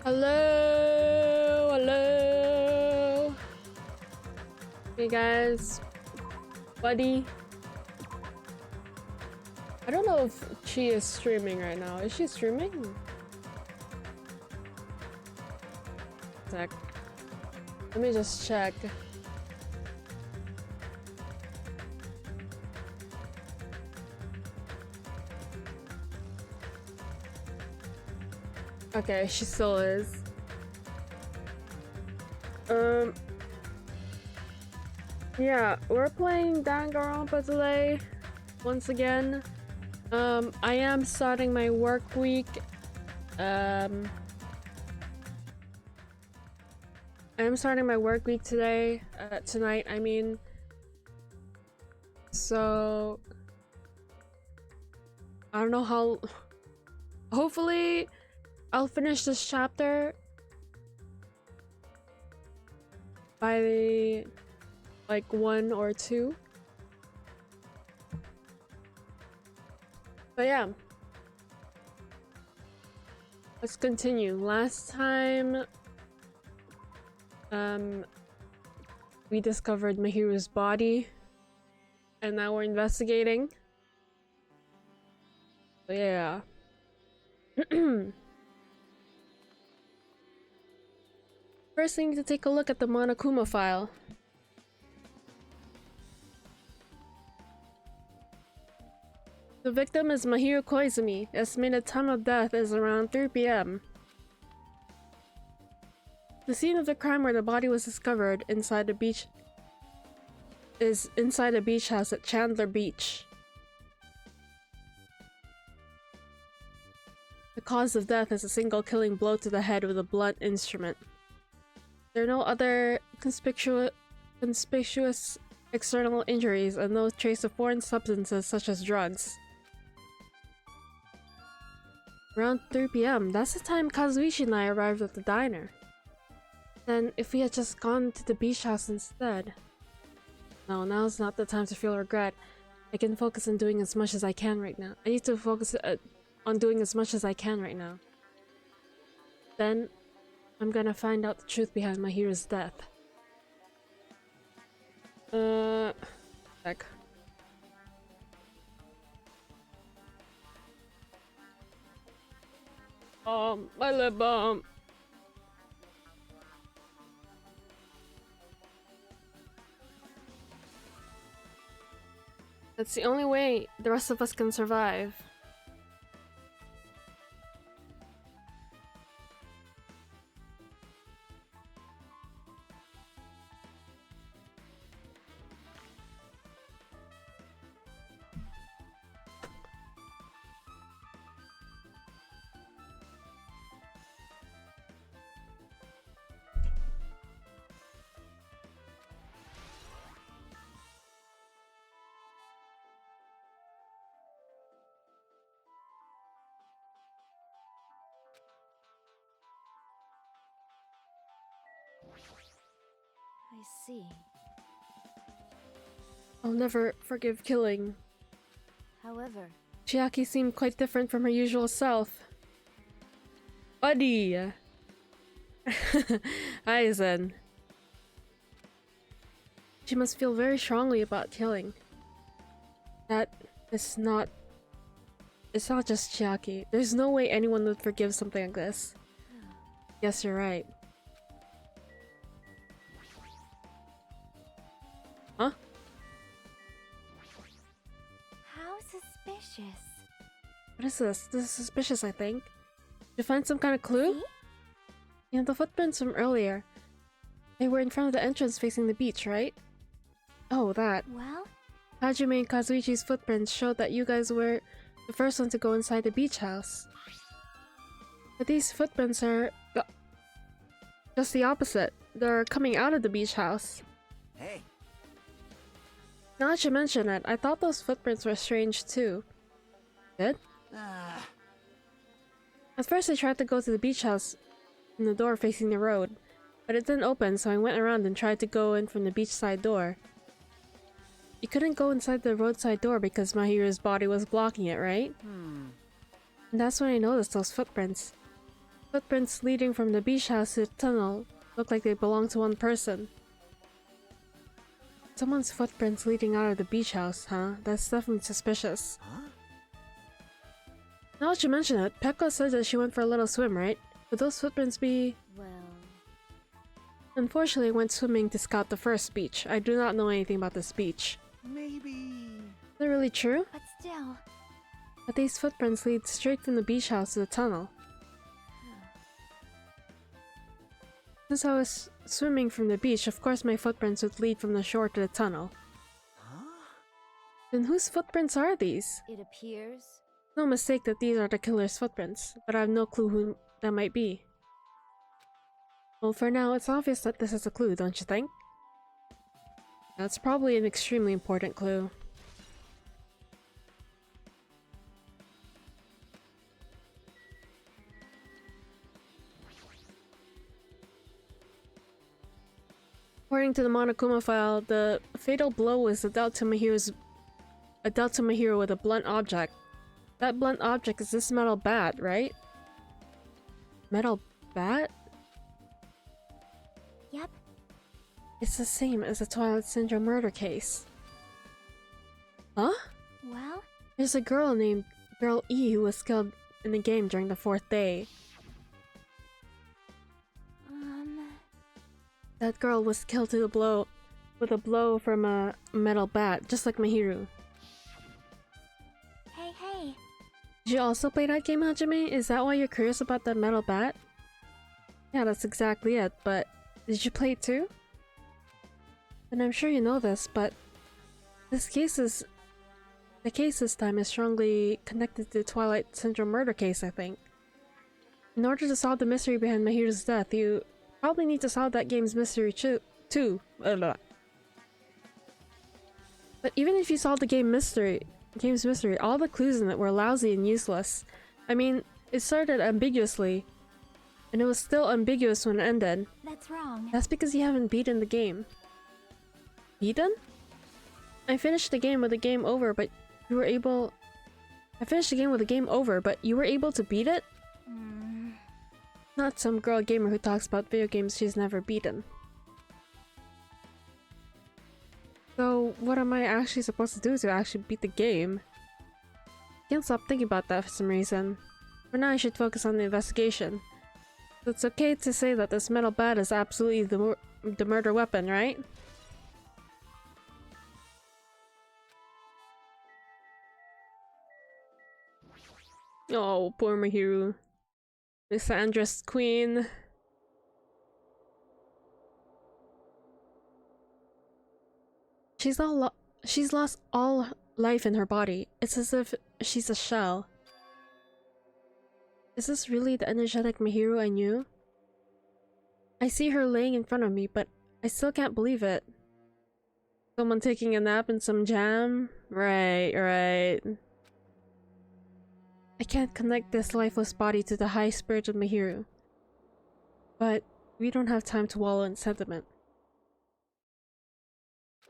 Hello, hello. Hey guys, buddy. I don't know if she is streaming right now. Is she streaming? Sec. Let me just check. Okay, she still is. Yeah, we're playing Danganronpa today. Once again. I am starting my work week. I am starting my work week today. Tonight, I mean. So I don't know how. Hopefully, I'll finish this chapter by like 1 or 2. But yeah, let's continue. Last time, we discovered Mahiru's body, and now we're investigating. So yeah. First thing to take a look at the Monokuma file. The victim is Mahiru Koizumi. Estimated time of death is around 3 p.m. The scene of the crime where the body was discovered inside a beach house at Chandler Beach. The cause of death is a single killing blow to the head with a blunt instrument. There are no other conspicuous external injuries and no trace of foreign substances such as drugs. Around 3 p.m. That's the time Kazuichi and I arrived at the diner. Then, if we had just gone to the beach house instead. No, now's not the time to feel regret. I can focus on doing as much as I can right now. I need to focus on doing as much as I can right now. Then, I'm gonna find out the truth behind Mahiru's death. Sec. My lip balm. That's the only way the rest of us can survive. I see. I'll never forgive killing. However, Chiaki seemed quite different from her usual self. Buddy! Hi, Zen. She must feel very strongly about killing. It's not just Chiaki. There's no way anyone would forgive something like this. Yes, you're right. Huh? how suspicious. What is this? This is suspicious, I think. Did you find some kind of clue? See? You know, the footprints from earlier. They were in front of the entrance facing the beach, right? Oh, that. Well, Hajime and Kazuichi's footprints showed that you guys were the first one to go inside the beach house. But these footprints are just the opposite. They're coming out of the beach house. Hey. Now that you mention it, I thought those footprints were strange too. Good? At first I tried to go to the beach house from the door facing the road, but it didn't open, so I went around and tried to go in from the beachside door. You couldn't go inside the roadside door because Mahiru's body was blocking it, right? And that's when I noticed those footprints. Footprints leading from the beach house to the tunnel look like they belong to one person. Someone's footprints leading out of the beach house, huh? That's definitely suspicious. Huh? Now that you mention it, Pekka said that she went for a little swim, right? Would those footprints be... Well, Unfortunately, I went swimming to scout the first beach. I do not know anything about this beach. Maybe. Is it really true? but still. But these footprints lead straight from the beach house to the tunnel. Since I was swimming from the beach, of course my footprints would lead from the shore to the tunnel. Huh? Then whose footprints are these? It appears. No mistake that these are the killer's footprints, but I have no clue who that might be. Well, for now, it's obvious that this is a clue, don't you think? That's probably an extremely important clue. According to the Monokuma file, the fatal blow was dealt to Mahiru with a blunt object. That blunt object is this metal bat, right? Metal bat? Yep. It's the same as the Twilight Syndrome murder case. Huh? Well, There's a girl named Girl E who was killed in the game during the 4th day. That girl was killed with a blow from a metal bat, just like Mahiru. hey. Did you also play that game, Hajime? Is that why you're curious about that metal bat? Yeah, that's exactly it, but did you play it too? And I'm sure you know this, but the case this time is strongly connected to the Twilight Syndrome murder case, I think. In order to solve the mystery behind Mahiru's death, you probably need to solve that game's mystery too. But even if you solve the game's mystery, all the clues in it were lousy and useless. I mean, it started ambiguously, and it was still ambiguous when it ended. That's wrong. That's because you haven't beaten the game. Beaten? I finished the game with the game over, but you were able... I finished the game with the game over, but you were able to beat it? Not some girl gamer who talks about video games she's never beaten. So, what am I actually supposed to do to actually beat the game? Can't stop thinking about that for some reason. For now, I should focus on the investigation. So it's okay to say that this metal bat is absolutely the murder weapon, right? Oh, poor Mahiru. Lysandre's queen. She's lost all life in her body. It's as if she's a shell. Is this really the energetic Mahiru I knew? I see her laying in front of me, but I still can't believe it. Someone taking a nap in some jam? Right. I can't connect this lifeless body to the high-spirited Mahiru. But we don't have time to wallow in sentiment.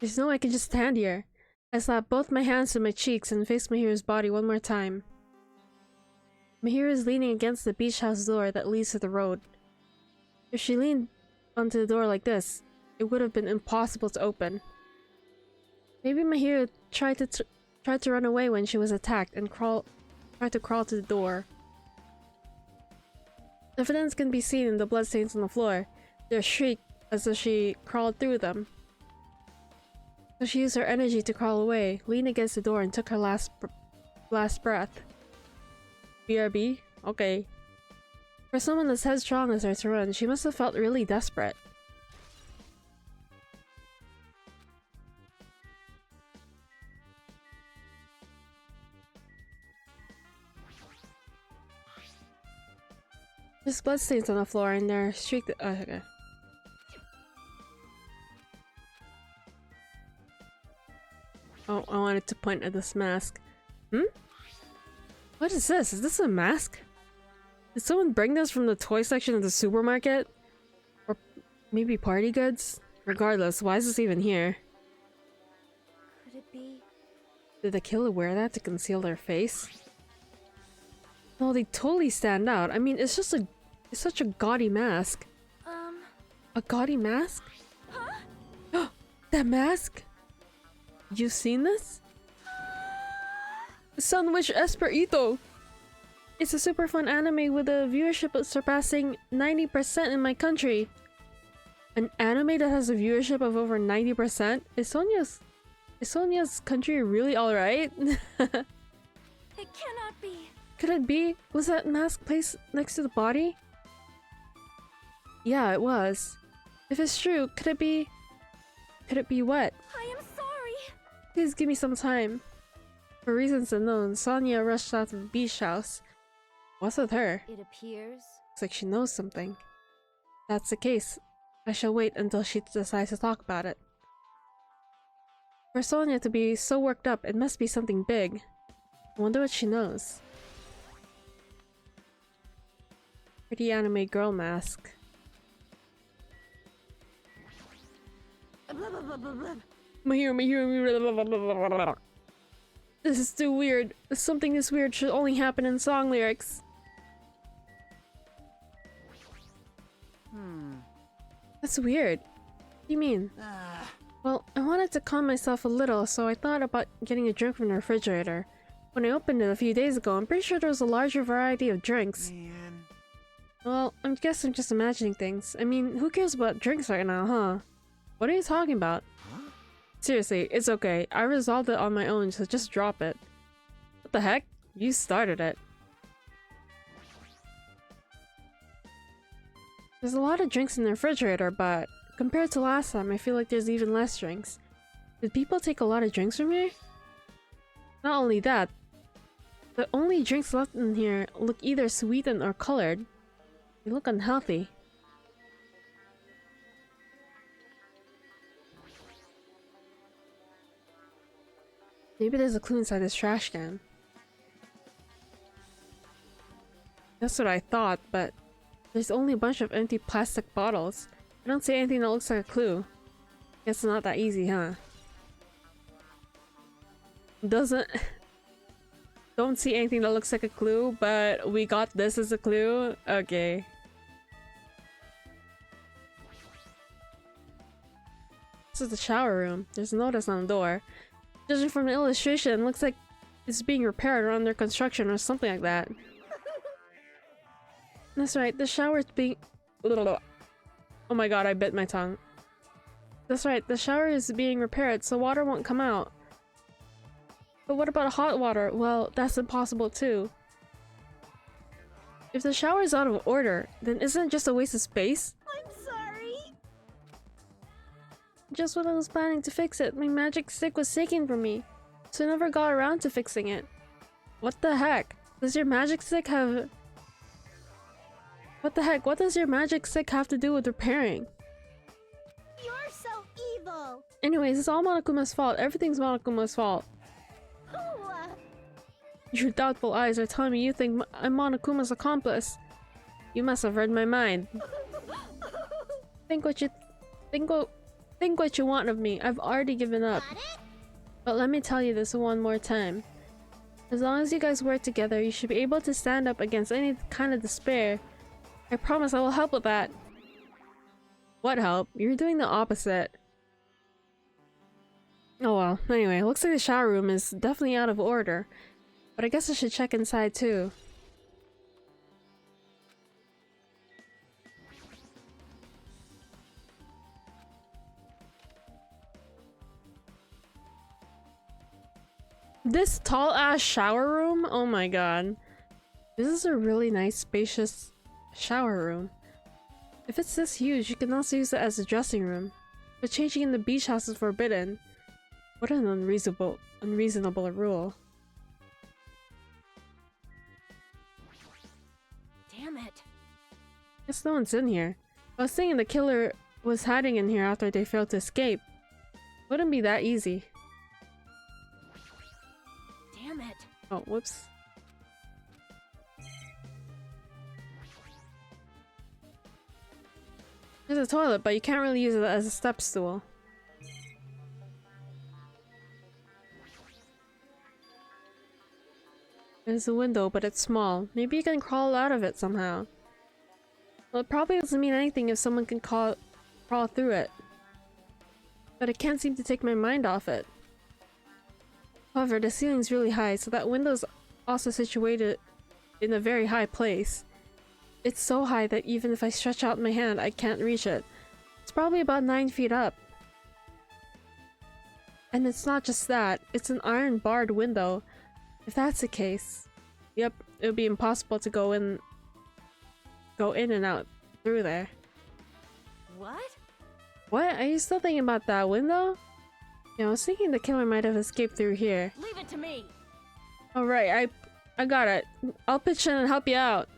There's no way I can just stand here. I slap both my hands to my cheeks and face Mahiru's body one more time. Mahiru is leaning against the beach house door that leads to the road. If she leaned onto the door like this, it would have been impossible to open. Maybe Mahiru tried to run away when she was attacked and tried to crawl to the door. Evidence can be seen in the bloodstains on the floor. They shrieked as if she crawled through them. So she used her energy to crawl away, leaned against the door, and took her last breath. BRB? Okay. For someone as headstrong as her to run, she must have felt really desperate. There's bloodstains on the floor and they're streaked. Oh, okay. Oh, I wanted to point at this mask. What is this? Is this a mask? Did someone bring this from the toy section of the supermarket? Or maybe party goods? Regardless, why is this even here? Could it be? Did the killer wear that to conceal their face? No, they totally stand out. I mean, it's just a It's such a gaudy mask. A gaudy mask? Huh? That mask? You seen this? Sunwitch Esperito! It's a super fun anime with a viewership surpassing 90% in my country. An anime that has a viewership of over 90%? Is Sonia's country really alright? It cannot be. Could it be? Was that mask placed next to the body? Yeah, it was. If it's true, could it be... Could it be what? I am sorry. Please give me some time. For reasons unknown, Sonia rushed out of the beach house. What's with her? It appears. Looks like she knows something. If that's the case, I shall wait until she decides to talk about it. For Sonia to be so worked up, it must be something big. I wonder what she knows. Pretty anime girl mask. My hero. This is too weird. Something this weird should only happen in song lyrics. That's weird. What do you mean? Well, I wanted to calm myself a little, so I thought about getting a drink from the refrigerator. When I opened it a few days ago, I'm pretty sure there was a larger variety of drinks. Well, I guess I'm just imagining things. I mean, who cares about drinks right now, huh? What are you talking about? Seriously, it's okay. I resolved it on my own, so just drop it. What the heck? You started it. There's a lot of drinks in the refrigerator, but compared to last time, I feel like there's even less drinks. Did people take a lot of drinks from here? Not only that, the only drinks left in here look either sweetened or colored. They look unhealthy. Maybe there's a clue inside this trash can. That's what I thought, but there's only a bunch of empty plastic bottles. I don't see anything that looks like a clue. Guess it's not that easy, huh? Don't see anything that looks like a clue, but we got this as a clue? Okay. This is the shower room. There's a notice on the door. Judging from the illustration, it looks like it's being repaired or under construction or something like that. That's right, the shower is being... Oh my god, I bit my tongue. That's right, the shower is being repaired, so water won't come out. But what about hot water? Well, that's impossible too. If the shower is out of order, then isn't it just a waste of space? I'm sorry. Just when I was planning to fix it, my magic stick was taken from me, so I never got around to fixing it. What the heck? Does your magic stick have... What the heck? What does your magic stick have to do with repairing? You're so evil. Anyways, it's all Monokuma's fault. Everything's Monokuma's fault. Your doubtful eyes are telling me you think I'm Monokuma's accomplice. You must have read my mind. Think what you want of me. I've already given up. But let me tell you this one more time. As long as you guys work together, you should be able to stand up against any kind of despair. I promise I will help with that. What help? You're doing the opposite. Oh well, anyway, looks like the shower room is definitely out of order. But I guess I should check inside too. This tall ass shower room? Oh my god. This is a really nice spacious shower room. If it's this huge, you can also use it as a dressing room. But changing in the beach house is forbidden. What an unreasonable rule. Damn it. Guess no one's in here. I was thinking the killer was hiding in here after they failed to escape. Wouldn't be that easy. Damn it. Oh, whoops. There's a toilet, but you can't really use it as a step stool. There's a window, but it's small. Maybe you can crawl out of it somehow. Well, it probably doesn't mean anything if someone can crawl through it. But I can't seem to take my mind off it. However, the ceiling's really high, so that window's also situated in a very high place. It's so high that even if I stretch out my hand, I can't reach it. It's probably about 9 feet up. And it's not just that, it's an iron barred window. If that's the case, yep, it would be impossible to go in and out through there. What? What? Are you still thinking about that window? Yeah, I was thinking the killer might have escaped through here. Leave it to me. Alright, I got it. I'll pitch in and help you out.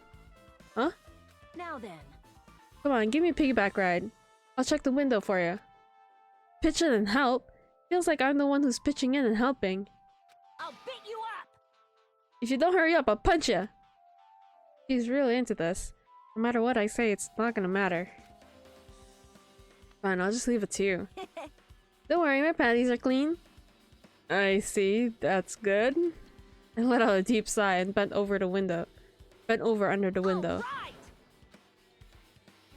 Huh? Now then. Come on, give me a piggyback ride. I'll check the window for you. Pitch in and help? Feels like I'm the one who's pitching in and helping. I'll beat you up. If you don't hurry up, I'll punch you. She's really into this. No matter what I say, it's not gonna matter. Fine, I'll just leave it to you. Don't worry, my panties are clean. I see, that's good. I let out a deep sigh and bent over under the window. Right.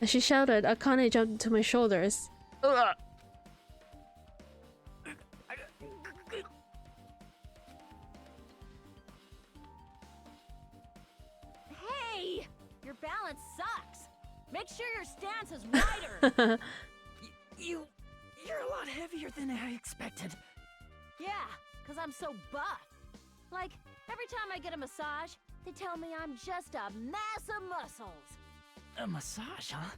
As she shouted, Akane jumped into my shoulders. Ugh. Hey, your balance sucks. Make sure your stance is wider. You're a lot heavier than I expected. Yeah, cause I'm so buff. Like, every time I get a massage, they tell me I'm just a mass of muscles. A massage, huh?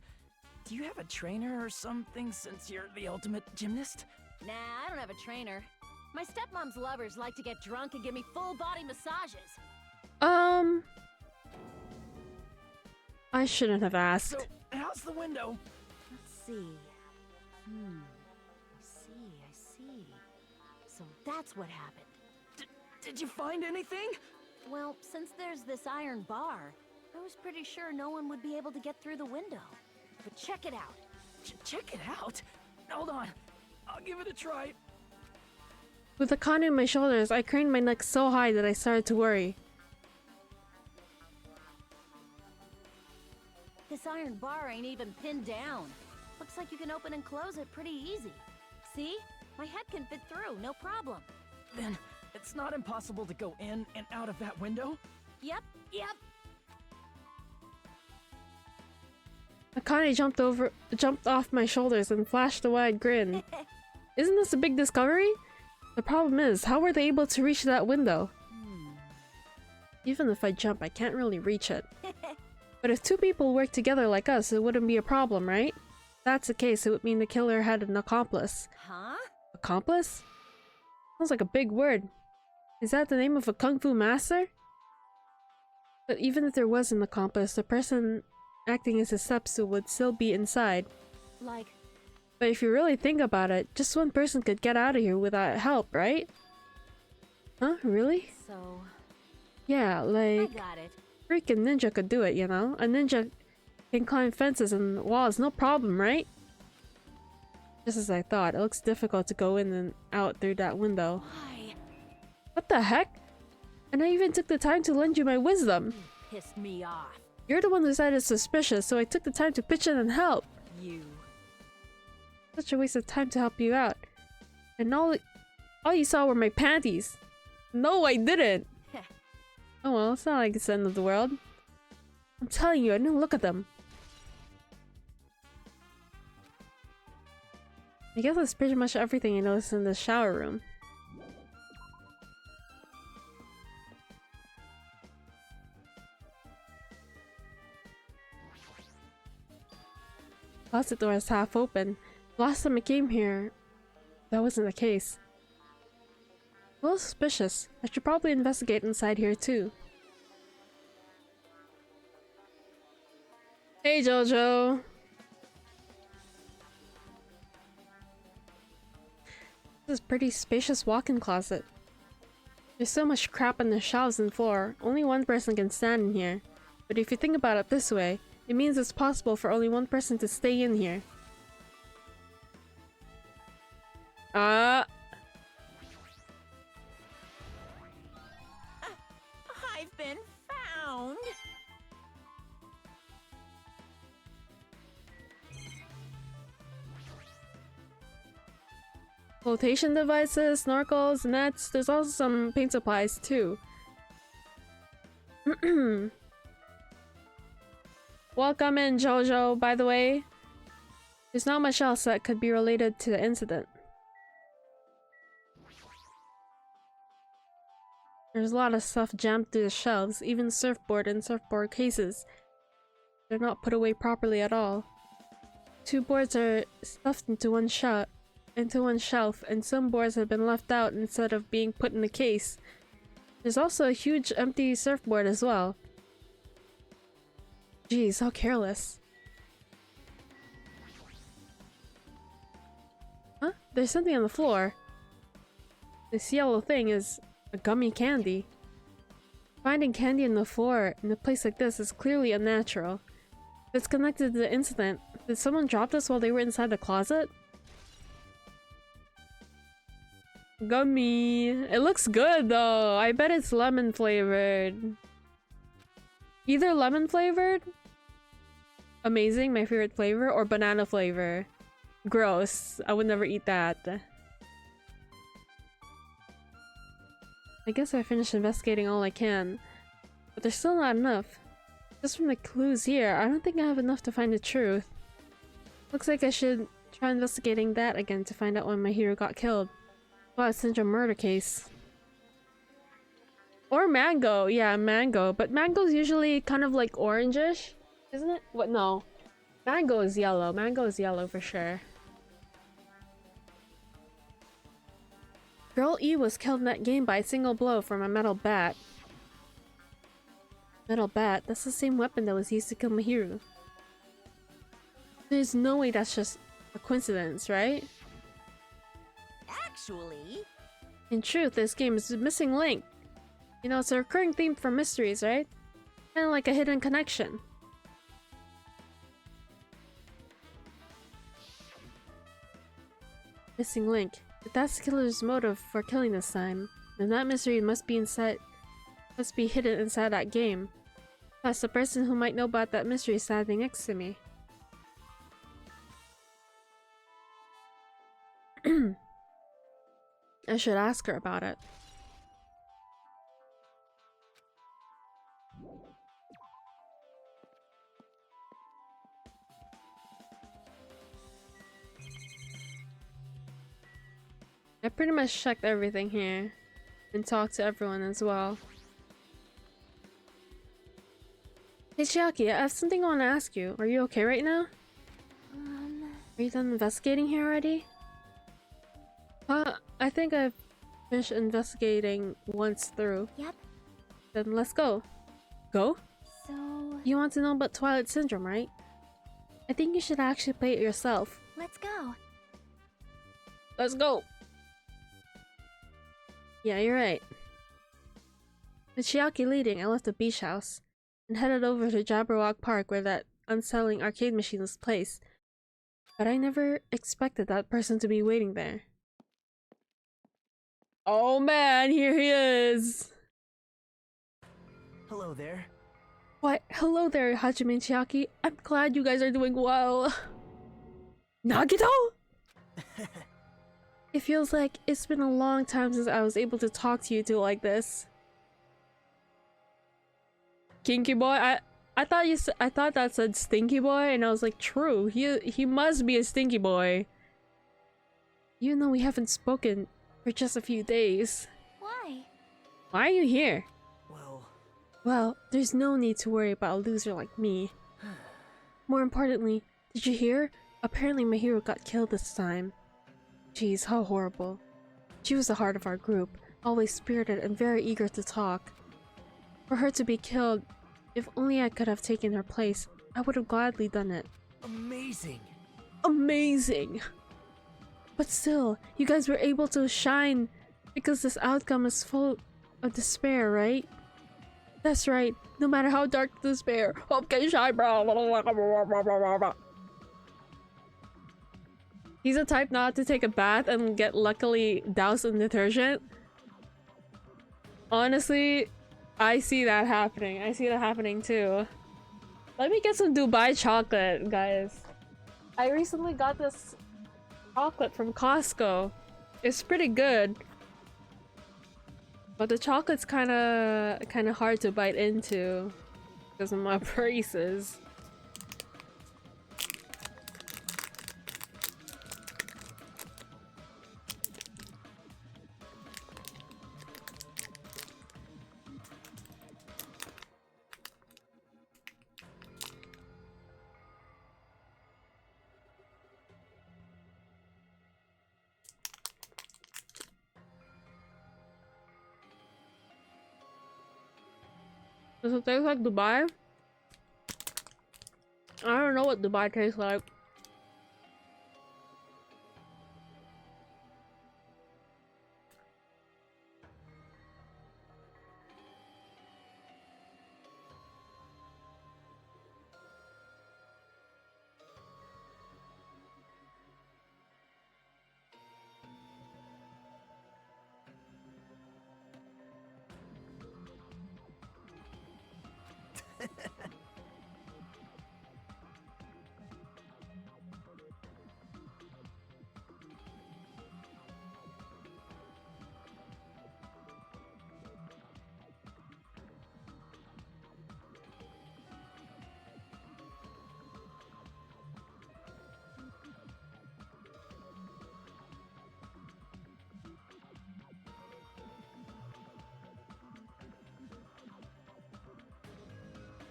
Do you have a trainer or something since you're the ultimate gymnast? Nah, I don't have a trainer. My stepmom's lovers like to get drunk and give me full body massages. I shouldn't have asked. So, how's the window? Let's see. I see. So that's what happened. Did you find anything? Well, since there's this iron bar, I was pretty sure no one would be able to get through the window. But check it out. Check it out? Hold on. I'll give it a try. With Akane on my shoulders, I craned my neck so high that I started to worry. This iron bar ain't even pinned down. Looks like you can open and close it pretty easy. See? My head can fit through, no problem. Then, it's not impossible to go in and out of that window? Yep. Akane jumped off my shoulders and flashed a wide grin. Isn't this a big discovery? The problem is, how were they able to reach that window? Even if I jump, I can't really reach it. But if two people work together like us, it wouldn't be a problem, right? If that's the case, it would mean the killer had an accomplice. Huh? Accomplice? Sounds like a big word. Is that the name of a kung fu master? But even if there was an accomplice, the person acting as a substitute would still be inside. Like... But if you really think about it, just one person could get out of here without help, right? Huh? Really? So... Yeah, like... I got it. Freaking ninja could do it, you know? A ninja can climb fences and walls, no problem, right? Just as I thought, it looks difficult to go in and out through that window. Why? What the heck? And I even took the time to lend you my wisdom. You pissed me off. You're the one who said it's suspicious, so I took the time to pitch in and help. You. Such a waste of time to help you out. And all you saw were my panties. No, I didn't! Oh well, it's not like it's the end of the world. I'm telling you, I didn't look at them. I guess that's pretty much everything I noticed in the shower room. Closet door is half open. Last time I came here, that wasn't the case. A little suspicious. I should probably investigate inside here too. Hey JoJo! This is a pretty spacious walk-in closet. There's so much crap on the shelves and floor, only one person can stand in here. But if you think about it this way, it means it's possible for only one person to stay in here. I've been found. flotation devices, snorkels, nets. There's also some paint supplies too. Welcome in, JoJo, by the way. There's not much else that could be related to the incident. There's a lot of stuff jammed through the shelves, even surfboard and surfboard cases. They're not put away properly at all. 2 boards are stuffed into one shelf, and some boards have been left out instead of being put in the case. There's also a huge empty surfboard as well. Jeez, how careless. Huh? There's something on the floor. This yellow thing is a gummy candy. Finding candy on the floor in a place like this is clearly unnatural. If it's connected to the incident, did someone drop this while they were inside the closet? Gummy. It looks good though. I bet it's lemon flavored. Either lemon flavored, amazing, my favorite flavor, or banana flavor. Gross. I would never eat that. I guess I finished investigating all I can, but there's still not enough. Just from the clues here, I don't think I have enough to find the truth. Looks like I should try investigating that again to find out when my hero got killed. Wow, syndrome murder case. Or mango, yeah, mango. But mango's usually kind of like orangish, isn't it? What? No. Mango is yellow. Mango is yellow for sure. Girl E was killed in that game by a single blow from a metal bat. Metal bat? That's the same weapon that was used to kill Mahiru. There's no way that's just a coincidence, right? Actually... In truth, this game is a missing link. You know, it's a recurring theme for mysteries, right? Kinda like a hidden connection. Missing link. If that's the killer's motive for killing this time, then that mystery must be hidden inside that game. Plus, the person who might know about that mystery is standing next to me. I should ask her about it. I pretty much checked everything here and talked to everyone as well. Hey Chiaki, I have something I want to ask you. Are you okay right now? Are you done investigating here already? I think I've finished investigating once through. Yep. Then let's go. Go? So... You want to know about Twilight Syndrome, right? I think you should actually play it yourself. let's go. Let's go! Yeah, you're right. With Chiaki leading, I left the beach house and headed over to Jabberwock Park where that unsettling arcade machine was placed. But I never expected that person to be waiting there. Oh man, here he is! Hello there. Why, hello there, Hajime and Chiaki. I'm glad you guys are doing well. Nagito? It feels like it's been a long time since I was able to talk to you two like this. Kinky boy? I thought that said stinky boy, and I was like, true, he must be a stinky boy. Even though we haven't spoken for just a few days. Why? Why are you here? Well, there's no need to worry about a loser like me. More importantly, did you hear? Apparently my hero got killed this time. Jeez, how horrible. She was the heart of our group, always spirited and very eager to talk. For her to be killed, if only I could have taken her place, I would have gladly done it. amazing. Amazing! But still, you guys were able to shine because this outcome is full of despair, right? That's right, no matter how dark the despair, hope can shine, bro. He's the type not to take a bath and get luckily doused in detergent. Honestly, I see that happening. I see that happening too. Let me get some Dubai chocolate, guys. I recently got this chocolate from Costco. It's pretty good. But the chocolate's kinda hard to bite into because of my braces. Does it taste like Dubai? I don't know what Dubai tastes like.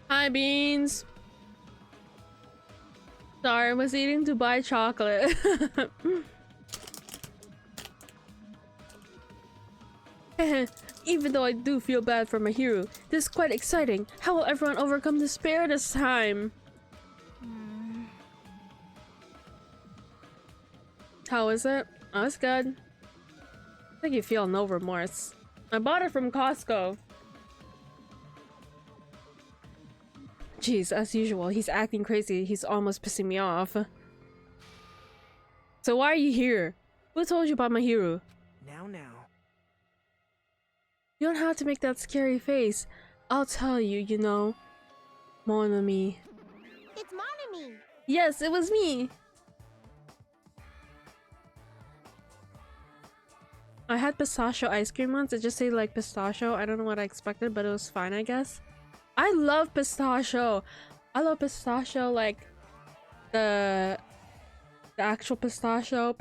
Hi, Beans. Sorry, I was eating Dubai chocolate. Even though I do feel bad for my hero, this is quite exciting. How will everyone overcome despair this time? How is it? Oh, it's good. I think you feel no remorse. I bought it from Costco. Jeez, as usual, he's acting crazy. He's almost pissing me off. So why are you here? Who told you about my hero? Now. You don't have to make that scary face. I'll tell you, you know. Mon ami. It's Monami. Yes, it was me! I had pistachio ice cream once. It just said like pistachio. I don't know what I expected, but it was fine, I guess. I love pistachio. I love pistachio, like the actual pistachio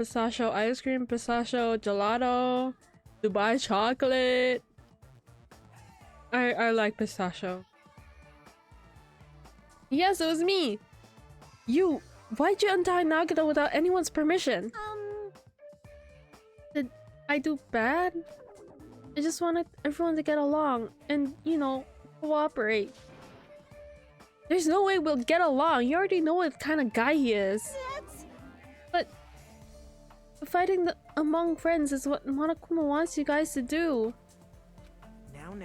ice cream, pistachio gelato, Dubai chocolate. I like pistachio. Yes, it was me. Why'd you untie Nagito without anyone's permission? Did I do bad? I just wanted everyone to get along and, you know, cooperate. There's no way we'll get along. You already know what kind of guy he is. But fighting among friends is what Monokuma wants you guys to do. Now.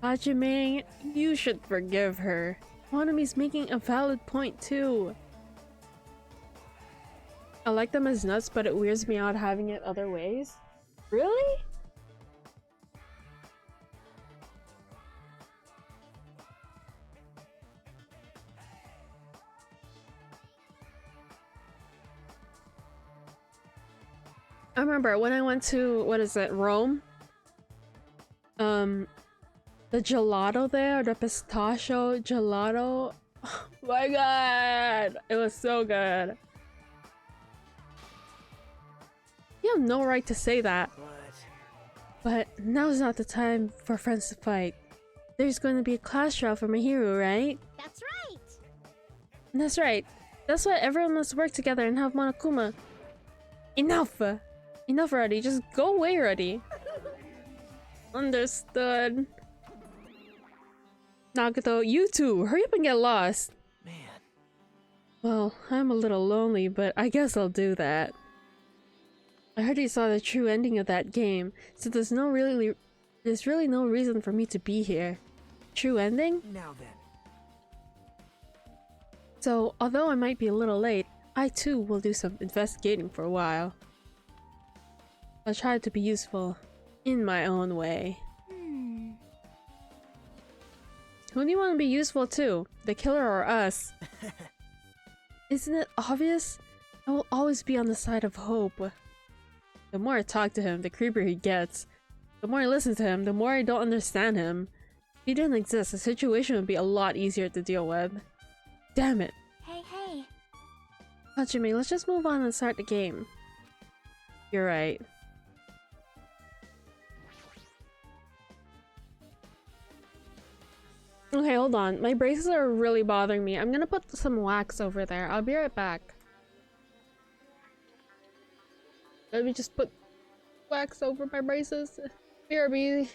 Hajime, you should forgive her. Monami's making a valid point too. I like them as nuts, but it weirds me out having it other ways. Really? I remember when I went to, what is it, Rome? The gelato there, the pistachio gelato. Oh my god! It was so good. You have no right to say that. But now's not the time for friends to fight. There's going to be a class trial for my hero, right? That's right. That's right. That's why everyone must work together and have Monokuma. Enough! Enough already. Just go away already. Understood. Nagito, you too. Hurry up and get lost. Man. Well, I'm a little lonely, but I guess I'll do that. I heard you saw the true ending of that game, so there's really no reason for me to be here. True ending? Now then. So, although I might be a little late, I too will do some investigating for a while. I'll try to be useful in my own way. Who do you want to be useful to? The killer or us? Isn't it obvious? I will always be on the side of hope. The more I talk to him, the creepier he gets. The more I listen to him, the more I don't understand him. If he didn't exist, the situation would be a lot easier to deal with. Damn it. Hey, hey. Hajime, let's just move on and start the game. You're right. Okay, hold on. My braces are really bothering me. I'm gonna put some wax over there. I'll be right back. Let me just put wax over my braces. BRB.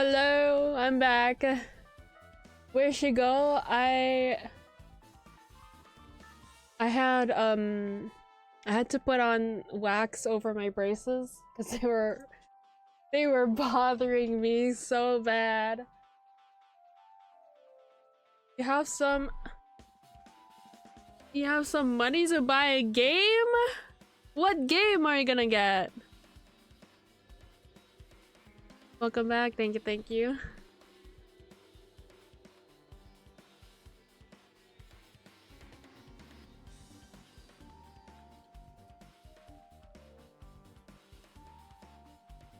Hello, I'm back. Where'd she go? I had to put on wax over my braces because they were bothering me so bad. You have some money to buy a game? What game are you gonna get? Welcome back. Thank you, thank you.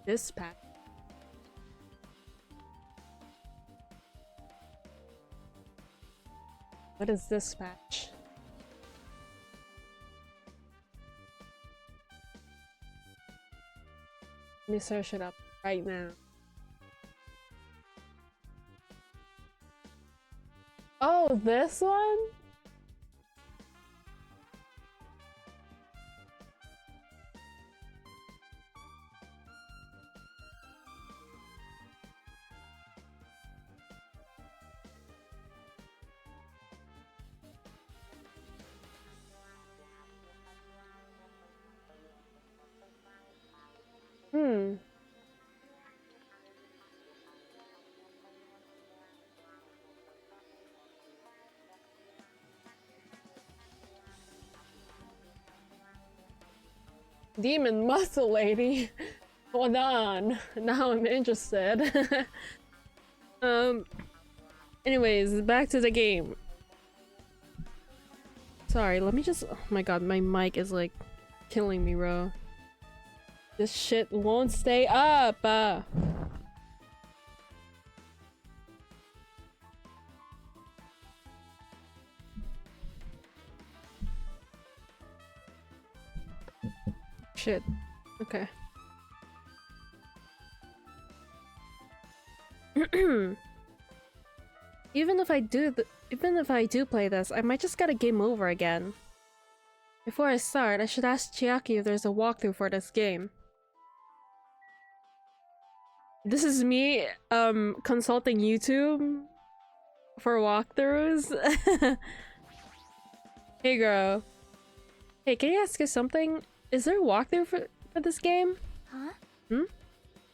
This pack. What is this patch? Let me search it up right now. Oh, this one? Demon muscle lady. Hold on. Now I'm interested. Anyways, back to the game. Sorry, let me just— oh my god, my mic is like killing me, bro. This shit won't stay up. Shit. Okay. Even if I do play this, I might just get a game over again. Before I start, I should ask Chiaki if there's a walkthrough for this game. This is me consulting YouTube for walkthroughs. Hey girl. Hey, can I ask you something? Is there a walkthrough for this game? Huh?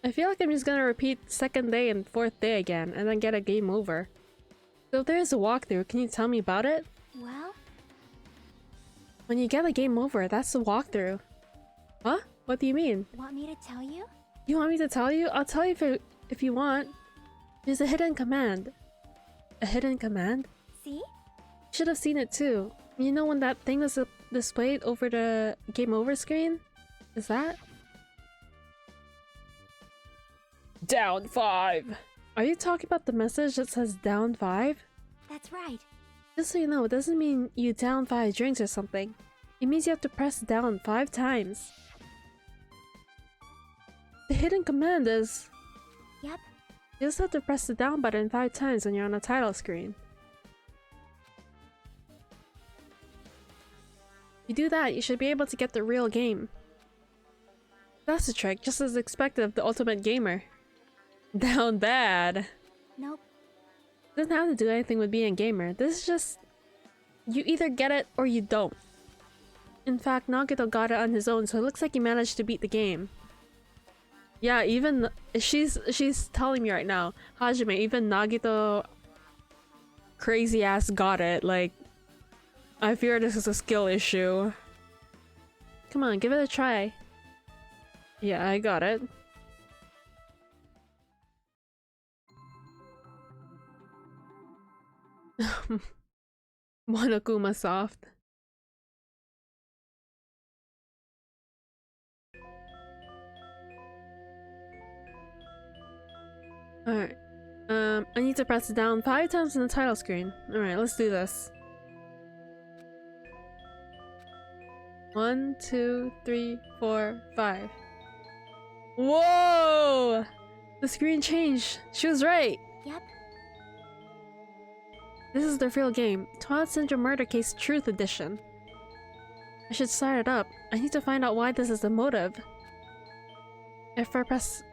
I feel like I'm just gonna repeat second day and fourth day again, and then get a game over. So if there is a walkthrough, can you tell me about it? Well? When you get a game over, that's the walkthrough. Huh? What do you mean? Want me to tell you? You want me to tell you? I'll tell you if you want. There's a hidden command. A hidden command? See? Should have seen it too. You know when that thing was displayed over the game over screen? Is that? Down 5! Are you talking about the message that says down 5? That's right. Just so you know, it doesn't mean you down 5 drinks or something. It means you have to press down 5 times. The hidden command is... Yep. You just have to press the down button 5 times when you're on a title screen. If you do that, you should be able to get the real game. That's the trick, just as expected of the ultimate gamer. Down bad. Nope. Doesn't have to do anything with being a gamer. This is just... you either get it or you don't. In fact, Nagito got it on his own, so it looks like he managed to beat the game. Yeah, even... she's telling me right now. Hajime, even Nagito... crazy ass got it. Like... I fear this is a skill issue. Come on, give it a try. Yeah, I got it. Monokuma soft. Alright. I need to press it down 5 times on the title screen. Alright, let's do this. 1, 2, 3, 4, 5. Whoa! The screen changed. She was right. Yep. This is the real game. Twilight Syndrome Murder Case Truth Edition. I should start it up. I need to find out why this is the motive. If I press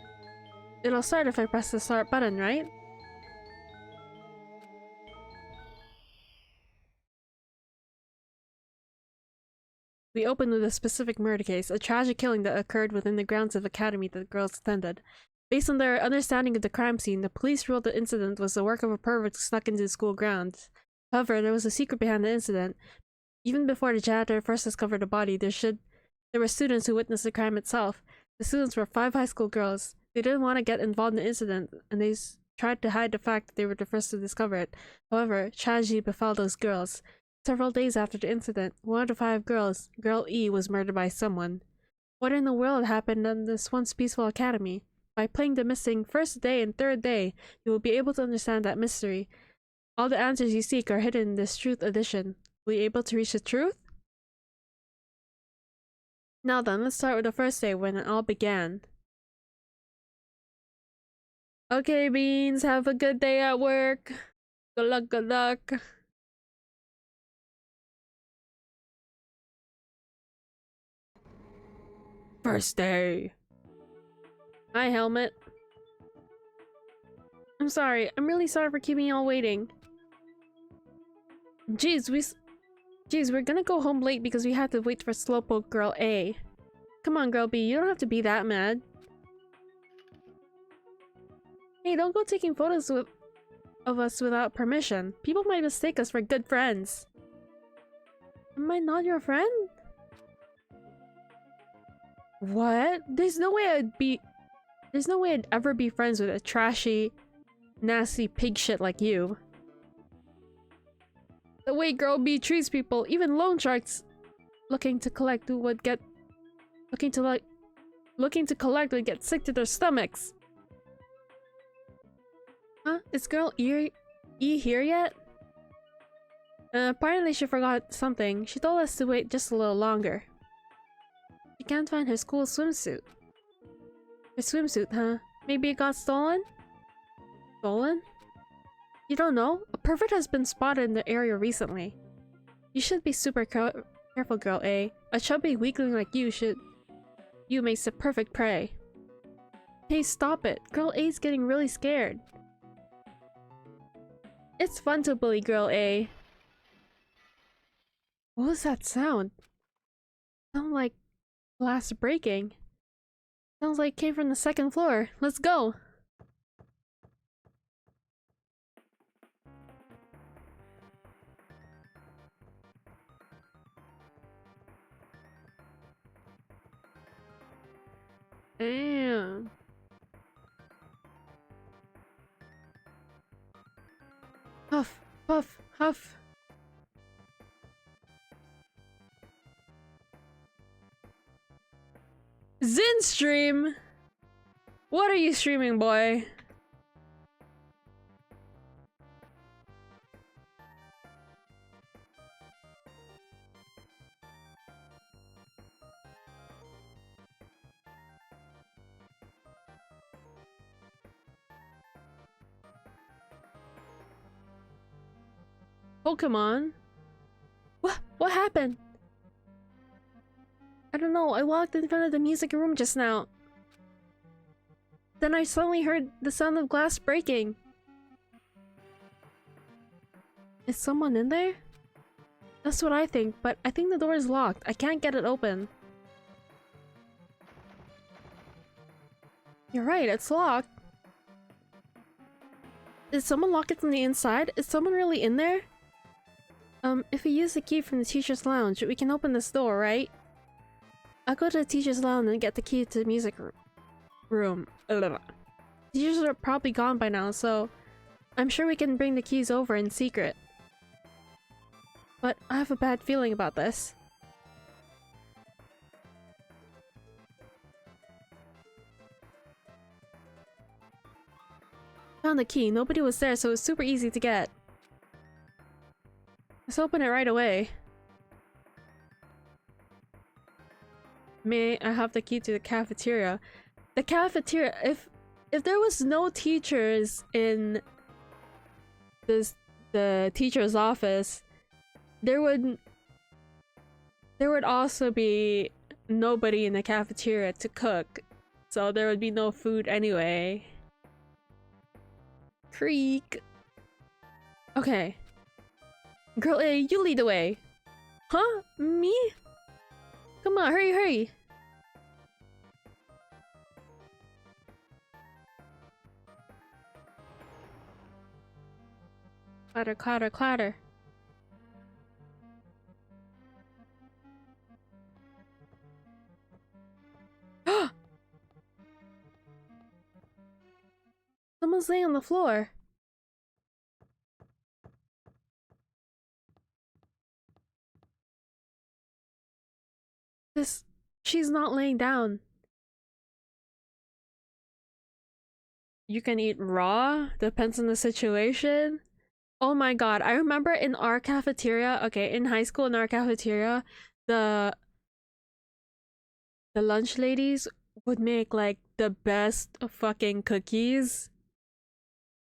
It'll start if I press the start button, right? We open with a specific murder case, a tragic killing that occurred within the grounds of academy that the girls attended. Based on their understanding of the crime scene, the police ruled the incident was the work of a pervert snuck into the school grounds. However, there was a secret behind the incident. Even before the janitor first discovered the body, there were students who witnessed the crime itself. The students were 5 high school girls. They didn't want to get involved in the incident, and they tried to hide the fact that they were the first to discover it. However, tragedy befell those girls. Several days after the incident, one of the 5 girls, Girl E, was murdered by someone. What in the world happened in this once peaceful academy? By playing the missing first day and third day, you will be able to understand that mystery. All the answers you seek are hidden in this Truth Edition. Will you be able to reach the truth? Now then, let's start with the first day when it all began. Okay, Beans, have a good day at work. Good luck, good luck. First day. Hi, Helmet. I'm sorry. I'm really sorry for keeping y'all waiting. Jeez, we're gonna go home late because we had to wait for Slowpoke Girl A. Come on, Girl B, you don't have to be that mad. Hey, don't go taking photos of us without permission. People might mistake us for good friends. Am I not your friend? What? There's no way I'd ever be friends with a trashy, nasty pig shit like you. The way Girl B treats people, even loan sharks looking to collect would get sick to their stomachs. Huh? Is Girl E here yet? Apparently she forgot something. She told us to wait just a little longer. She can't find her school swimsuit. Her swimsuit, huh? Maybe it got stolen? Stolen? You don't know? A pervert has been spotted in the area recently. You should be super careful, Girl A. A chubby weakling like you makes the perfect prey. Hey, stop it. Girl A's getting really scared. It's fun to bully Girl A. What was that sound? Sound like glass breaking. Sounds like it came from the 2nd floor. Let's go! Damn. Huff, puff, huff. Zin stream! What are you streaming, boy? Pokemon? What happened? I don't know, I walked in front of the music room just now. Then I suddenly heard the sound of glass breaking. Is someone in there? That's what I think, but I think the door is locked. I can't get it open. You're right, it's locked. Did someone lock it from the inside? Is someone really in there? If we use the key from the teacher's lounge, we can open this door, right? I'll go to the teacher's lounge and get the key to the music room. Teachers are probably gone by now, so I'm sure we can bring the keys over in secret. But I have a bad feeling about this. Found the key. Nobody was there, so it's super easy to get. Let's open it right away. May I have the key to the cafeteria? The cafeteria. If there was no teachers in the teacher's office, there would also be nobody in the cafeteria to cook, so there would be no food anyway. Creek. Okay. Girl A, you lead the way. Huh? Me? Come on, hurry, hurry. Clatter, clatter, clatter. Someone's laying on the floor. She's not laying down. You can eat raw, depends on the situation. Oh my god, I remember in our cafeteria, okay, in high school in our cafeteria, the lunch ladies would make like the best fucking cookies.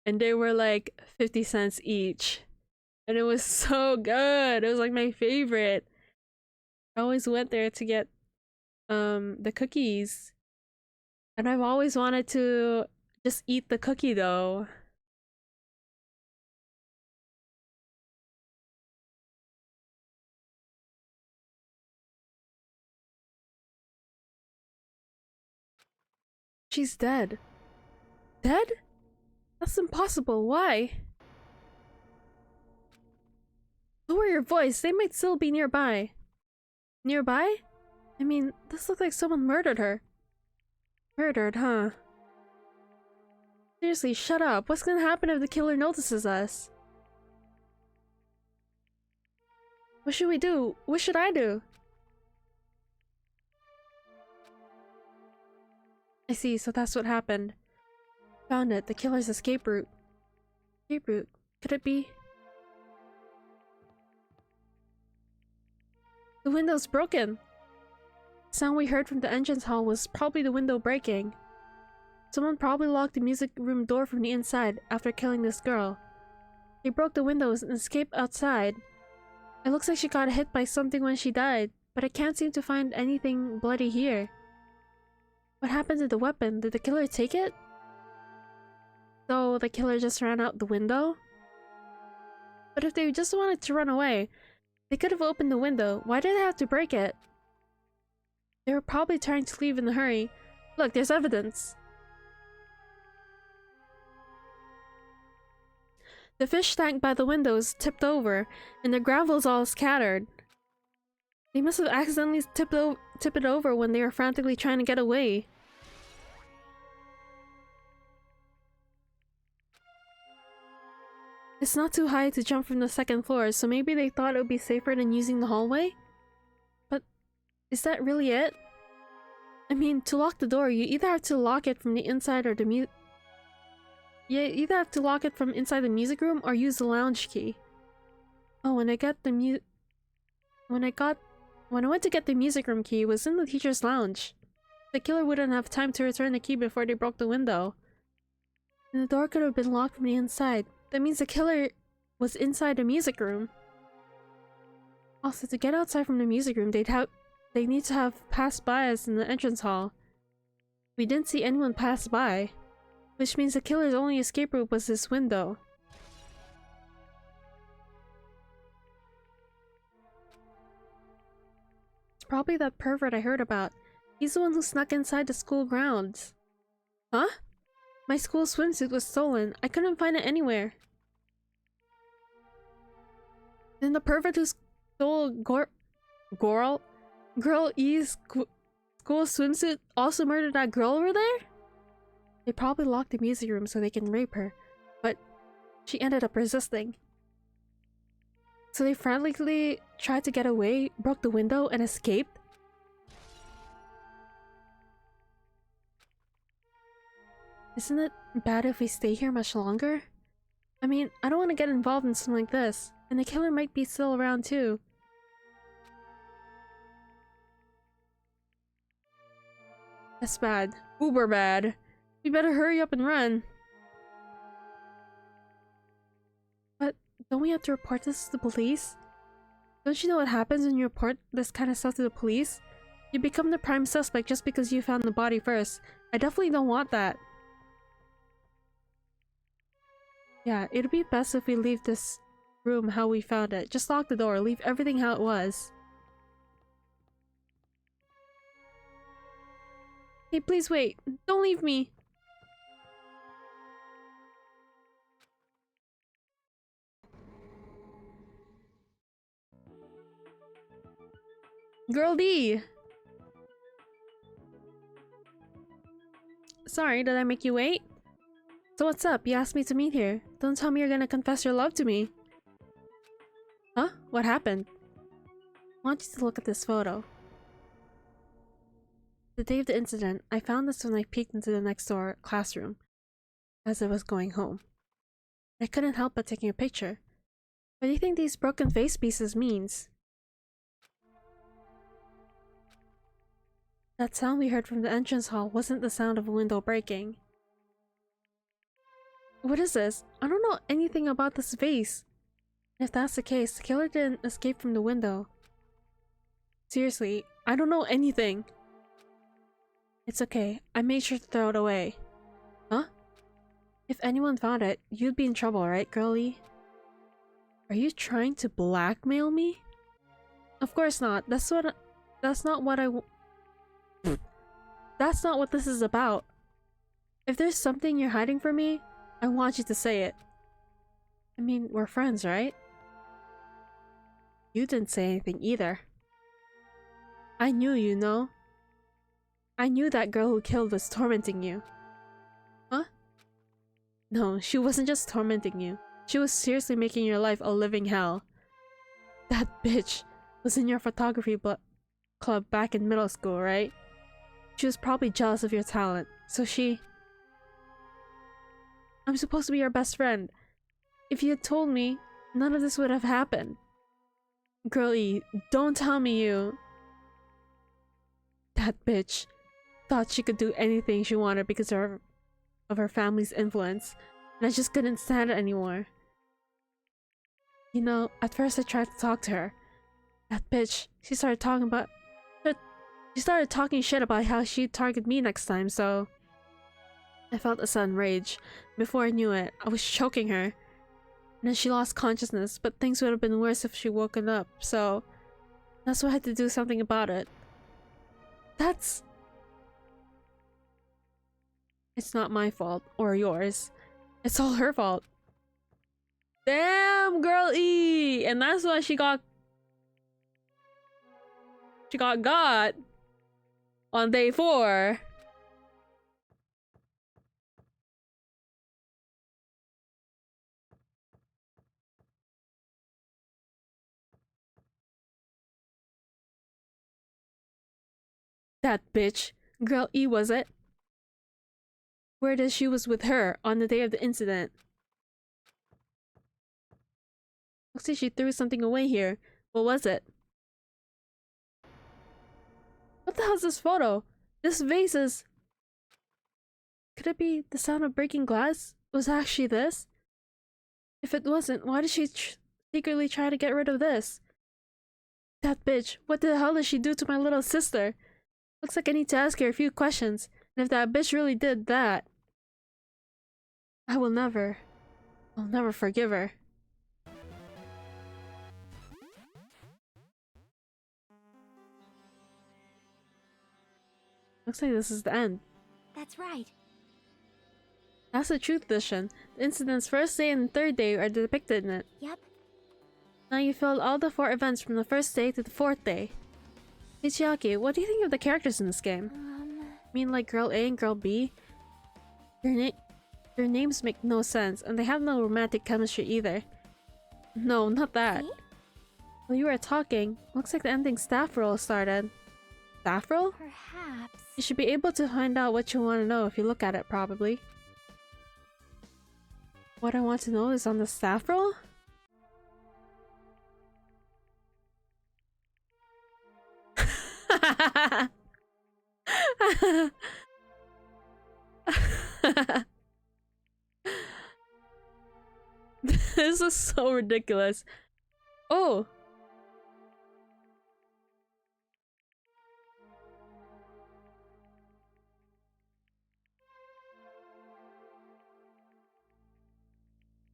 And they were like 50 cents each. And it was so good. It was like my favorite. I always went there to get the cookies. And I've always wanted to just eat the cookie though. She's dead. Dead? That's impossible. Why? Lower your voice. They might still be nearby. Nearby? I mean, this looks like someone murdered her. Murdered, huh? Seriously, shut up. What's gonna happen if the killer notices us? What should we do? What should I do? I see, so that's what happened. Found it. The killer's escape route. Escape route. Could it be? The window's broken. The sound we heard from the entrance hall was probably the window breaking. Someone probably locked the music room door from the inside after killing this girl. They broke the windows and escaped outside. It looks like she got hit by something when she died, but I can't seem to find anything bloody here. What happened to the weapon? Did the killer take it? So the killer just ran out the window? But if they just wanted to run away, they could have opened the window. Why did they have to break it? They were probably trying to leave in a hurry. Look, there's evidence. The fish tank by the windows tipped over, and the gravel's all scattered. They must have accidentally tipped it over when they were frantically trying to get away. It's not too high to jump from the second floor, so maybe they thought it would be safer than using the hallway? But is that really it? I mean, to lock the door, you either have to lock it from the inside or the you either have to lock it from inside the music room or use the lounge key. Oh, when I went to get the music room key, it was in the teacher's lounge. The killer wouldn't have time to return the key before they broke the window. And the door could have been locked from the inside. That means the killer was inside the music room. Also, to get outside from the music room, they need to have passed by us in the entrance hall. We didn't see anyone pass by, which means the killer's only escape route was this window. It's probably that pervert I heard about. He's the one who snuck inside the school grounds. Huh? My school swimsuit was stolen. I couldn't find it anywhere. Then the pervert who stole Girl E's school swimsuit also murdered that girl over there? They probably locked the music room so they can rape her, but she ended up resisting. So they frantically tried to get away, broke the window, and escaped? Isn't it bad if we stay here much longer? I mean, I don't want to get involved in something like this, and the killer might be still around too. That's bad. Uber bad. We better hurry up and run. But don't we have to report this to the police? Don't you know what happens when you report this kind of stuff to the police? You become the prime suspect just because you found the body first. I definitely don't want that. Yeah, it'd be best if we leave this room how we found it. Just lock the door, leave everything how it was. Hey, please wait. Don't leave me. Girl D! Sorry, did I make you wait? So what's up? You asked me to meet here. Don't tell me you're gonna confess your love to me. Huh? What happened? I want you to look at this photo. The day of the incident, I found this when I peeked into the next door classroom as I was going home. I couldn't help but taking a picture. What do you think these broken face pieces means? That sound we heard from the entrance hall wasn't the sound of a window breaking. What is this? I don't know anything about this vase. If that's the case, the killer didn't escape from the window. Seriously, I don't know anything. It's okay. I made sure to throw it away. Huh? If anyone found it, you'd be in trouble, right, girlie? Are you trying to blackmail me? Of course not. That's not what That's not what this is about. If there's something you're hiding from me, I want you to say it. I mean, we're friends, right? You didn't say anything either. I knew, you know. I knew that girl who killed was tormenting you. Huh? No, she wasn't just tormenting you. She was seriously making your life a living hell. That bitch was in your photography club back in middle school, right? She was probably jealous of your talent, so she... I'm supposed to be your best friend. If you had told me, none of this would have happened. Girlie, don't tell me you... That bitch thought she could do anything she wanted because of her family's influence, and I just couldn't stand it anymore. You know, at first I tried to talk to her. That bitch, she started talking shit about how she'd target me next time, so... I felt a sudden rage. Before I knew it, I was choking her. And then she lost consciousness, but things would have been worse if she woken up, so... That's why I had to do something about it. That's... It's not my fault, or yours. It's all her fault. Damn, girl E! And that's why she got on day 4. That bitch. Girl E, was it? Word is she was with her on the day of the incident. Looks like she threw something away here. What was it? What the hell's this photo? This vase is... Could it be the sound of breaking glass? Was it actually this? If it wasn't, why did she secretly try to get rid of this? That bitch, what the hell did she do to my little sister? Looks like I need to ask her a few questions, and if that bitch really did that... I'll never forgive her. Looks like this is the end. That's right. That's the truth edition. The incident's first day and third day are depicted in it. Yep. Now you filled all the 4 events from the first day to the 4th day. Hey Chiaki, what do you think of the characters in this game? I mean, like Girl A and Girl B? Their names make no sense, and they have no romantic chemistry either. No, not that. See? While you were talking, looks like the ending staff roll started. Staff roll? Perhaps. You should be able to find out what you want to know if you look at it, probably. What I want to know is on the staff roll? This is so ridiculous. Oh!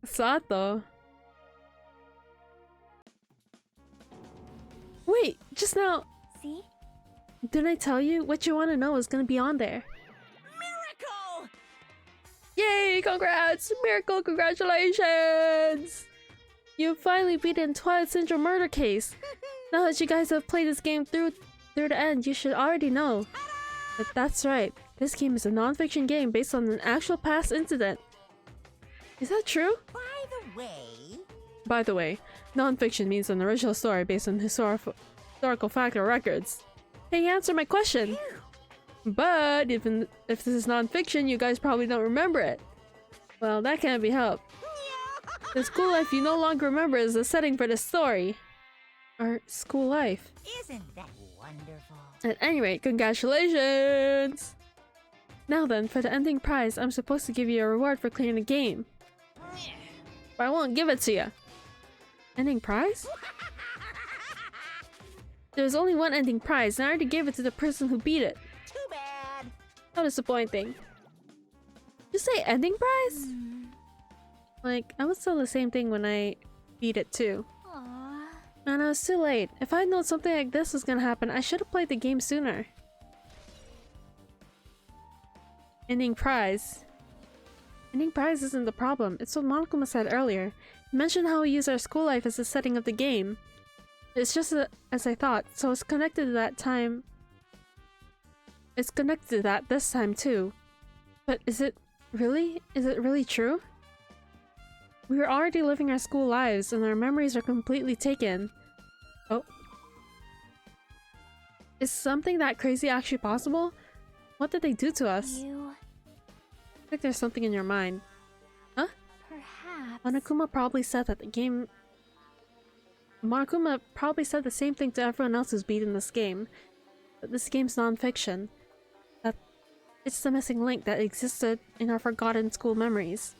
Sato. Wait, just now, See? didn't I tell you what you want to know is gonna be on there? Miracle! Yay! Congrats! Miracle! Congratulations! You finally beaten Twilight Syndrome murder case. Now that you guys have played this game through the end, you should already know. But that's right. This game is a non-fiction game based on an actual past incident. Is that true? By the way, non-fiction means an original story based on historical fact or records. Hey, you answered my question! But even if this is non-fiction, you guys probably don't remember it. Well, that can't be helped. The school life you no longer remember is the setting for the story. Our school life. Isn't that wonderful? At any rate, congratulations! Now then, for the ending prize, I'm supposed to give you a reward for clearing the game. But I won't give it to you. Ending prize? There's only one ending prize, and I already gave it to the person who beat it. Too bad. How disappointing. You say ending prize? Like, I was told the same thing when I beat it too. Aww. Man, I was too late. If I'd known something like this was gonna happen, I should have played the game sooner. Ending prize. Ending prize isn't the problem. It's what Monokuma said earlier. He mentioned how we use our school life as the setting of the game. It's just as I thought, so it's connected to that time. It's connected to that this time too. But is it really? Is it really true? We were already living our school lives and our memories are completely taken. Oh. Is something that crazy actually possible? What did they do to us? I think there's something in your mind. Huh? Perhaps. Monokuma probably said that the game... Monokuma probably said the same thing to everyone else who's beaten this game. That this game's non-fiction. That it's the missing link that existed in our forgotten school memories.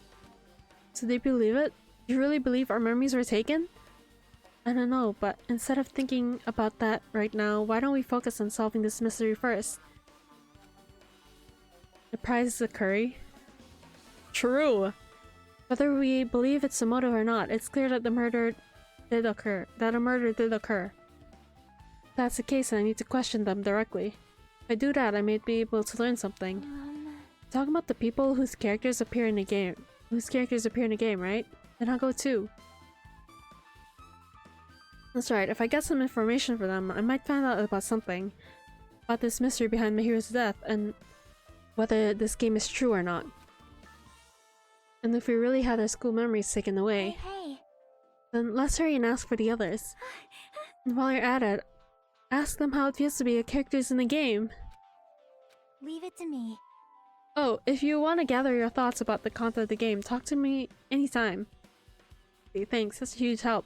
So do you believe it? Do you really believe our memories were taken? I don't know, but instead of thinking about that right now, why don't we focus on solving this mystery first? The prize is a curry. True! Whether we believe it's a motive or not, it's clear that a murder did occur. If that's the case, I need to question them directly. If I do that, I may be able to learn something. Talking about the people whose characters appear in the game. Right? Then I'll go too. That's right, if I get some information for them, I might find out about something. About this mystery behind Mahiru's death, and whether this game is true or not. And if we really had our school memories taken away, Hey. then let's hurry and ask for the others. And while you're at it, ask them how it feels to be characters in the game. Leave it to me. Oh, if you want to gather your thoughts about the content of the game, talk to me anytime. Okay, thanks, that's a huge help.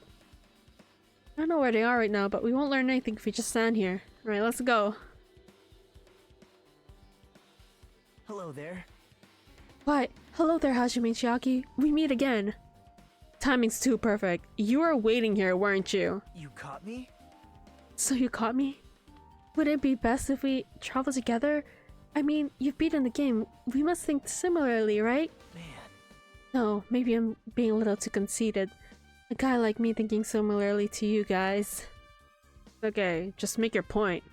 I don't know where they are right now, but we won't learn anything if we just stand here. Alright, let's go. Hello there. Why, hello there, Hajime Chiaki. We meet again. Timing's too perfect. You were waiting here, weren't you? You caught me? So you caught me? Would it be best if we travel together? I mean, you've beaten the game. We must think similarly, right? Man. No, maybe I'm being a little too conceited. A guy like me thinking similarly to you guys. Okay, just make your point.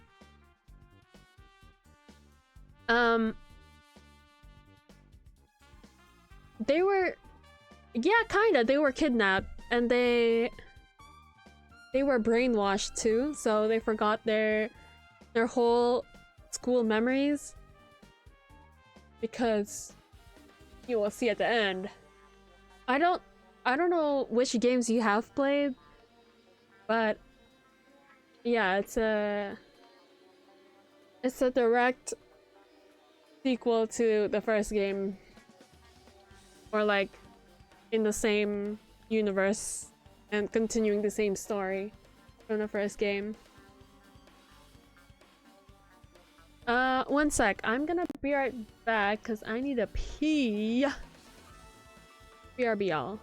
They were... Yeah, kinda. They were kidnapped. And they were brainwashed too, so they forgot their whole school memories. Because you will see at the end. I don't know which games you have played, but yeah, it's a direct sequel to the first game, or like in the same universe and continuing the same story from the first game. One sec, I'm gonna be right back because I need a pee. BRB, y'all.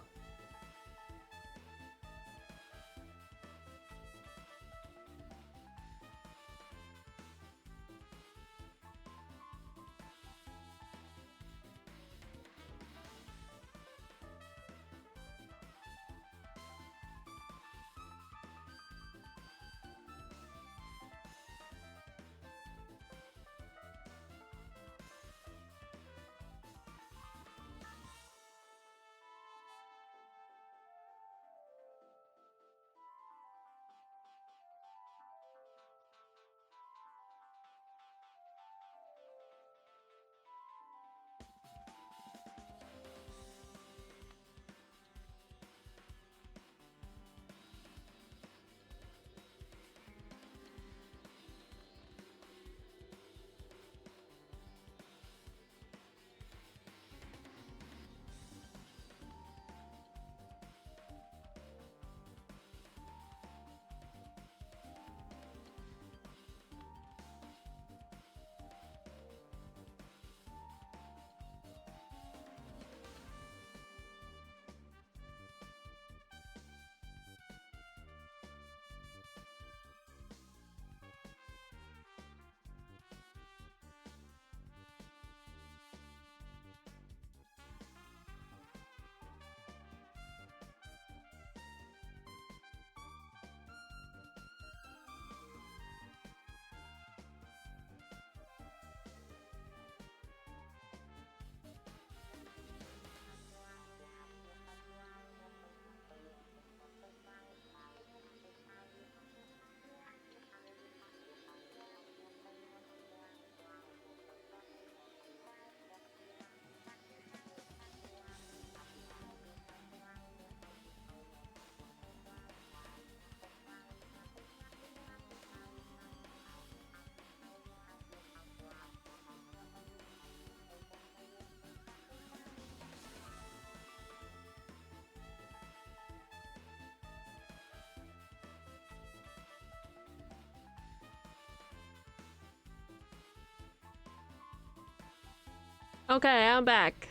Okay, I'm back.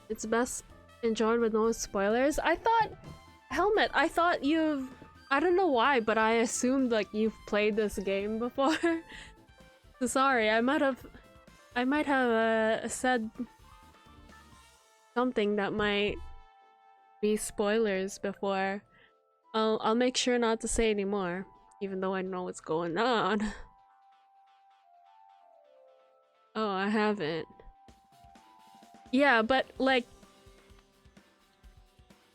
It's best enjoyed with no spoilers. I thought, Helmet, I thought you've, I don't know why, but I assumed like you've played this game before. So sorry, I might have said something that might be spoilers before. I'll make sure not to say anymore, even though I know what's going on. Oh, I haven't. Yeah, but like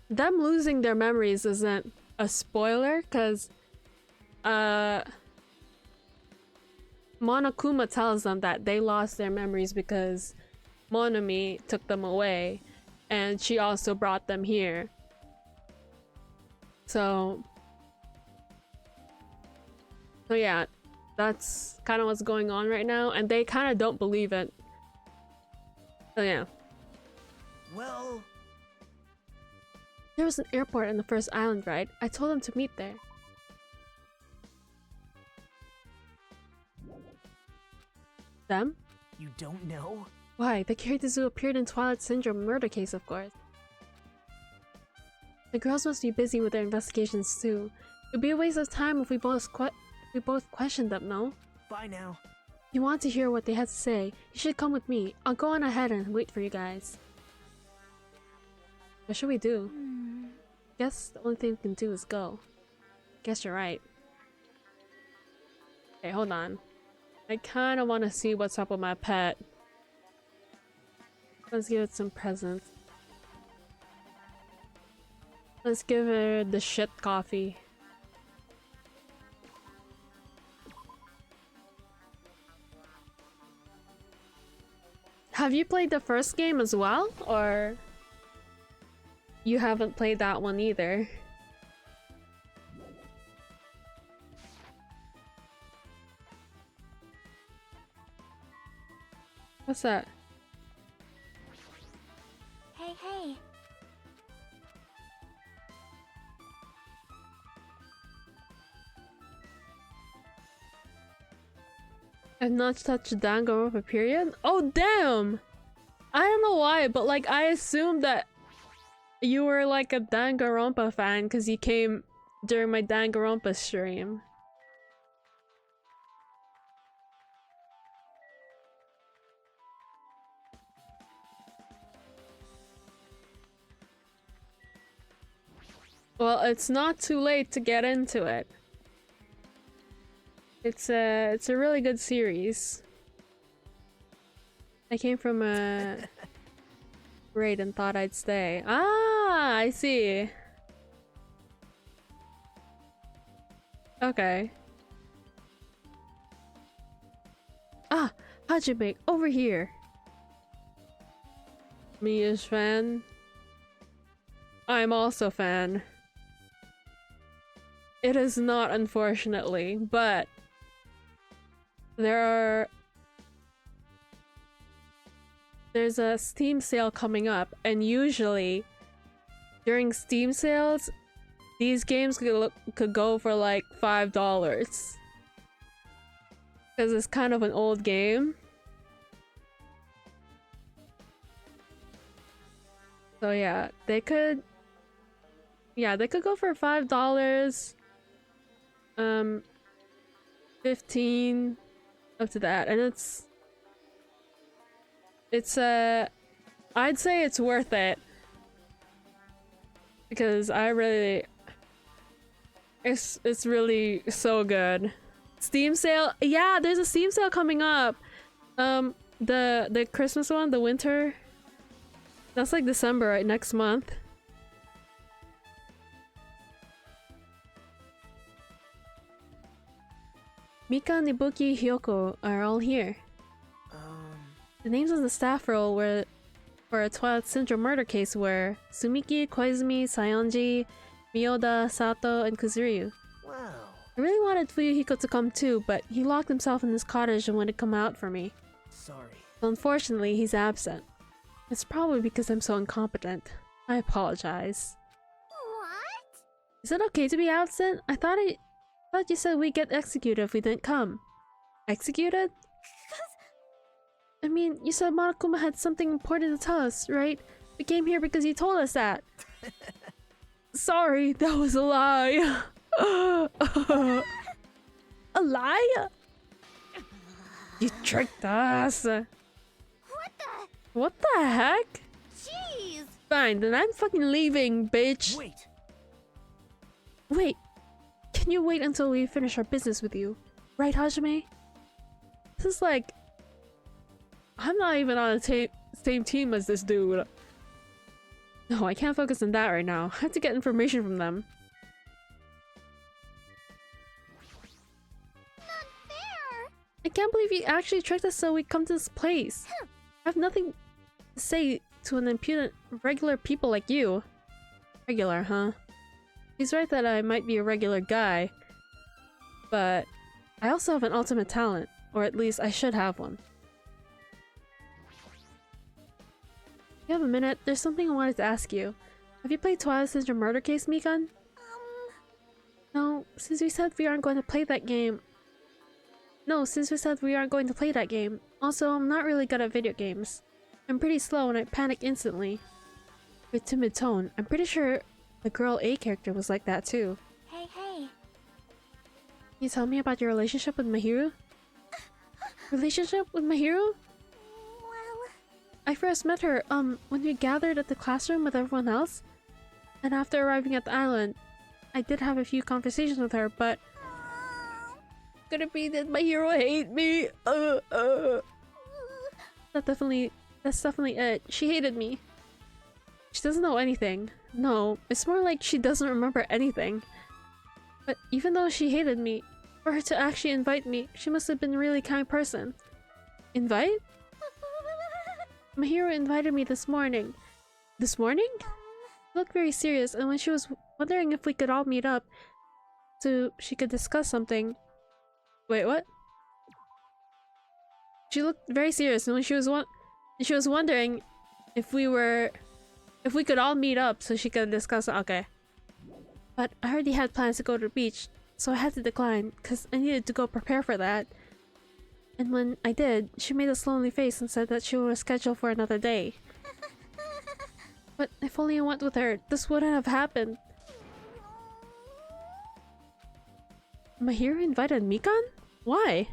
them losing their memories isn't a spoiler, because Monokuma tells them that they lost their memories because Monami took them away, and she also brought them here. So yeah, that's kind of what's going on right now, and they kind of don't believe it. So yeah. Well, There was an airport in the first island, right? I told them to meet there. Them? you don't know? Why? The characters who appeared in Twilight Syndrome murder case, of course. The girls must be busy with their investigations too. It'd be a waste of time if we both questioned them, no? Bye now. If you want to hear what they had to say, you should come with me. I'll go on ahead and wait for you guys. What should we do? Guess the only thing we can do is go. Guess you're right. Okay, hold on. I kind of want to see what's up with my pet. Let's give it some presents. Let's give her the shit coffee. Have you played the first game as well, or you haven't played that one either? What's that? Hey, hey. I've not touched Danganronpa period? Oh damn! I don't know why, but like I assumed that you were like a Danganronpa fan because you came during my Danganronpa stream. Well, it's not too late to get into it. It's a really good series. I came from a raid and thought I'd stay. Ah, I see. Okay. Ah, Hajime, over here. Mia's fan. I'm also fan. It is not, unfortunately, but there's a Steam sale coming up, and usually during Steam sales, these games could go for like $5 because it's kind of an old game. So yeah, they could go for $5, 15, up to that, and I'd say it's worth it because it's really so good. Steam sale, yeah, there's a Steam sale coming up. The Christmas one, the winter, that's like December, right? Next month. Mika, Nibuki, Hyoko are all here. The names of the staff role were for a Twilight Syndrome murder case were Sumiki, Koizumi, Sayonji, Miyoda, Sato, and Kuzuryu. Wow. I really wanted Fuyuhiko to come too, but he locked himself in his cottage and wouldn't come out for me. Sorry. So unfortunately, he's absent. It's probably because I'm so incompetent. I apologize. What? Is it okay to be absent? I thought you said we'd get executed if we didn't come. Executed? I mean, you said Monokuma had something important to tell us, right? We came here because you told us that. Sorry, that was a lie. A lie? You tricked us. What the? What the heck? Jeez! Fine, then I'm fucking leaving, bitch. Wait. Wait. Can you wait until we finish our business with you? Right, Hajime? This is like... I'm not even on the same team as this dude. No, I can't focus on that right now. I have to get information from them. Not fair! I can't believe you actually tricked us so we come to this place. I have nothing to say to an impudent regular people like you. Regular, huh? He's right that I might be a regular guy. But I also have an ultimate talent. Or at least I should have one. You have a minute? There's something I wanted to ask you. Have you played Twilight since your murder case, Mikan? No, since we said we aren't going to play that game. Also, I'm not really good at video games. I'm pretty slow and I panic instantly. With timid tone, I'm pretty sure the girl A character was like that too. Hey. Can you tell me about your relationship with Mahiru? Relationship with Mahiru? Well... I first met her, when we gathered at the classroom with everyone else. And after arriving at the island, I did have a few conversations with her, but... Could it be that Mahiru hate me? That's definitely it. She hated me. She doesn't know anything. No, it's more like she doesn't remember anything. But even though she hated me, for her to actually invite me, she must have been a really kind person. Invite? Mahiru invited me this morning. This morning? She looked very serious, and when she was wondering if we could all meet up so she could discuss something... Wait, what? She looked very serious, and when she was wondering if we could all meet up so she could discuss... Okay. But I already had plans to go to the beach, so I had to decline, because I needed to go prepare for that. And when I did, she made a lonely face and said that she would schedule for another day. But if only I went with her, this wouldn't have happened. Mahiru invited Mikan? Why?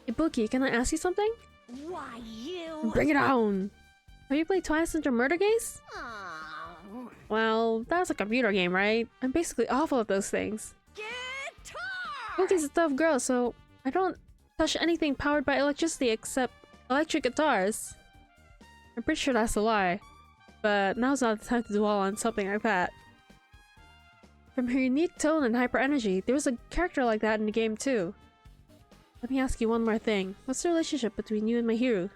Ibuki, can I ask you something? Why you? Bring it on! Have you played Twilight since your murder case? Oh. Well, that's a computer game, right? I'm basically awful at those things. Guitar! Ibuki's a tough girl, so I don't touch anything powered by electricity except electric guitars. I'm pretty sure that's a lie. But now's not the time to dwell on something like that. From her unique tone and hyper energy, there was a character like that in the game too. Let me ask you one more thing. What's the relationship between you and Mahiru?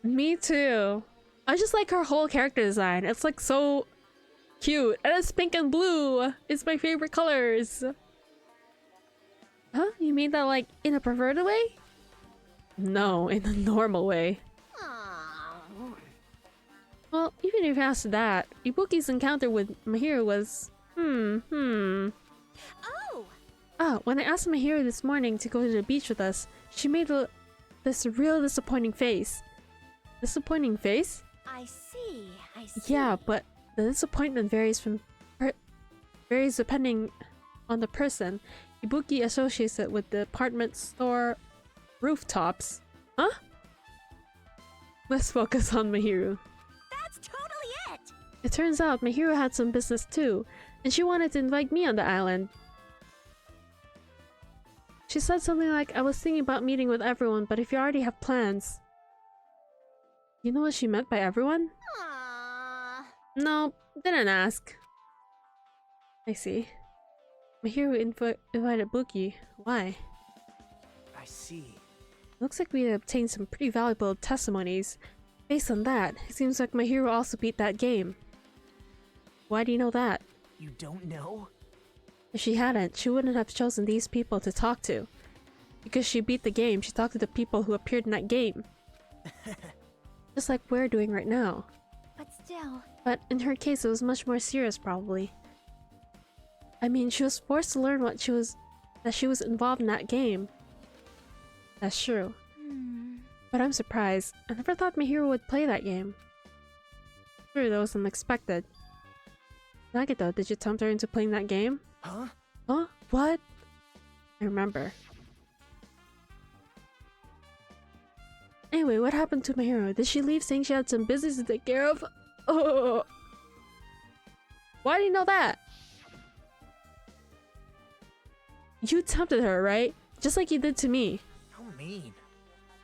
Me too. I just like her whole character design. It's like so cute. And it's pink and blue. It's my favorite colors. Huh? You mean that like in a perverted way? No, in a normal way. Oh. Well, even if you asked that, Ibuki's encounter with Mahiru was... Oh! Ah, when I asked Mahiru this morning to go to the beach with us, she made this real disappointing face. Disappointing face? I see. Yeah, but the disappointment varies depending on the person. Ibuki associates it with the department store rooftops. Huh? Let's focus on Mahiru. That's totally it! It turns out Mahiru had some business too, and she wanted to invite me on the island. She said something like, I was thinking about meeting with everyone, but if you already have plans... You know what she meant by everyone? Aww. No, didn't ask. I see. Mahiru invited Buki. Why? I see. Looks like we obtained some pretty valuable testimonies. Based on that, it seems like Mahiru also beat that game. Why do you know that? You don't know? If she hadn't, she wouldn't have chosen these people to talk to. Because she beat the game, she talked to the people who appeared in that game. Just like we're doing right now. But still... But in her case, it was much more serious, probably. I mean, she was forced to learn that she was involved in that game. That's true. But I'm surprised. I never thought my hero would play that game. Sure, that was unexpected. Nagito, did you tempt her into playing that game? Huh? Huh? What? I remember. Anyway, what happened to my hero? Did she leave saying she had some business to take care of? Oh. Why do you know that? You tempted her, right? Just like you did to me. How mean.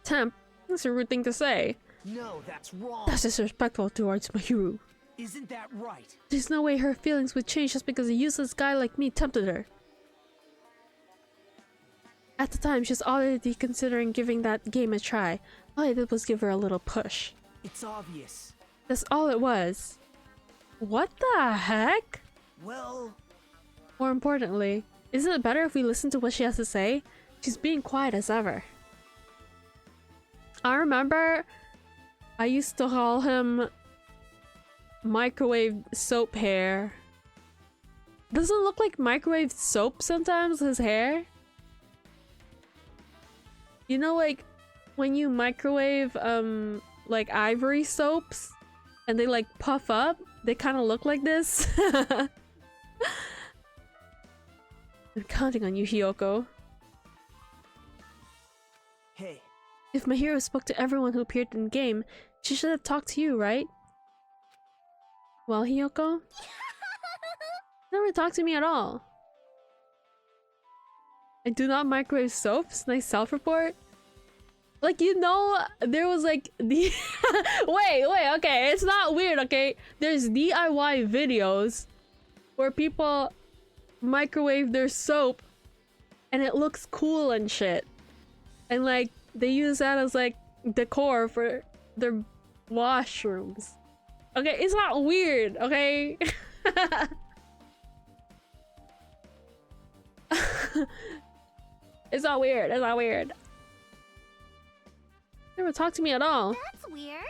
Tempt? That's a rude thing to say. No, that's wrong. That's disrespectful towards my hero. Isn't that right? There's no way her feelings would change just because a useless guy like me tempted her. At the time, she was already considering giving that game a try. All I did was give her a little push. It's obvious. That's all it was. What the heck? Well... More importantly, isn't it better if we listen to what she has to say? She's being quiet as ever. I remember I used to call him microwave soap hair. Doesn't it look like microwave soap sometimes, his hair? You know, like when you microwave like ivory soaps and they like puff up, they kind of look like this. I'm counting on you, Hiyoko. Hey. If my hero spoke to everyone who appeared in the game, she should have talked to you, right? Well, Hiyoko? Never talked to me at all. I do not microwave soaps? Nice self-report? Like, you know, there was like the wait, okay, it's not weird, okay? There's DIY videos where people microwave their soap and it looks cool and shit. And like, they use that as like decor for their washrooms. Okay, it's not weird, okay? It's not weird, it's not weird. Never talked to me at all. That's weird.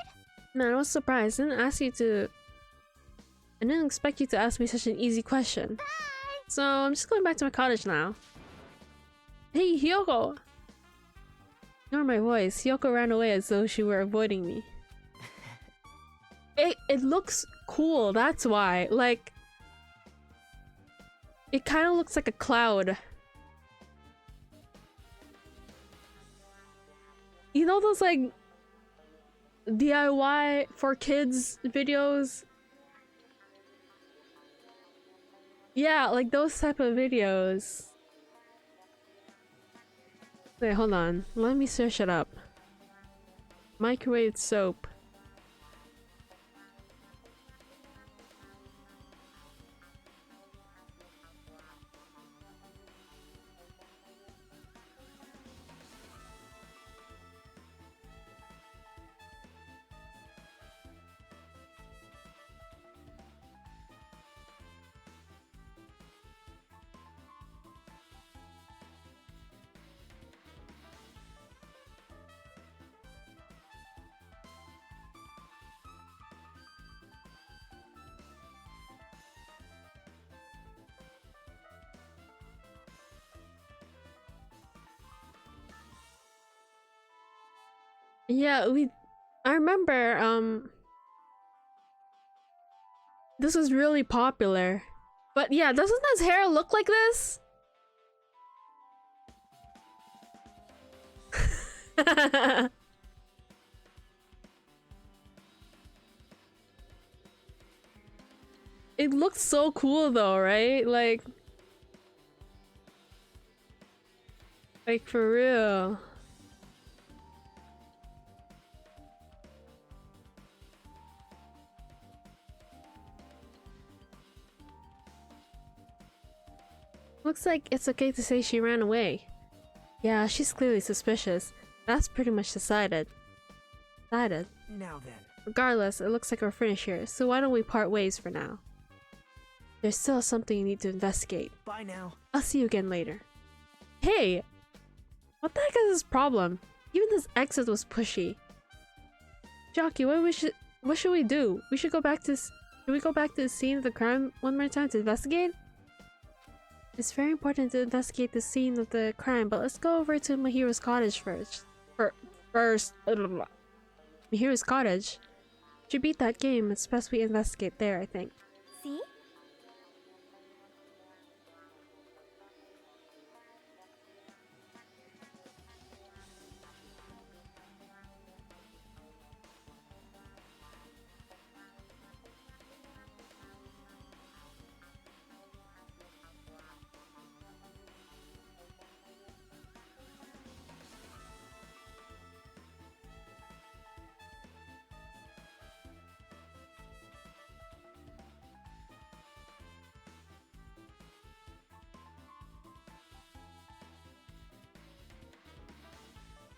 Man, I was surprised. I didn't expect you to ask me such an easy question. Bye. So I'm just going back to my cottage now. Hey, Hiyoko! Ignore my voice. Hiyoko ran away as though she were avoiding me. It looks cool, that's why. Like, it kind of looks like a cloud. You know those like DIY for kids videos? Yeah, like those type of videos. Wait, hold on. Let me search it up. Microwave soap. Yeah, I remember, this was really popular. But yeah, doesn't his hair look like this? It looks so cool though, right? Like for real. Looks like it's okay to say she ran away. Yeah, she's clearly suspicious. That's pretty much decided. Decided. Now then. Regardless, it looks like we're finished here, so why don't we part ways for now? There's still something you need to investigate. Bye now. I'll see you again later. Hey! What the heck is this problem? Even this exit was pushy. Jockey, what should we do? Should we go back to the scene of the crime one more time to investigate? It's very important to investigate the scene of the crime, but let's go over to Mahiro's cottage first. First, Mahiro's cottage. To beat that game, it's best we investigate there, I think. See?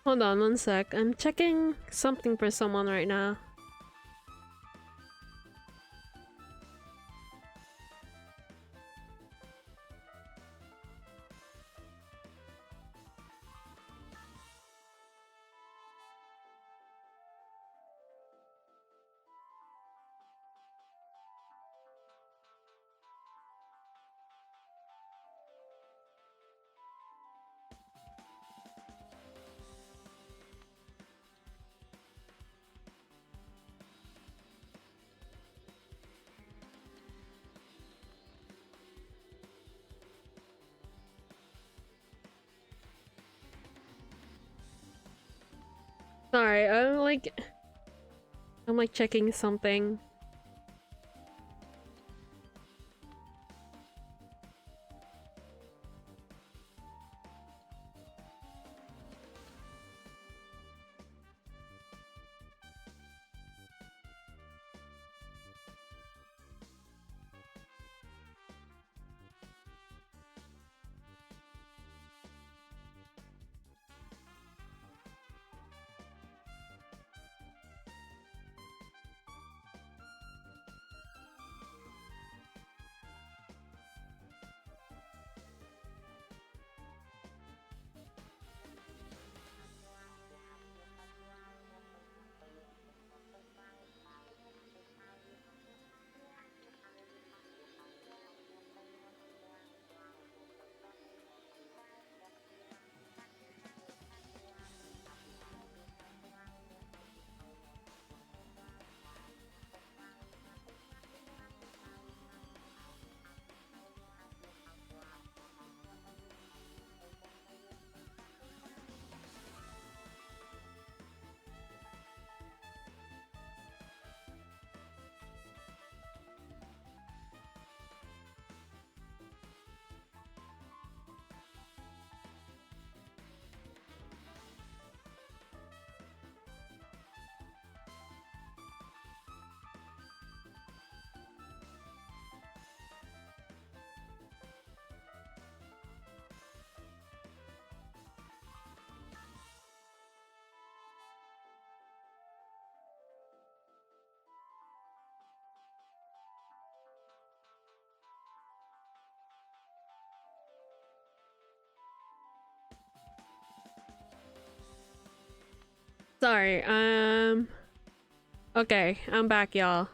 Hold on one sec. I'm checking something for someone right now. Sorry, I'm like checking something. Sorry, okay, I'm back, y'all.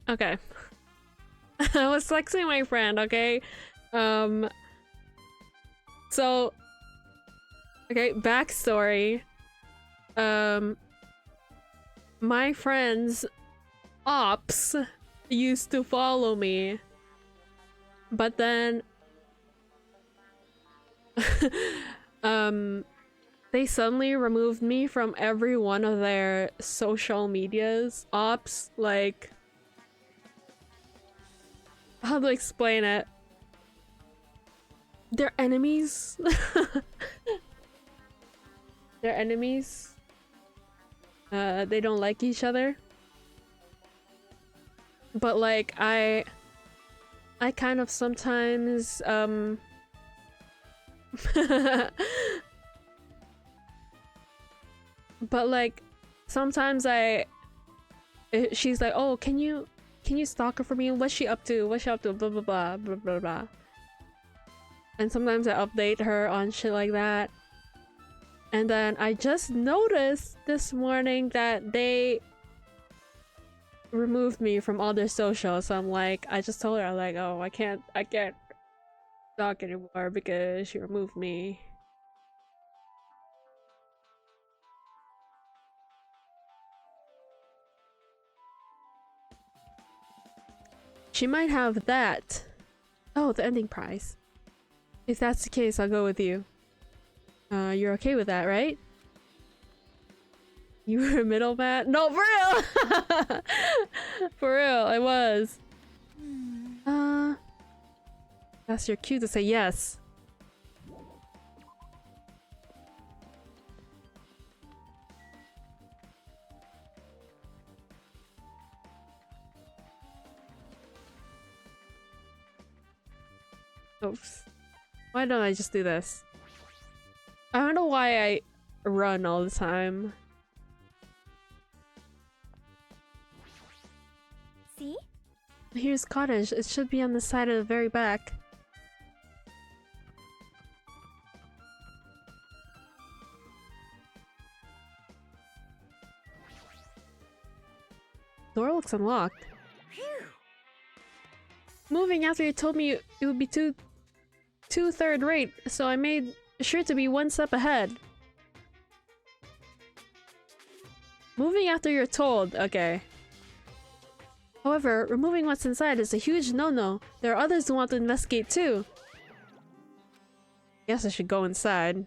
Okay. I was flexing my friend, okay? So okay, backstory. My friend's ops used to follow me, but then they suddenly removed me from every one of their social medias. Ops, like, how to explain it? They're enemies. They're enemies. they don't like each other. But like I kind of sometimes but like sometimes she's like, oh, can you stalk her for me? What's she up to? What's she up to? Blah blah blah blah blah blah. And sometimes I update her on shit like that. And then I just noticed this morning that they removed me from all their socials. So I'm like, I just told her, I'm like, oh, I can't stalk anymore because she removed me. She might have that. Oh, the ending prize. If that's the case, I'll go with you. You're okay with that, right? You were a middleman? No, for real! For real, I was. That's your cue to say yes. Oops. Why don't I just do this? I don't know why I run all the time. See? Here's cottage. It should be on the side of the very back. Door looks unlocked. Phew. Moving after you told me it would be too third rate, so I made sure to be one step ahead. Moving after you're told, okay. However, removing what's inside is a huge no-no. There are others who want to investigate too. Guess I should go inside.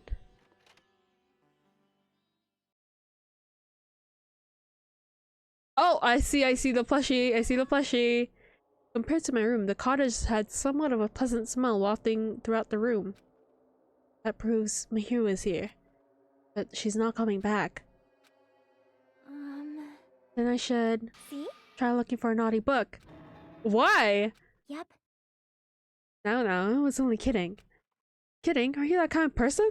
Oh, I see the plushie. I see the plushie. Compared to my room, the cottage had somewhat of a pleasant smell wafting throughout the room. That proves Mihiru is here. But she's not coming back. Then I should See? try looking for a naughty book. Why? Yep. No, I was only kidding. Kidding? Are you that kind of person?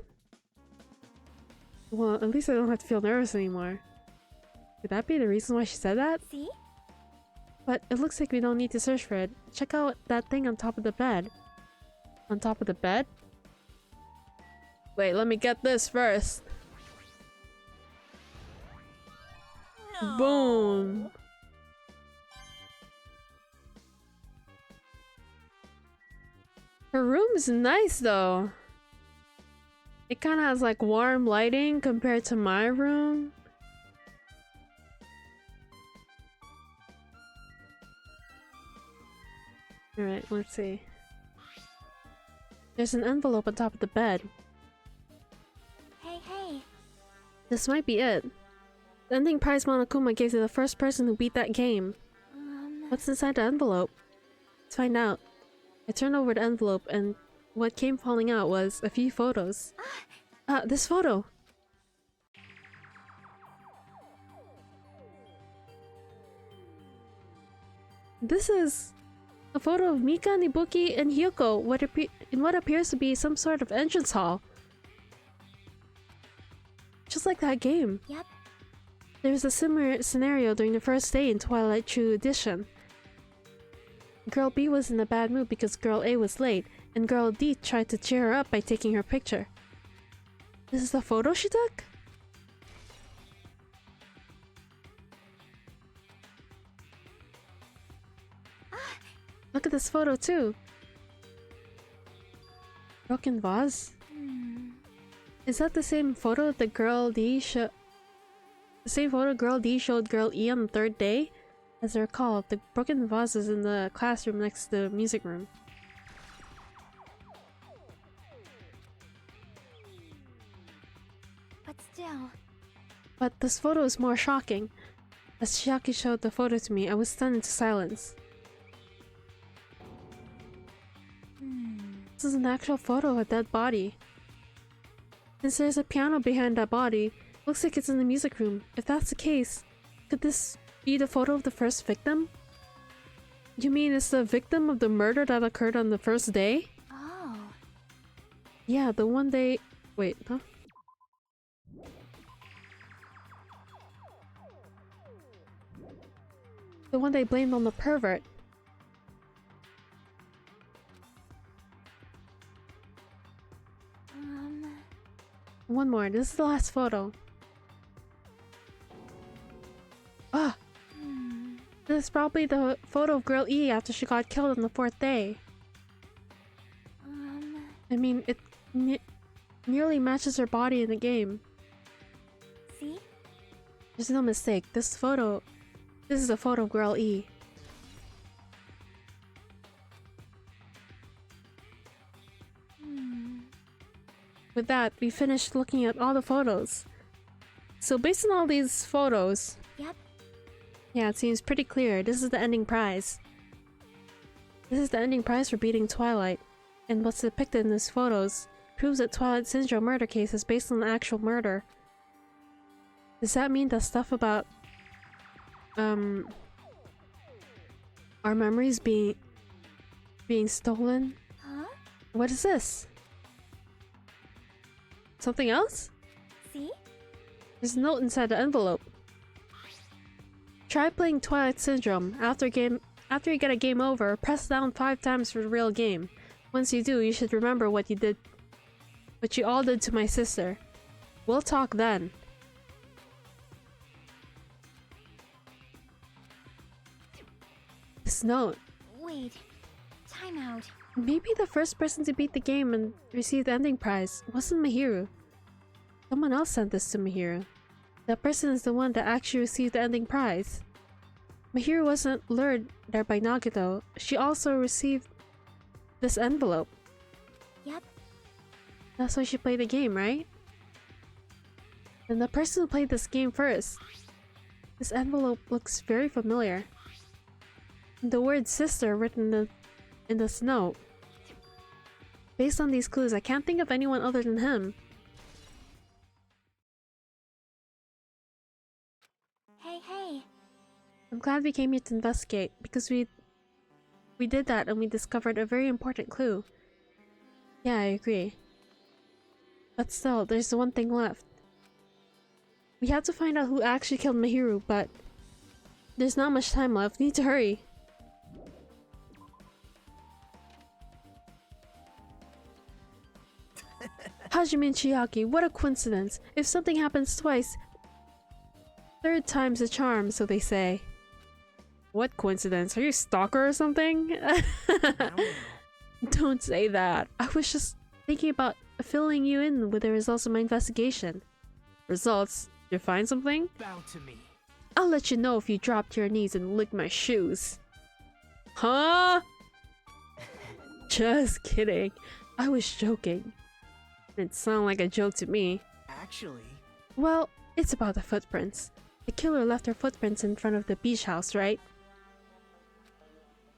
Well, at least I don't have to feel nervous anymore. Could that be the reason why she said that? See? But it looks like we don't need to search for it. Check out that thing on top of the bed. On top of the bed? Wait, let me get this first. No. Boom! Her room is nice though. It kind of has like warm lighting compared to my room. Alright, let's see. There's an envelope on top of the bed. Hey. This might be it. The ending prize Monokuma gave to the first person who beat that game. What's inside the envelope? Let's find out. I turned over the envelope and what came falling out was a few photos. This photo! This is a photo of Mika, Nibuki, and Hyuko in what appears to be some sort of entrance hall. Just like that game. Yep. There's a similar scenario during the first day in Twilight True Edition. Girl B was in a bad mood because Girl A was late, and Girl D tried to cheer her up by taking her picture. This is the photo she took? Look at this photo too. Broken vase? Is that the same photo that Girl D showed? The same photo Girl D showed Girl E on the third day? As I recall, the broken vase is in the classroom next to the music room. But still. But this photo is more shocking. As Chiaki showed the photo to me, I was stunned into silence. This is an actual photo of a dead body. Since there's a piano behind that body, Looks like it's in the music room. If that's the case, could this be the photo of the first victim? You mean it's the victim of the murder that occurred on the first day? Oh. Yeah, the one they... Wait, huh? The one they blamed on the pervert. One more. This is the last photo. Ah! This is probably the photo of Girl E after she got killed on the 4th day. I mean, it nearly matches her body in the game. See? There's no mistake. This is a photo of Girl E. With that, we finished looking at all the photos. So based on all these photos... Yep. Yeah, it seems pretty clear. This is the ending prize. This is the ending prize for beating Twilight. And what's depicted in these photos proves that Twilight Syndrome murder case is based on the actual murder. Does that mean that stuff about... our memories being stolen? Huh? What is this? Something else? See? There's a note inside the envelope. Try playing Twilight Syndrome. After you get a game over, press down 5 times for the real game. Once you do, you should remember what you all did to my sister. We'll talk then. This note. Wait. Time out. Maybe the first person to beat the game and receive the ending prize wasn't Mihiru. Someone else sent this to Mihiru. That person is the one that actually received the ending prize. Mihiru wasn't lured there by Nagito. She also received this envelope. Yep. That's why she played the game, right? And the person who played this game first. This envelope looks very familiar. The word sister written in this note. Based on these clues, I can't think of anyone other than him. Hey. I'm glad we came here to investigate, because we did that and we discovered a very important clue. Yeah, I agree. But still, there's one thing left. We have to find out who actually killed Mihiru, but there's not much time left. Need to hurry. Hajime and Chiaki, what a coincidence. If something happens twice, 3rd time's a charm, so they say. What coincidence? Are you a stalker or something? Don't say that. I was just thinking about filling you in with the results of my investigation. Results? You find something? Bow to me. I'll let you know if you drop to your knees and lick my shoes. Huh? Just kidding. I was joking. It sounded like a joke to me. Actually... Well, it's about the footprints. The killer left her footprints in front of the beach house, right?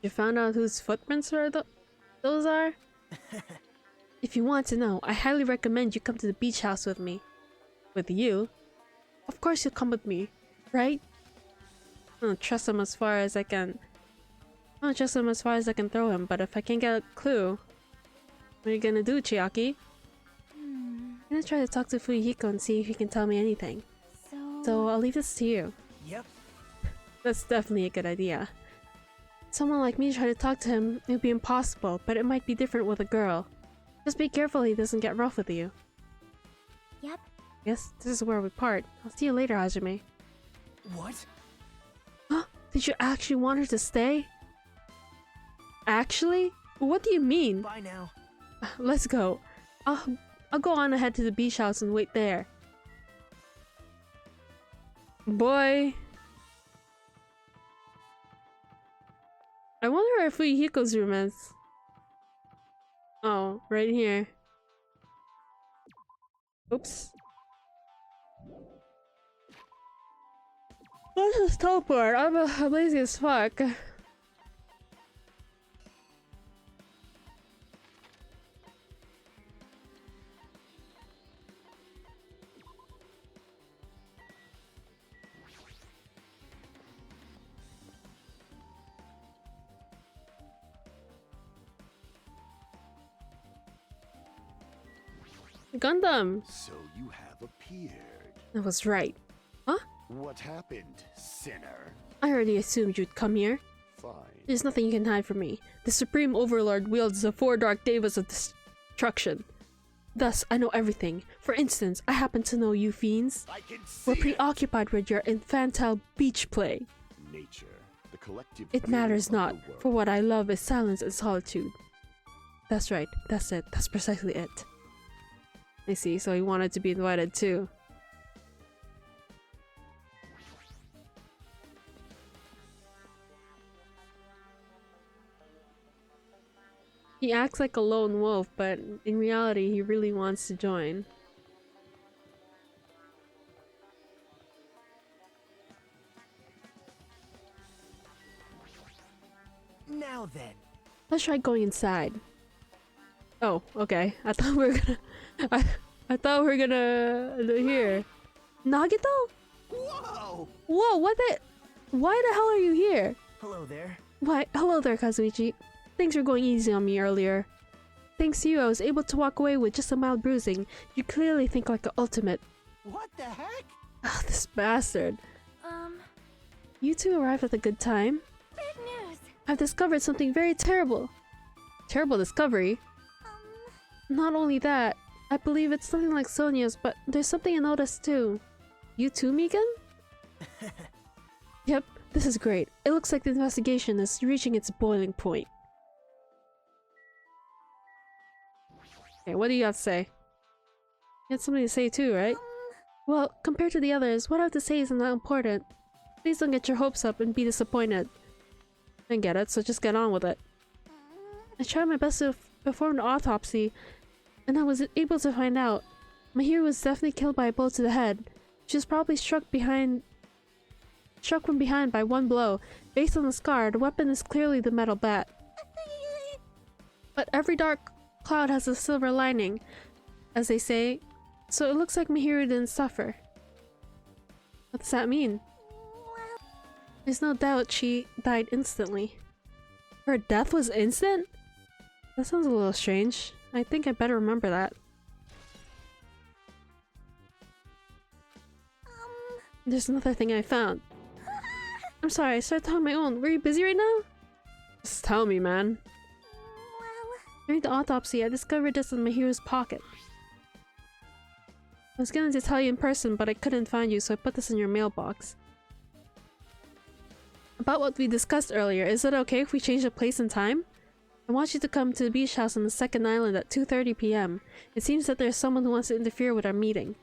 You found out whose footprints those are? If you want to know, I highly recommend you come to the beach house with me. With you? Of course you'll come with me, right? I don't trust him as far as I can. I don't trust him as far as I can throw him, but if I can't get a clue... What are you gonna do, Chiaki? I'm gonna try to talk to Fuyuhiko and see if he can tell me anything. So I'll leave this to you. Yep. That's definitely a good idea. Someone like me try to talk to him, it would be impossible, but it might be different with a girl. Just be careful he doesn't get rough with you. Yep. Yes, this is where we part. I'll see you later, Hajime. What? Huh? Did you actually want her to stay? Actually? What do you mean? Bye now. Let's go. I'll go on ahead to the beach house and wait there. Boy. I wonder where Fuyuhiko's room is. Oh, right here. Oops. Let's just teleport. I'm lazy as fuck. Gundam! So you have appeared. I was right. Huh? What happened, sinner? I already assumed you'd come here. Fine. There's nothing you can hide from me. The Supreme Overlord wields the 4 Dark Devas of destruction. Thus, I know everything. For instance, I happen to know you fiends. I can see We're preoccupied with your infantile beach play. Nature, the collective. It will matters of not, the world. for what I love is silence and solitude. That's right, that's it, that's precisely it. I see, so he wanted to be invited too. He acts like a lone wolf, but in reality he really wants to join. Now then. Let's try going inside. Oh, okay. I thought we were gonna... I thought we were gonna... here. Nagito? Whoa! Whoa, what the... Why the hell are you here? Hello there. Why, hello there, Kazuichi. Thanks for going easy on me earlier. Thanks to you, I was able to walk away with just a mild bruising. You clearly think like an ultimate. What the heck? Ugh, this bastard. You two arrived at a good time. Big news. I've discovered something very terrible. Terrible discovery? Not only that, I believe it's something like Sonia's, but there's something I noticed too. You too, Megan? Yep, this is great. It looks like the investigation is reaching its boiling point. Okay, what do you have to say? You had something to say too, right? Well, compared to the others, what I have to say isn't that important. Please don't get your hopes up and be disappointed. I get it, so just get on with it. I tried my best to perform the autopsy, and I was able to find out. Mahiro was definitely killed by a blow to the head. She was probably struck from behind by one blow. Based on the scar, the weapon is clearly the metal bat. But every dark cloud has a silver lining, as they say, so it looks like Mahiro didn't suffer. What does that mean? There's no doubt she died instantly. Her death was instant? That sounds a little strange. I think I better remember that. There's another thing I found. I'm sorry, I started talking on my own. Were you busy right now? Just tell me, man. During the autopsy, I discovered this in Mahiro's pocket. I was going to tell you in person, but I couldn't find you, so I put this in your mailbox. About what we discussed earlier, is it okay if we change the place and time? I want you to come to the beach house on the second island at 2:30 p.m. It seems that there's someone who wants to interfere with our meeting.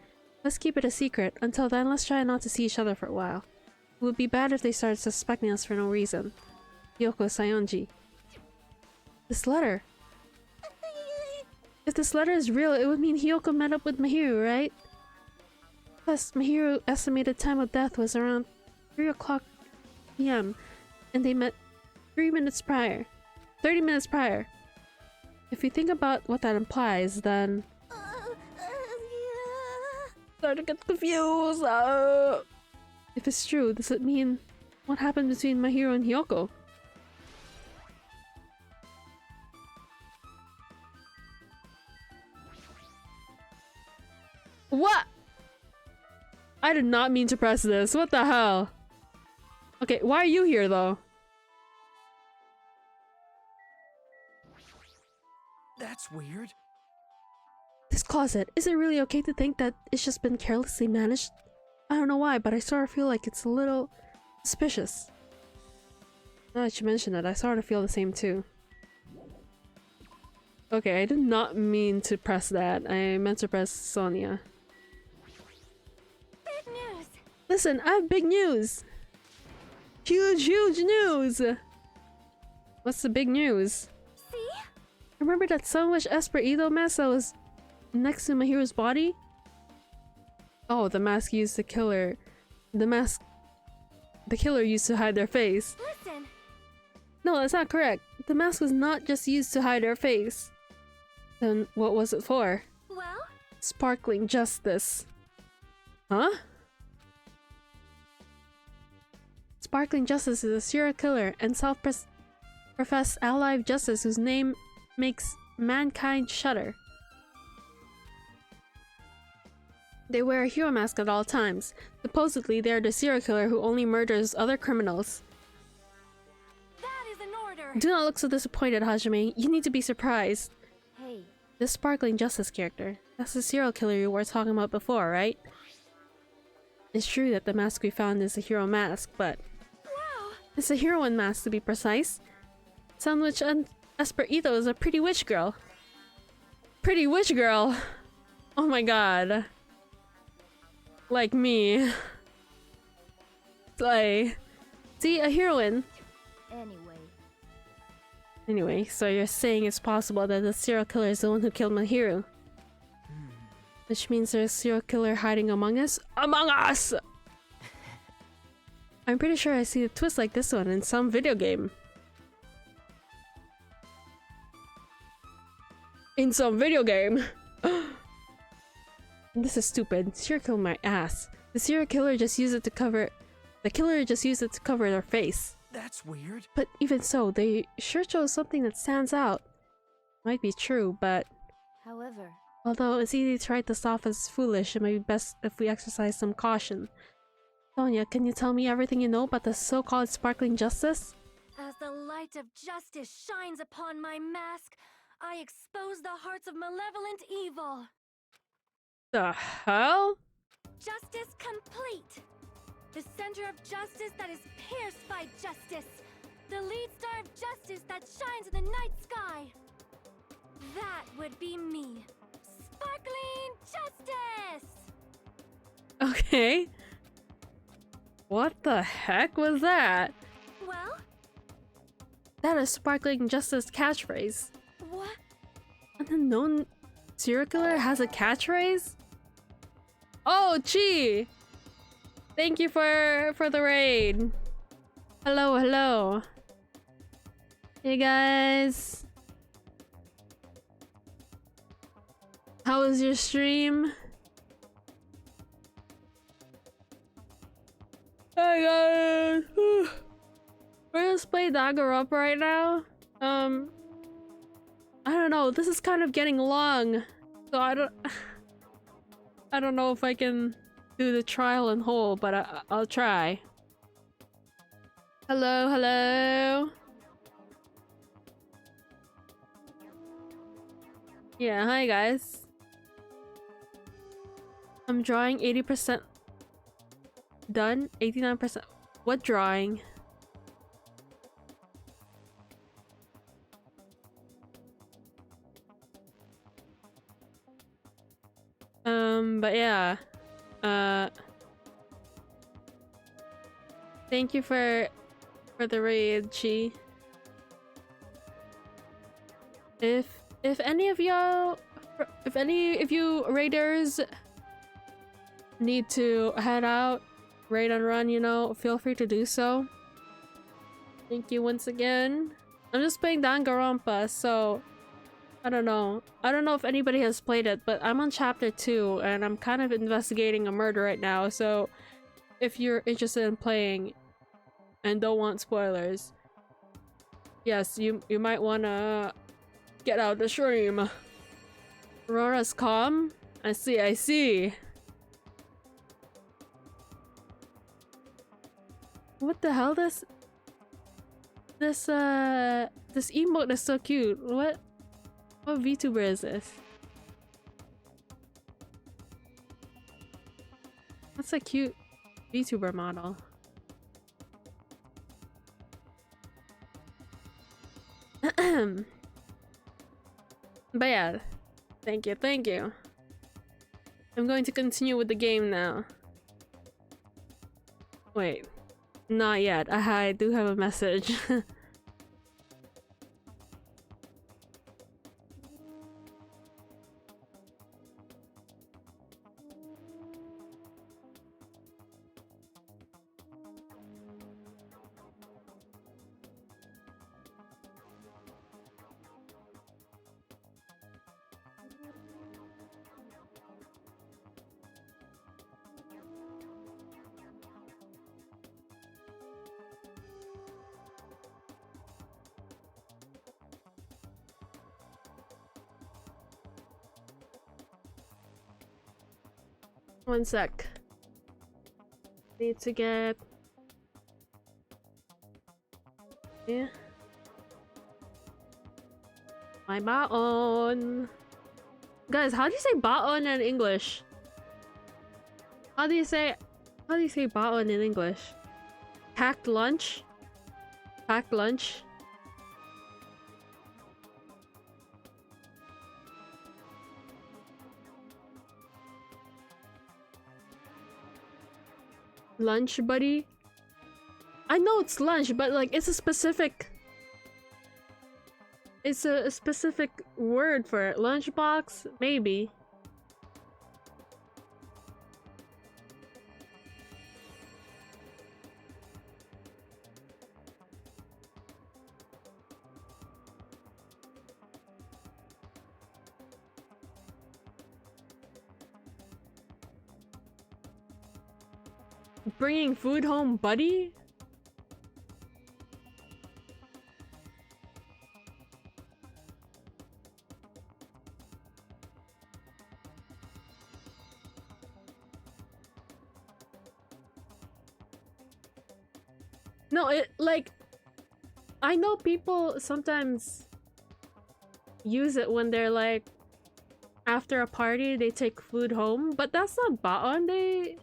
Let's keep it a secret. Until then, let's try not to see each other for a while. It would be bad if they started suspecting us for no reason. Yoko Sayonji. This letter. If this letter is real, it would mean Hiyoko met up with Mahiro, right? Plus, Mahiro's estimated time of death was around 3 o'clock p.m. and they met 30 minutes prior. If you think about what that implies, then... Start to get confused! If it's true, does it mean what happened between Mahiro and Hiyoko? What? I did not mean to press this. What the hell? Okay, why are you here though? That's weird. This closet. Is it really okay to think that it's just been carelessly managed? I don't know why, but I sort of feel like it's a little suspicious. Now that you mention it, I sort of feel the same too. Okay, I did not mean to press that. I meant to press Sonia. Big news. Listen, I have big news! Huge news! What's the big news? See? Remember that Sunwish Esper Edo mask that was next to Mahiro's body? Oh, the mask used to kill her. The killer used to hide their face. Listen. No, that's not correct. The mask was not just used to hide her face. Then what was it for? Well? Sparkling justice. Huh? Sparkling Justice is a serial killer and self-professed ally of justice whose name makes mankind shudder. They wear a hero mask at all times. Supposedly, they are the serial killer who only murders other criminals. That is an order! Do not look so disappointed, Hajime. You need to be surprised. Hey, This sparkling justice character. That's the serial killer you were talking about before, right? It's true that the mask we found is a hero mask, but... wow! it's a heroine mask to be precise. Sandwich and Esperito is a pretty witch girl. Pretty witch girl! Oh my god. Like me. Slay. See, a heroine. Anyway, so you're saying it's possible that the serial killer is the one who killed Mahiru. Which means there's a serial killer hiding among us? Among us! I'm pretty sure I see a twist like this one in some video game. In some video game! This is stupid. Serial killer my ass. The serial killer just used it to cover... the killer just used it to cover their face. That's weird. But even so, they sure chose something that stands out. Might be true, but... However, although it's easy to write this off as foolish, it might be best if we exercise some caution. Sonia, can you tell me everything you know about the so-called sparkling justice? as the light of justice shines upon my mask, I expose the hearts of malevolent evil. The hell? Justice complete. The center of justice that is pierced by justice. The lead star of justice that shines in the night sky. That would be me. Sparkling justice! Okay. What the heck was that? Well, That is sparkling justice catchphrase. what? An unknown serial killer has a catchphrase? Oh, Chi! Thank you for the raid. Hello, hello. Hey guys. How was your stream? Hi guys. We're just playing Danganronpa right now. I don't know. This is kind of getting long, so I don't know if I can do the trial in whole, but I'll try. Hello, hello. Yeah, hi guys. I'm drawing 80% done, 89%. What drawing? But yeah. Thank you for the raid, Chi. If any of y'all, if any of you raiders need to head out, raid and run, you know, feel free to do so. Thank you once again. I'm just playing Danganronpa, so I don't know. I don't know if anybody has played it, but I'm on chapter 2 and I'm kind of investigating a murder right now, so if you're interested in playing and don't want spoilers, yes, you might wanna get out the stream. Aurora's calm? I see, I see. What the hell? This emote is so cute. What VTuber is this? What's a cute VTuber model? But yeah, thank you, thank you. I'm going to continue with the game now. Wait, not yet. I do have a message. One sec. Need to get... Yeah. My baon. Guys, how do you say baon in English? How do you say baon in English? Packed lunch? Packed lunch? Lunch, buddy? I know it's lunch, but like it's a specific... It's a specific word for it. Lunchbox? Maybe. Bringing food home, buddy? No, it like I know people sometimes use it when they're like after a party they take food home, but that's not baon. They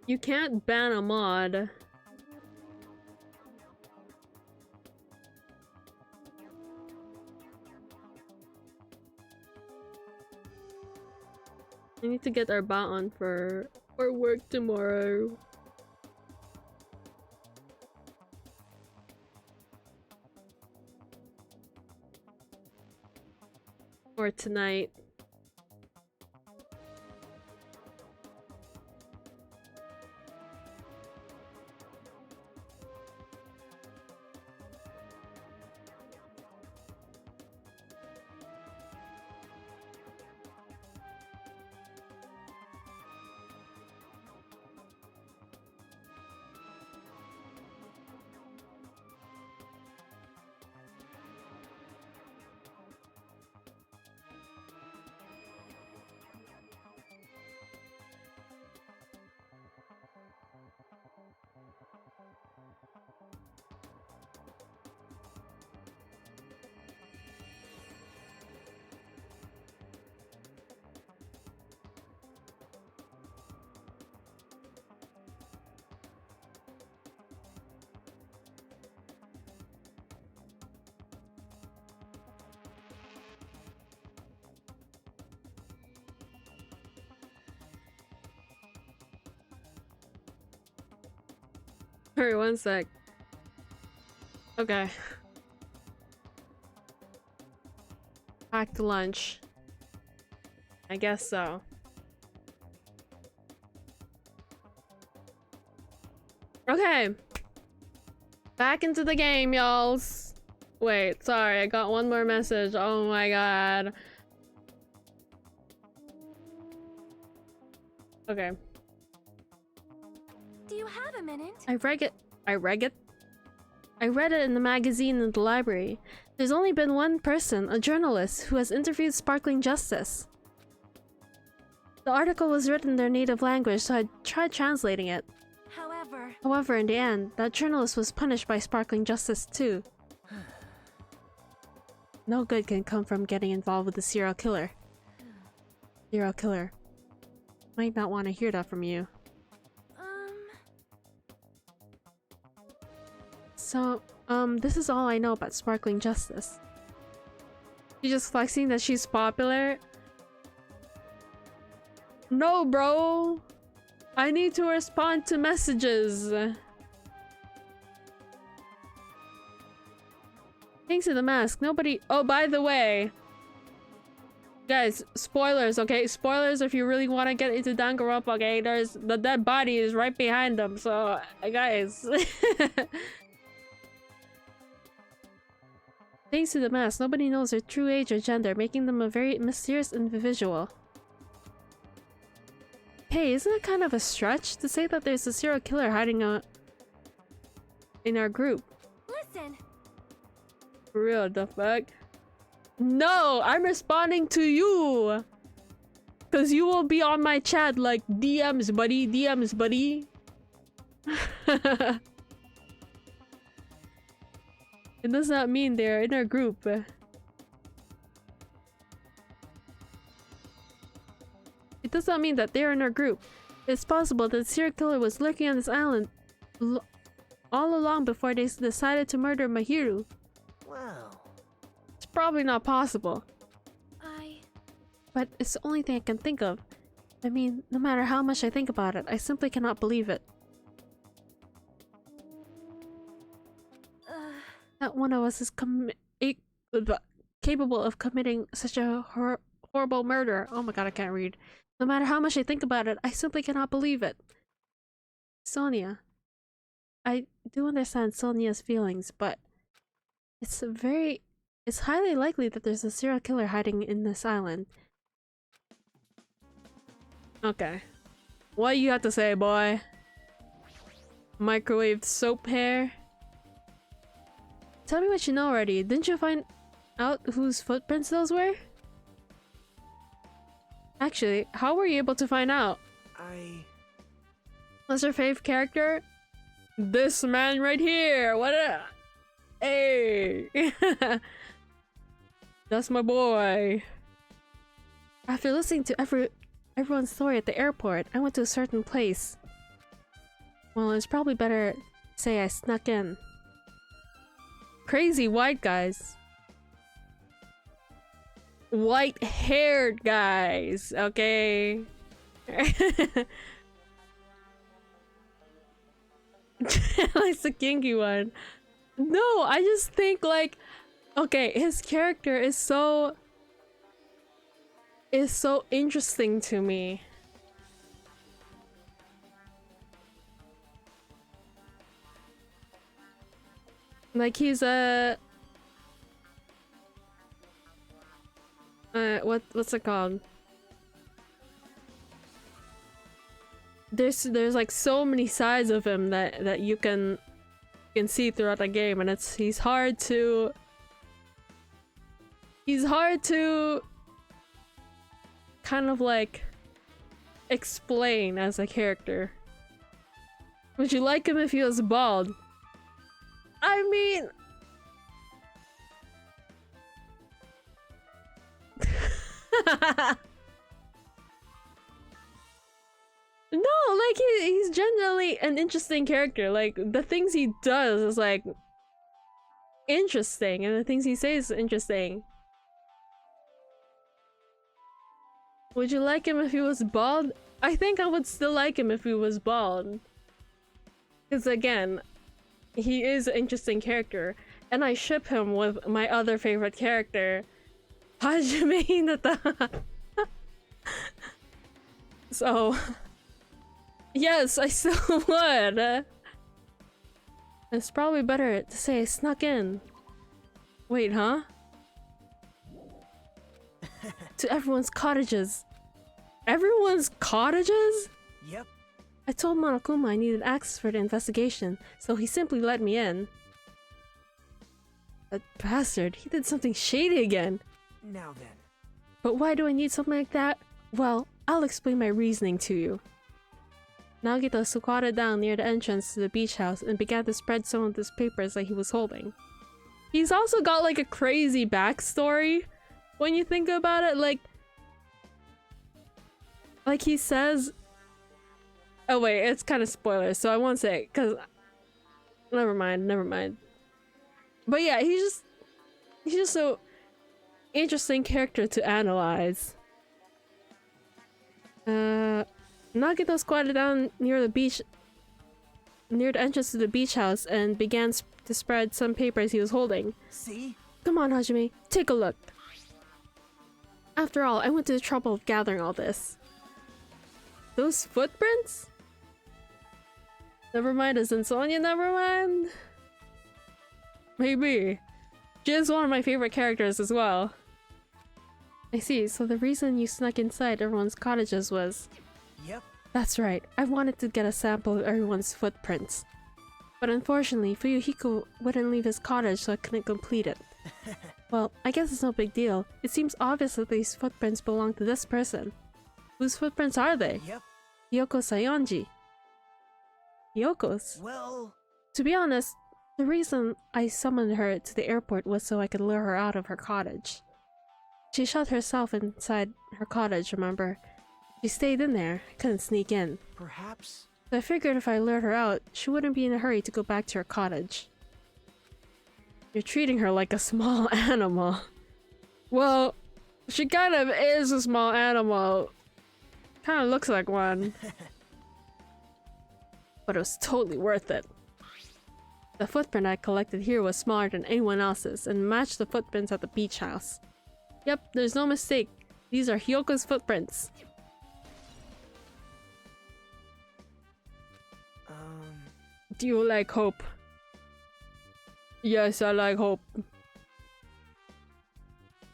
you can't ban a mod. I need to get our baon for our work tomorrow. Or tonight. Hurry, one sec. Okay. Packed lunch. I guess so. Okay. Back into the game, y'alls. Wait, sorry, I got one more message. Oh my god. Okay. Do you have a minute? I read it in the magazine in the library. There's only been one person, a journalist, who has interviewed Sparkling Justice. The article was written in their native language, so I tried translating it. However, in the end, that journalist was punished by Sparkling Justice too. No good can come from getting involved with a serial killer. Serial killer. Might not want to hear that from you. So, this is all I know about Sparkling Justice. She's just flexing that she's popular? No, bro! I need to respond to messages! Thanks to the mask, nobody- Oh, by the way! Guys, spoilers, okay? Spoilers if you really want to get into Danganronpa, okay? There's- the dead body is right behind them, so... guys... Thanks to the mask, nobody knows their true age or gender, making them a very mysterious individual. Hey, isn't it kind of a stretch to say that there's a serial killer hiding in our group? Listen. For real, the fuck? No, I'm responding to you! Cause you will be on my chat like DMs, buddy, DMs, buddy. It does not mean they're in our group. It does not mean that they're in our group. It's possible that the serial killer was lurking on this island all along before they decided to murder Mahiru. Wow. It's probably not possible. But it's the only thing I can think of. I mean, no matter how much I think about it, I simply cannot believe it. That one of us is capable of committing such a horrible murder. Oh my god, I can't read. No matter how much I think about it, I simply cannot believe it. Sonia. I do understand Sonia's feelings, but it's highly likely that there's a serial killer hiding in this island. Okay. What you have to say, boy? Microwaved soap hair? Tell me what you know already. Didn't you find out whose footprints those were? Actually, how were you able to find out? What's your fave character? This man right here! What a... Hey! That's my boy! After listening to everyone's story at the airport, I went to a certain place. Well, it's probably better to say I snuck in. Crazy white guys. White-haired guys, okay? Like the kinky one. No, I just think like, okay, his character is so interesting to me. Like he's a what's it called? There's like so many sides of him that you can see throughout the game, and he's hard to kind of like explain as a character. Would you like him if he was bald? I mean, no, like he's generally an interesting character. Like the things he does is like interesting, and the things he says is interesting. Would you like him if he was bald? I think I would still like him if he was bald. Because again, he is an interesting character, and I ship him with my other favorite character, Hajime Hinata. So, yes, I still would. It's probably better to say I snuck in. Wait, huh? To everyone's cottages. Everyone's cottages? Yep. I told Monokuma I needed access for the investigation, so he simply let me in. That bastard, he did something shady again. Now then. But why do I need something like that? Well, I'll explain my reasoning to you. Nagito squatted down near the entrance to the beach house and began to spread some of his papers that he was holding. He's also got like a crazy backstory when you think about it, like he says... Oh wait, it's kind of spoilers, so I won't say it, cause... Never mind. But yeah, he's just so interesting character to analyze. Nagito squatted down near the entrance to the beach house and began to spread some papers he was holding. See? Come on, Hajime, take a look. After all, I went to the trouble of gathering all this. Those footprints? Never mind, isn't Sonia never mind? Maybe. She is one of my favorite characters as well. I see, so the reason you snuck inside everyone's cottages was... Yep. That's right, I wanted to get a sample of everyone's footprints. But unfortunately, Fuyuhiko wouldn't leave his cottage, so I couldn't complete it. Well, I guess it's no big deal. It seems obvious that these footprints belong to this person. Whose footprints are they? Yep. Hyoko Sayonji. Hyoko's? Well... To be honest, the reason I summoned her to the airport was so I could lure her out of her cottage. She shut herself inside her cottage, remember? She stayed in there, couldn't sneak in. Perhaps... So I figured if I lured her out, she wouldn't be in a hurry to go back to her cottage. You're treating her like a small animal. Well, she kind of is a small animal. Kind of looks like one. But it was totally worth it. The footprint I collected here was smaller than anyone else's and matched the footprints at the beach house. Yep, there's no mistake. These are Hyoko's footprints. Do you like Hope? Yes, I like Hope.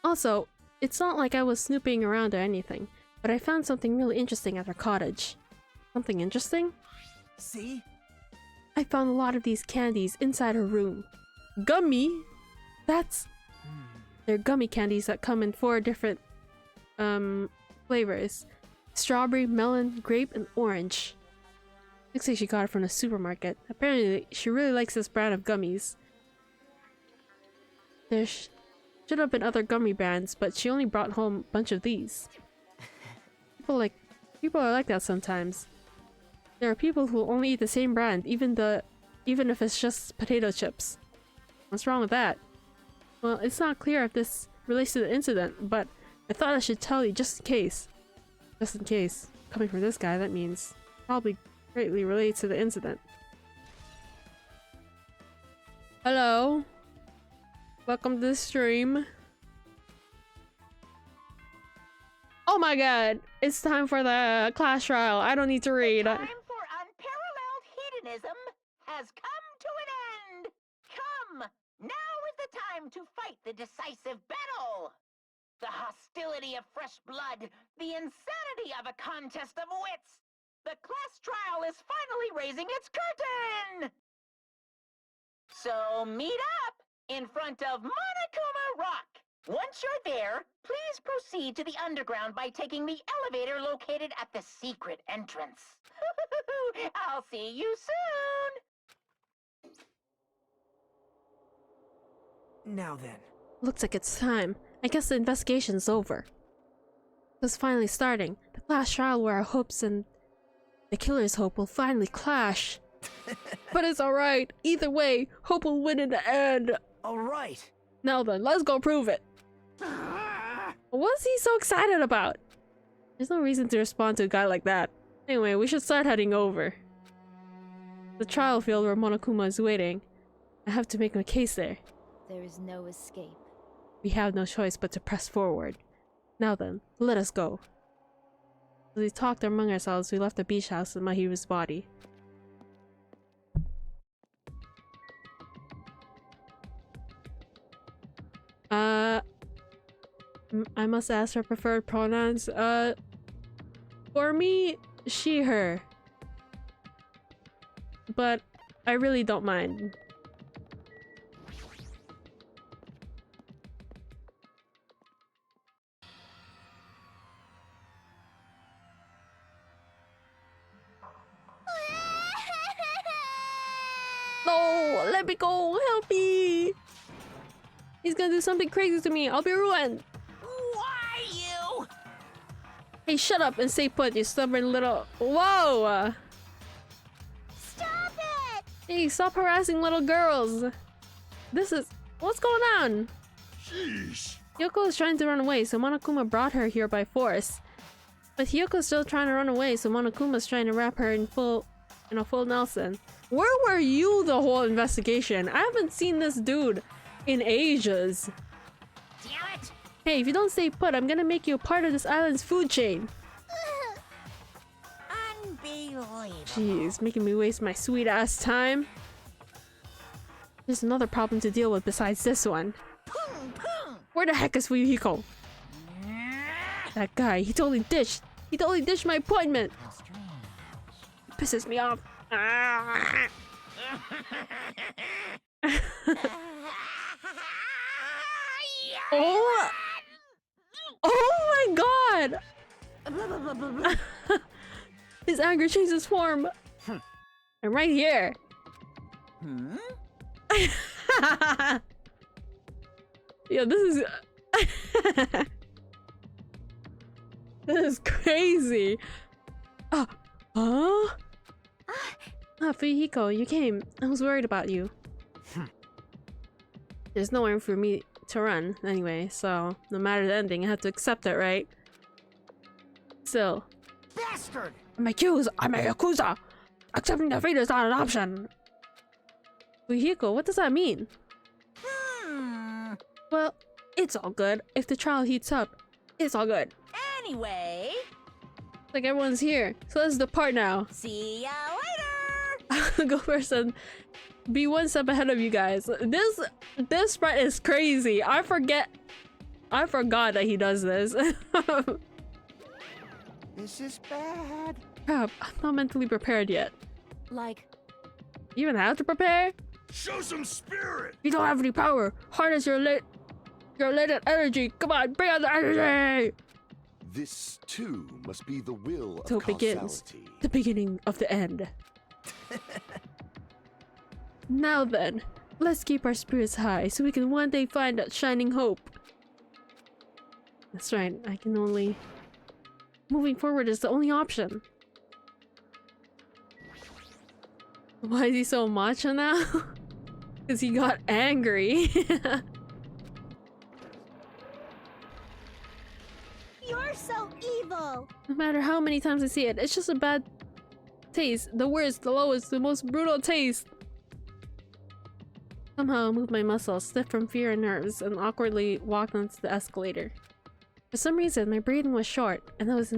Also, it's not like I was snooping around or anything, but I found something really interesting at her cottage. Something interesting? See? I found a lot of these candies inside her room. Gummy? That's... They're gummy candies that come in 4 different flavors. Strawberry, melon, grape, and orange. Looks like she got it from the supermarket. Apparently, she really likes this brand of gummies. There should have been other gummy brands, but she only brought home a bunch of these. People are like that sometimes. There are people who only eat the same brand, even if it's just potato chips. What's wrong with that? Well, it's not clear if this relates to the incident, but I thought I should tell you just in case. Just in case. Coming from this guy, that means probably greatly relates to the incident. Hello. Welcome to the stream. Oh my god, it's time for the class trial. I don't need to read. The time for unparalleled hedonism has come to an end. Come, now is the time to fight the decisive battle. The hostility of fresh blood, the insanity of a contest of wits. The class trial is finally raising its curtain! So meet up in front of Monokuma Rock. Once you're there, please proceed to the underground by taking the elevator located at the secret entrance. I'll see you soon! Now then. Looks like it's time. I guess the investigation's over. It's finally starting. The class trial where our hopes and the killer's hope will finally clash. But it's alright. Either way, Hope will win in the end. Alright. Now then, let's go prove it. What's he so excited about? There's no reason to respond to a guy like that. Anyway, we should start heading over. The trial field where Monokuma is waiting. I have to make my case there. There is no escape. We have no choice but to press forward. Now then, let us go. As we talked among ourselves, we left the beach house with Mahiru's body. I must ask her preferred pronouns. For me, she, her. But I really don't mind. No, let me go, help me! He's gonna do something crazy to me, I'll be ruined! Why you? Hey, shut up and stay put, you stubborn little... Whoa! Stop it! Hey, stop harassing little girls! This is... What's going on? Sheesh. Hyoko is trying to run away, so Monokuma brought her here by force. But Hyoko's still trying to run away, so Monokuma's trying to wrap her in a full Nelson. Where were you the whole investigation? I haven't seen this dude in ages. Damn it! Hey, if you don't stay put, I'm gonna make you a part of this island's food chain. Unbelievable. Jeez, making me waste my sweet ass time. There's another problem to deal with besides this one. Pung, pung. Where the heck is Fuyuhiko? That guy, he totally ditched my appointment. How strange. pisses me off. Ah. Oh! Oh my god! His anger changes form. I'm right here. Yo, this is this is crazy. Huh? Fuyuhiko, you came. I was worried about you. There's nowhere for me to run anyway, so no matter the ending, I have to accept it, right? Still. Bastard! I'm a Yakuza! Accepting defeat is not an option! Fuyuhiko, what does that mean? Well, it's all good. If the trial heats up, it's all good. Anyway, Like everyone's here, so let's depart now. see ya later! I'll go first and be one step ahead of you guys. This sprite is crazy. I forgot that he does this. This is bad. Crap, I'm not mentally prepared yet. Like, You even have to prepare? Show some spirit! You don't have any power. Harness your latent energy. Come on, bring out the energy. This, too, must be the will of So it begins. causality. The beginning of the end. Now then, let's keep our spirits high so we can one day find that shining hope. That's right, I can only... Moving forward is the only option. Why is he so macho now? Because he got angry. you're so evil! No matter how many times I see it, it's just a bad taste. The worst, the lowest, the most brutal taste. Somehow I moved my muscles, stiff from fear and nerves, and awkwardly walked onto the escalator. For some reason, my breathing was short, and I was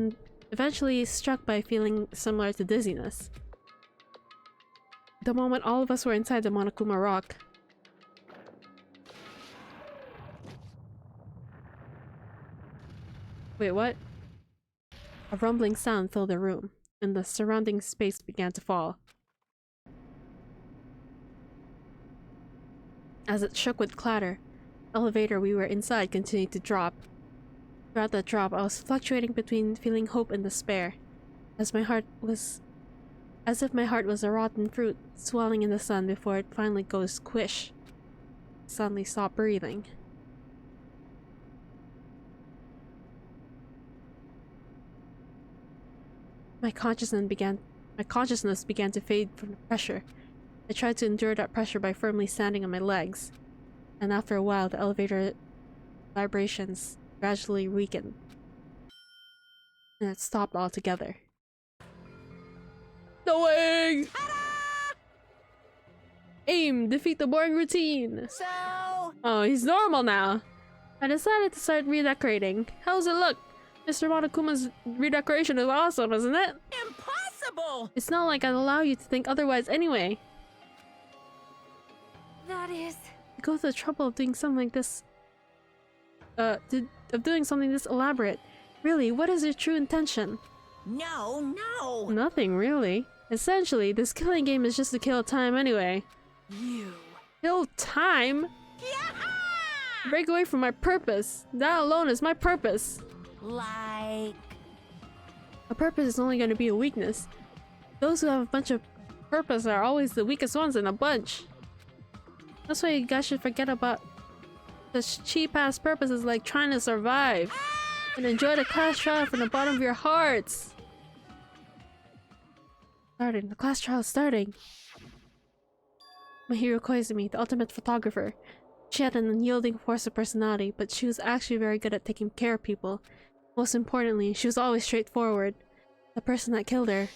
eventually struck by a feeling similar to dizziness. The moment all of us were inside the Monokuma Rock. Wait, what? A rumbling sound filled the room, and the surrounding space began to fall. As it shook with clatter, the elevator we were inside continued to drop. Throughout that drop, I was fluctuating between feeling hope and despair, as if my heart was a rotten fruit swelling in the sun before it finally goes squish. I suddenly stopped breathing. My consciousness began to fade from the pressure. I tried to endure that pressure by firmly standing on my legs, and after a while the elevator vibrations gradually weakened, and it stopped altogether. No way! Aim! Defeat the boring routine! So, Oh, he's normal now! I decided to start redecorating. How's it look? Mr. Monokuma's redecoration is awesome, isn't it? impossible! It's not like I'd allow you to think otherwise anyway. That is... To go to the trouble of doing something like this... of doing something this elaborate. Really, what is your true intention? No, no! Nothing, really. Essentially, this killing game is just to kill time anyway. You. Kill time? Break away from my purpose. That alone is my purpose. Like... A purpose is only going to be a weakness. Those who have a bunch of purpose are always the weakest ones in a bunch. That's why you guys should forget about such cheap-ass purposes like trying to survive. And enjoy the class trial from the bottom of your hearts. The class trial is starting. My hero Koizumi, the ultimate photographer. She had an unyielding force of personality, but she was actually very good at taking care of people. Most importantly, she was always straightforward. The person that killed her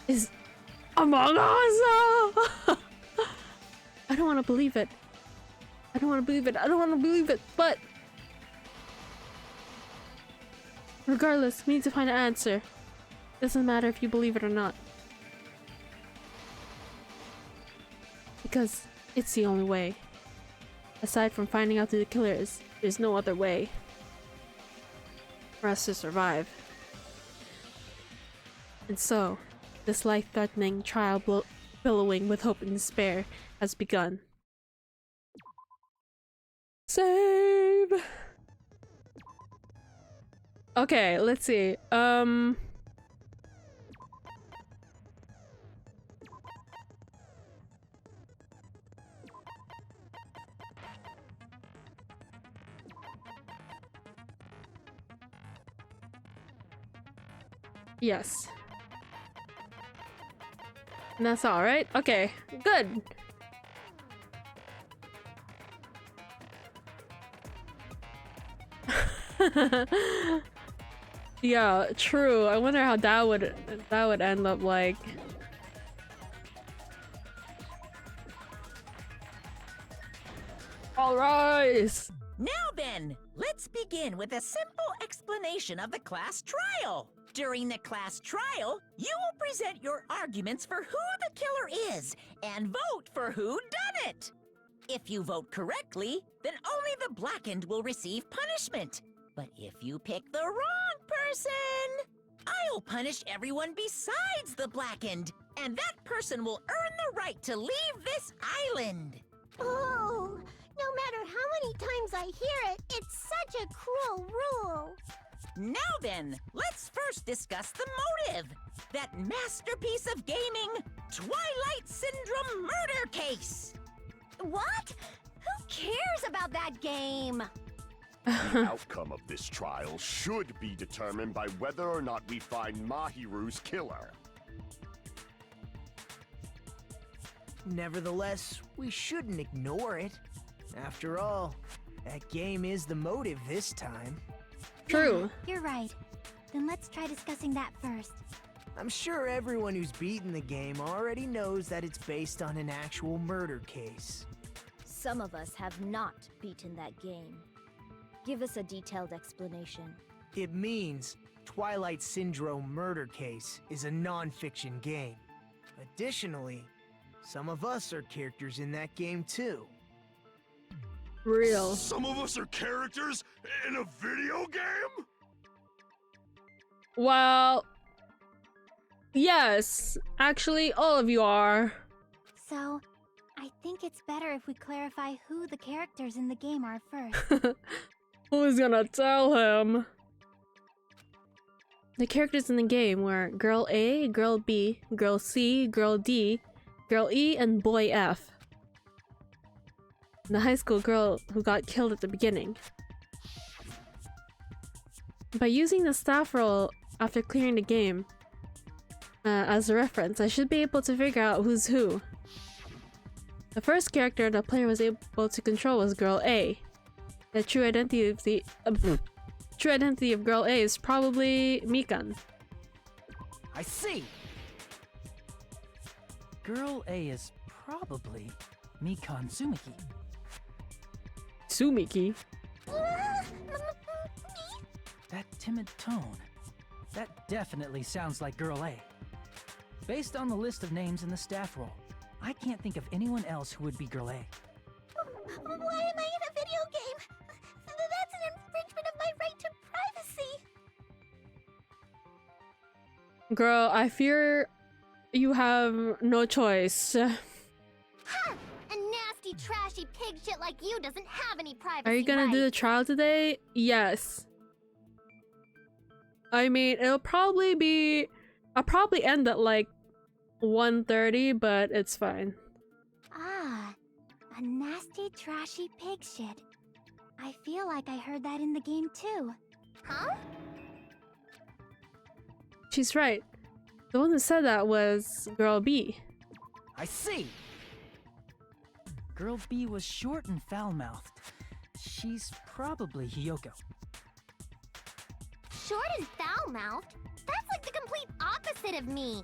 is among us! I don't want to believe it. I don't want to believe it. I don't want to believe it, but... Regardless, we need to find an answer. Doesn't matter if you believe it or not. Because it's the only way. Aside from finding out who the killer is, there's no other way for us to survive. And so, this life-threatening trial billowing with hope and despair has begun. Save! Okay, let's see. Yes. And that's all, right? Okay, good. Yeah, true. I wonder how that would end up like. All right. Now then, let's begin with a simple explanation of the class trial. During the class trial, you will present your arguments for who the killer is and vote for who done it. If you vote correctly, then only the blackened will receive punishment. But if you pick the wrong person, I'll punish everyone besides the blackened, and that person will earn the right to leave this island. Oh, no matter how many times I hear it, it's such a cruel rule. Now then, let's first discuss the motive. That masterpiece of gaming, Twilight Syndrome murder case. What? Who cares about that game? The outcome of this trial should be determined by whether or not we find Mahiru's killer. Nevertheless, we shouldn't ignore it. After all, that game is the motive this time. True. You're right. Then let's try discussing that first. I'm sure everyone who's beaten the game already knows that it's based on an actual murder case. Some of us have not beaten that game. Give us a detailed explanation. It means Twilight Syndrome Murder Case is a non-fiction game. Additionally, some of us are characters in that game too. Real. Some of us are characters in a video game? Well, yes. Actually, all of you are. So, I think it's better if we clarify who the characters in the game are first. Who's gonna tell him? The characters in the game were Girl A, Girl B, Girl C, Girl D, Girl E, and Boy F. The high school girl who got killed at the beginning. By using the staff roll after clearing the game as a reference, I should be able to figure out who's who. The first character the player was able to control was Girl A. The true identity of Girl A is probably Mikan. I see! Girl A is probably Mikan Sumiki. Sumiki? That timid tone. That definitely sounds like Girl A. Based on the list of names in the staff roll, I can't think of anyone else who would be Girl A. Why am I in a video game? That's an infringement of my right to privacy. Girl, I fear you have no choice. Ha! A nasty, trashy pig shit like you doesn't have any privacy. Are you gonna do the rights. trial today? Yes. I mean, I'll probably end at like 1:30, but it's fine. Ah, a nasty, trashy pig shit. I feel like I heard that in the game too. Huh? She's right. The one who said that was Girl B. I see! Girl B was short and foul-mouthed. She's probably Hiyoko. Short and foul-mouthed? That's like the complete opposite of me.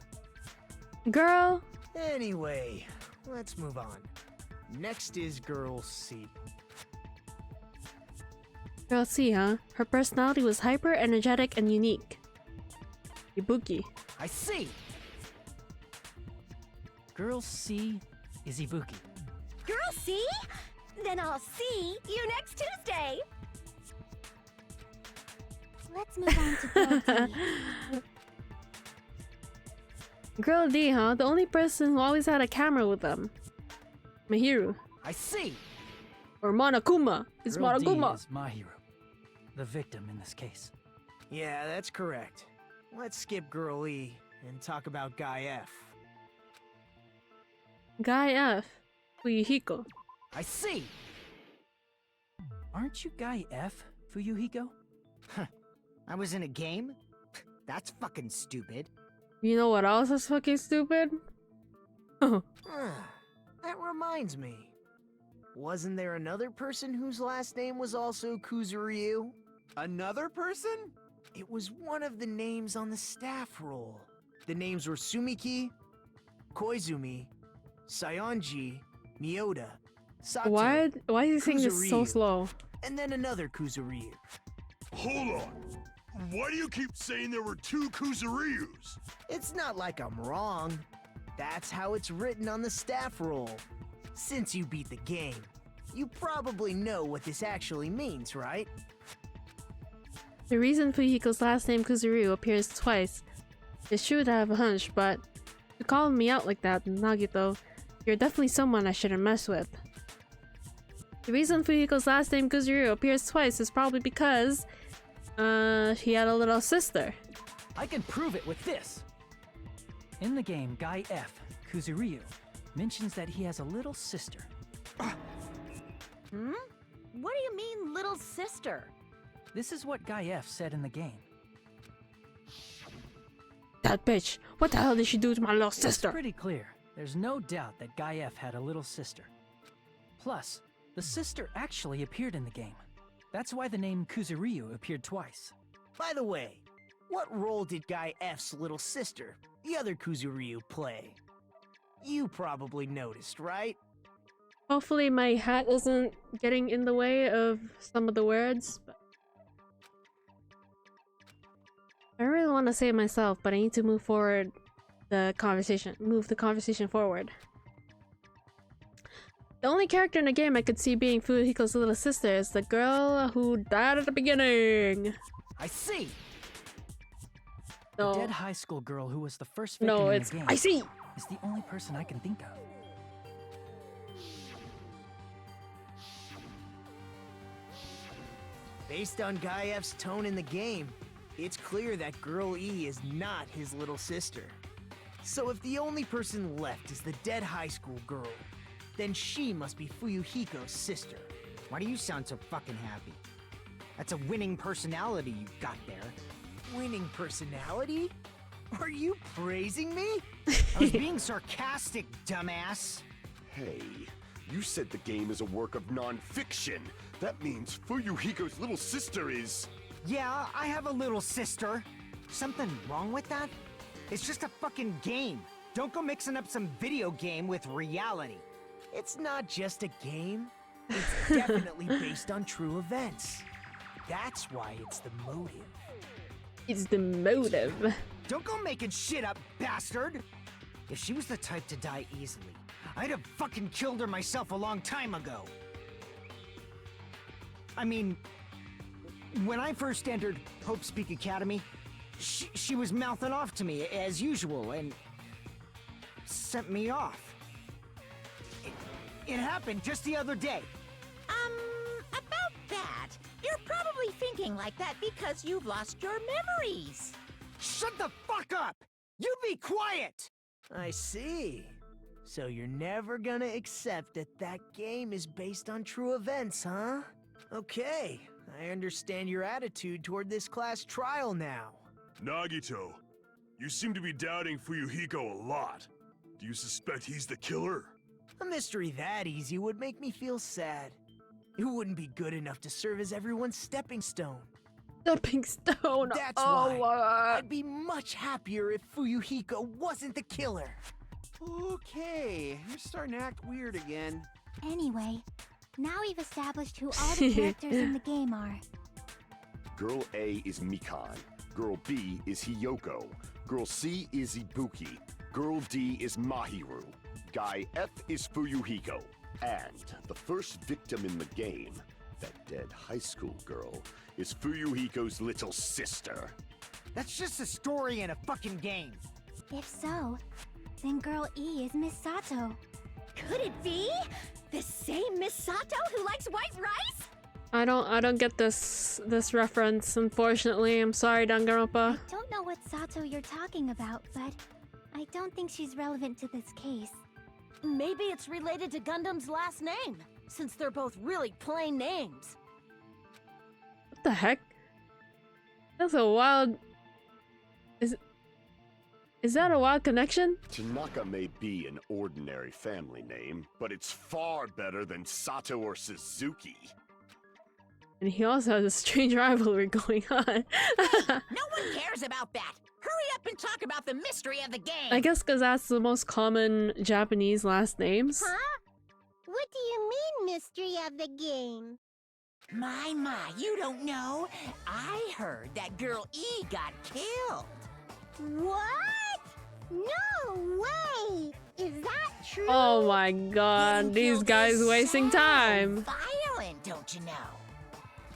Girl, Anyway, let's move on. Next is Girl C. Girl C, huh? Her personality was hyper, energetic, and unique. Ibuki. I see! Girl C is Ibuki. Girl, see? Then I'll see you next Tuesday. Let's move on to Girl D. Girl D, huh? The only person who always had a camera with them. Mahiru. I see! Or Monokuma. It's Girl D Monokuma. is Mahiru, the victim in this case. Yeah, that's correct. Let's skip Girl E and talk about Guy F. Guy F. Fuyuhiko. I see! Aren't you Guy F, Fuyuhiko? I was in a game? That's fucking stupid. You know what else is fucking stupid? That reminds me. Wasn't there another person whose last name was also Kuzuryu? Another person? It was one of the names on the staff roll. The names were Sumiki, Koizumi, Sayonji, Miyoda, Sato, Why is he saying this so Kuzuryu, slow? and then another Kuzuryu. Hold on. Why do you keep saying there were 2 Kuzuryus? It's not like I'm wrong. That's how it's written on the staff roll. Since you beat the game, you probably know what this actually means, right? The reason Fuyuhiko's last name Kuzuryu appears twice is true that I have a hunch, but you calling me out like that, Nagito, you're definitely someone I shouldn't mess with. The reason Fuyuhiko's last name Kuzuryu appears twice is probably because he had a little sister. I can prove it with this! In the game, Guy F, Kuzuryu, mentions that he has a little sister. What do you mean, little sister? This is what Guy F said in the game. That bitch, what the hell did she do to my little It's sister? pretty clear. There's no doubt that Guy F had a little sister. Plus, the sister actually appeared in the game. That's why the name Kuzuryu appeared twice. By the way, what role did Guy F's little sister, the other Kuzuryu, play? You probably noticed, right? Hopefully my hat isn't getting in the way of some of the words. But I really want to say it myself, but I need to move the conversation forward. The only character in the game I could see being Fuyuhiko's little sister is the girl who died at the beginning. I see! No, The dead high school girl who was the first victim no, in it's the game I see. is the only person I can think of. Based on Guy F's tone in the game, it's clear that Girl E is not his little sister. So if the only person left is the dead high school girl, then she must be Fuyuhiko's sister. Why do you sound so fucking happy? That's a winning personality you got there. Winning personality? Are you praising me? I was being sarcastic, dumbass. Hey, you said the game is a work of non-fiction. That means Fuyuhiko's little sister is... Yeah, I have a little sister. Something wrong with that? It's just a fucking game. Don't go mixing up some video game with reality. It's not just a game. It's definitely based on true events. That's why it's the motive. It's the motive. Don't go making shit up, bastard! If she was the type to die easily, I'd have fucking killed her myself a long time ago. I mean, when I first entered Hope's Peak Academy, she was mouthing off to me as usual and sent me off. It happened just the other day. About that, you're probably thinking like that because you've lost your memories. Shut the fuck up! You be quiet! I see. So you're never gonna accept that that game is based on true events, huh? Okay, I understand your attitude toward this class trial now. Nagito, you seem to be doubting Fuyuhiko a lot. Do you suspect he's the killer? A mystery that easy would make me feel sad. It wouldn't be good enough to serve as everyone's stepping stone. Stepping stone. That's oh, why I'd be much happier if Fuyuhiko wasn't the killer. Okay, you're starting to act weird again. Anyway, now we've established who all the characters in the game are. Girl A is Mikan. Girl B is Hiyoko. Girl C is Ibuki. Girl D is Mahiru. Guy F is Fuyuhiko. And the first victim in the game, that dead high school girl, is Fuyuhiko's little sister. That's just a story in a fucking game. If so, then Girl E is Miss Sato. Could it be? The same Miss Sato who likes white rice? I don't get this reference, unfortunately. I'm sorry, Danganronpa. I don't know what Sato you're talking about, but I don't think she's relevant to this case. Maybe it's related to Gundam's last name, since they're both really plain names. What the heck? That's a wild... Is that a wild connection? Tanaka may be an ordinary family name, but it's far better than Sato or Suzuki. And he also has a strange rivalry going on. No one cares about that. Hurry up and talk about the mystery of the game. I guess because that's the most common Japanese last names. Huh? What do you mean, mystery of the game? My, you don't know? I heard that Girl E got killed. What? No way! Is that true? Oh my god, Getting these killed guys is wasting so time. Violent, don't you know?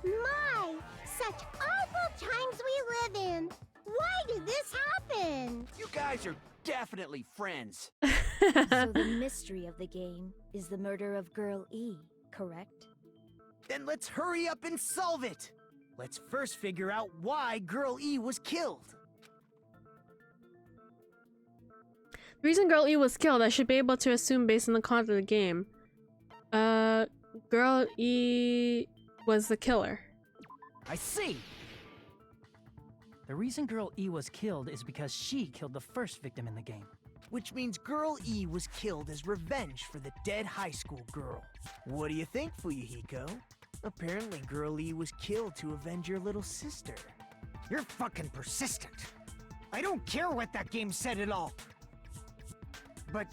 My, such awful times we live in. Why did this happen? You guys are definitely friends. So the mystery of the game is the murder of Girl E, correct? Then let's hurry up and solve it. Let's first figure out why Girl E was killed. The reason Girl E was killed, I should be able to assume based on the content of the game. Girl E was the killer. I see. The reason Girl E was killed is because she killed the first victim in the game. Which means Girl E was killed as revenge for the dead high school girl. What do you think, Fuyuhiko? Apparently Girl E was killed to avenge your little sister. You're fucking persistent. I don't care what that game said at all. But...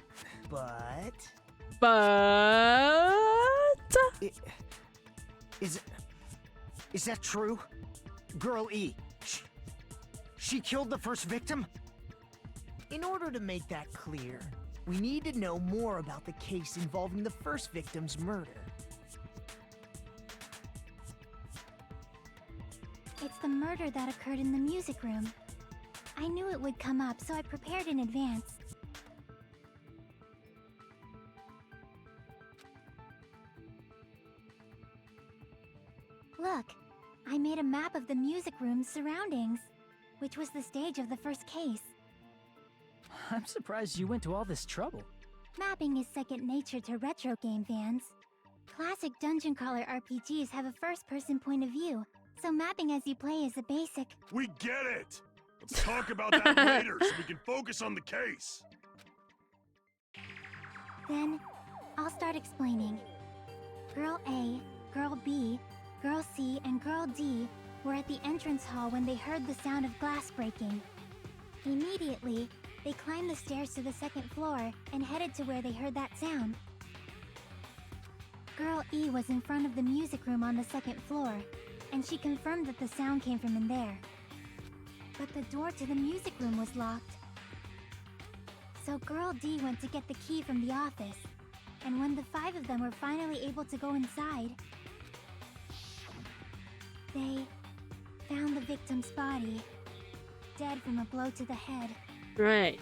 Is that true? Girl E, she killed the first victim? In order to make that clear, we need to know more about the case involving the first victim's murder. It's the murder that occurred in the music room. I knew it would come up, so I prepared in advance. Look, I made a map of the music room's surroundings, which was the stage of the first case. I'm surprised you went to all this trouble. Mapping is second nature to retro game fans. Classic dungeon crawler RPGs have a first-person point of view, so mapping as you play is a basic. We get it! Let's talk about that later so we can focus on the case. Then, I'll start explaining. Girl A, Girl B, Girl C, and Girl D were at the entrance hall when they heard the sound of glass breaking. Immediately, they climbed the stairs to the second floor and headed to where they heard that sound. Girl E was in front of the music room on the second floor, and she confirmed that the sound came from in there. But the door to the music room was locked. So Girl D went to get the key from the office, and when the 5 of them were finally able to go inside, they found the victim's body, dead from a blow to the head. Right.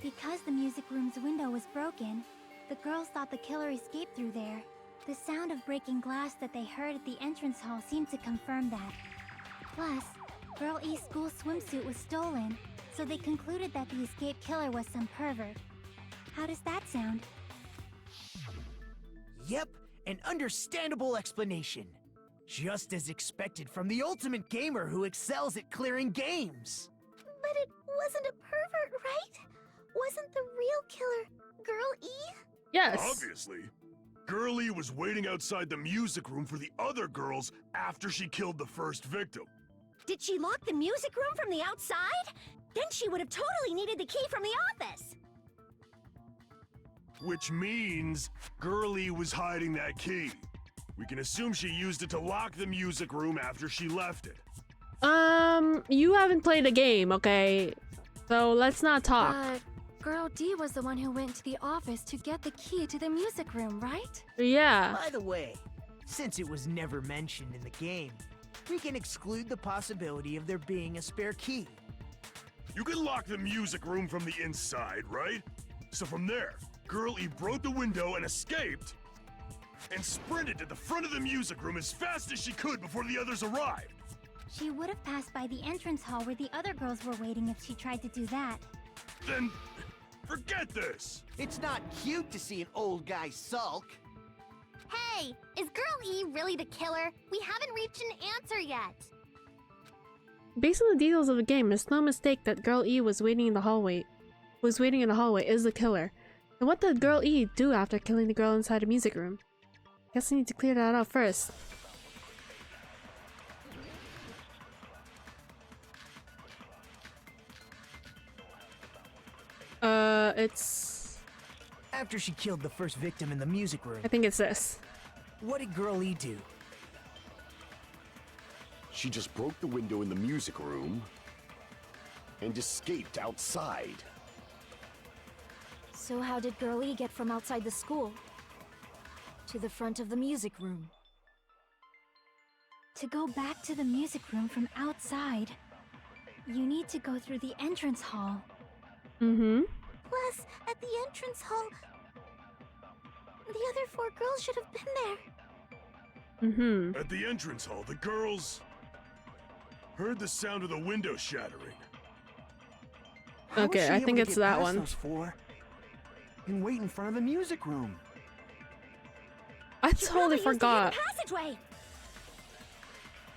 Because the music room's window was broken, the girls thought the killer escaped through there. The sound of breaking glass that they heard at the entrance hall seemed to confirm that. Plus, Girl E's school swimsuit was stolen, so they concluded that the escaped killer was some pervert. How does that sound? Yep, an understandable explanation. Just as expected from the ultimate gamer who excels at clearing games. But it wasn't a pervert, right? Wasn't the real killer Girl E? Yes. Obviously. Girl E was waiting outside the music room for the other girls after she killed the first victim. Did she lock the music room from the outside? Then she would have totally needed the key from the office. Which means Girl E was hiding that key. We can assume she used it to lock the music room after she left it. You haven't played the game, okay? So let's not talk. But Girl D was the one who went to the office to get the key to the music room, right? Yeah. By the way, since it was never mentioned in the game, we can exclude the possibility of there being a spare key. You can lock the music room from the inside, right? So from there, Girl E broke the window and escaped, and sprinted to the front of the music room as fast as she could before the others arrived. She would have passed by the entrance hall where the other girls were waiting if she tried to do that. Then, forget this! It's not cute to see an old guy sulk. Hey, is Girl E really the killer? We haven't reached an answer yet. Based on the details of the game, it's no mistake that Girl E was waiting in the hallway. Is the killer. And what did Girl E do after killing the girl inside the music room? Guess I need to clear that out first. It's... After she killed the first victim in the music room, I think it's this. what did Girl E do? She just broke the window in the music room and escaped outside. So how did Girl E get from outside the school to the front of the music room? To go back to the music room from outside, you need to go through the entrance hall. Mm-hmm. Plus, at the entrance hall, the other 4 girls should have been there. Mm-hmm. At the entrance hall, the girls heard the sound of the window shattering. How was Okay, she I able think to it's get that past one. those 4 and wait in front of the music room? I She totally probably used the forgot. hidden passageway.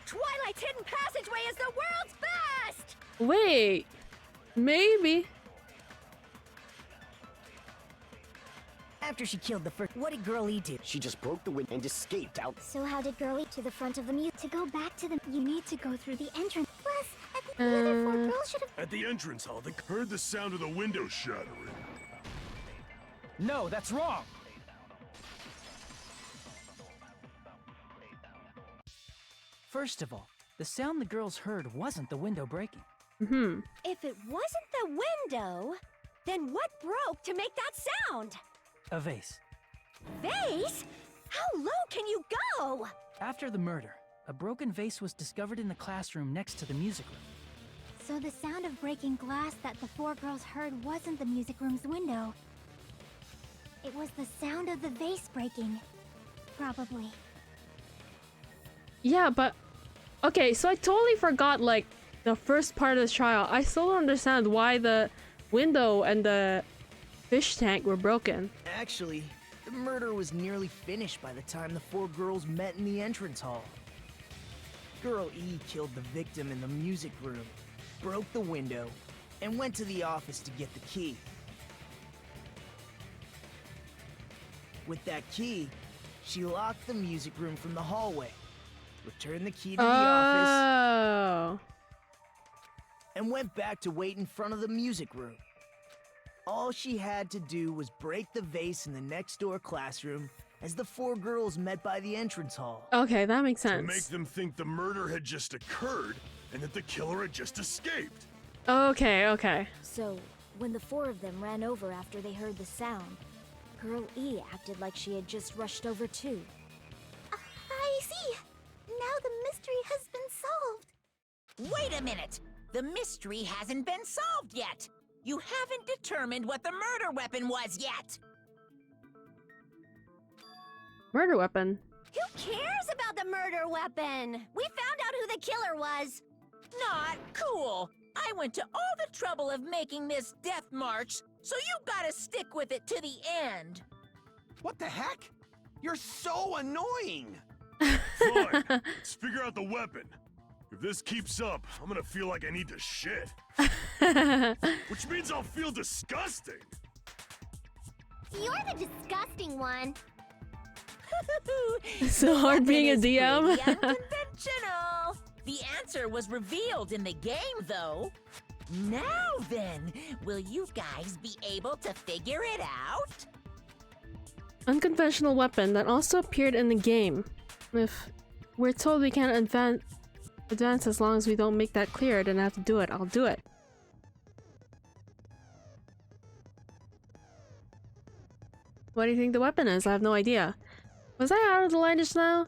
Twilight's hidden passageway is the world's best. Wait, maybe. After she killed the first, what did Girl E do? She just broke the window and escaped out. So how did Girl E to the front of the music? To go back to the, you need to go through the entrance. Plus, at the other 4 girls should have. At the entrance hall, they heard the sound of the window shattering. No, that's wrong! First of all, the sound the girls heard wasn't the window breaking. Mm-hmm. If it wasn't the window, then what broke to make that sound? A vase. Vase? How low can you go? After the murder, a broken vase was discovered in the classroom next to the music room. So the sound of breaking glass that the 4 girls heard wasn't the music room's window. It was the sound of the vase breaking. Probably. Yeah, but... Okay, so I totally forgot, like, the first part of the trial. I still don't understand why the window and the fish tank were broken. Actually, the murder was nearly finished by the time the 4 girls met in the entrance hall. Girl E killed the victim in the music room, broke the window, and went to the office to get the key. With that key, she locked the music room from the hallway, returned the key to the office, Oh. and went back to wait in front of the music room. All she had to do was break the vase in the next door classroom as the 4 girls met by the entrance hall. Okay, that makes To make sense. them think the murder had just occurred and that the killer had just escaped. Okay, okay. So, when the 4 of them ran over after they heard the sound, Girl E acted like she had just rushed over too. I see. Now the mystery has been solved. Wait a minute! The mystery hasn't been solved yet! You haven't determined what the murder weapon was yet! Murder weapon. Who cares about the murder weapon? We found out who the killer was. Not cool! I went to all the trouble of making this death march, so you gotta stick with it to the end! What the heck? You're so annoying! Fine, let's figure out the weapon. If this keeps up, I'm gonna feel like I need to shit. Which means I'll feel disgusting. You're the disgusting one. So hard being a Weapon is DM. pretty unconventional. The answer was revealed in the game, though. Now then, will you guys be able to figure it out? Unconventional weapon that also appeared in the game. If we're told we can't advance as long as we don't make that clear, then I have to do it. I'll do it. What do you think the weapon is? I have no idea. Was I out of the line just now?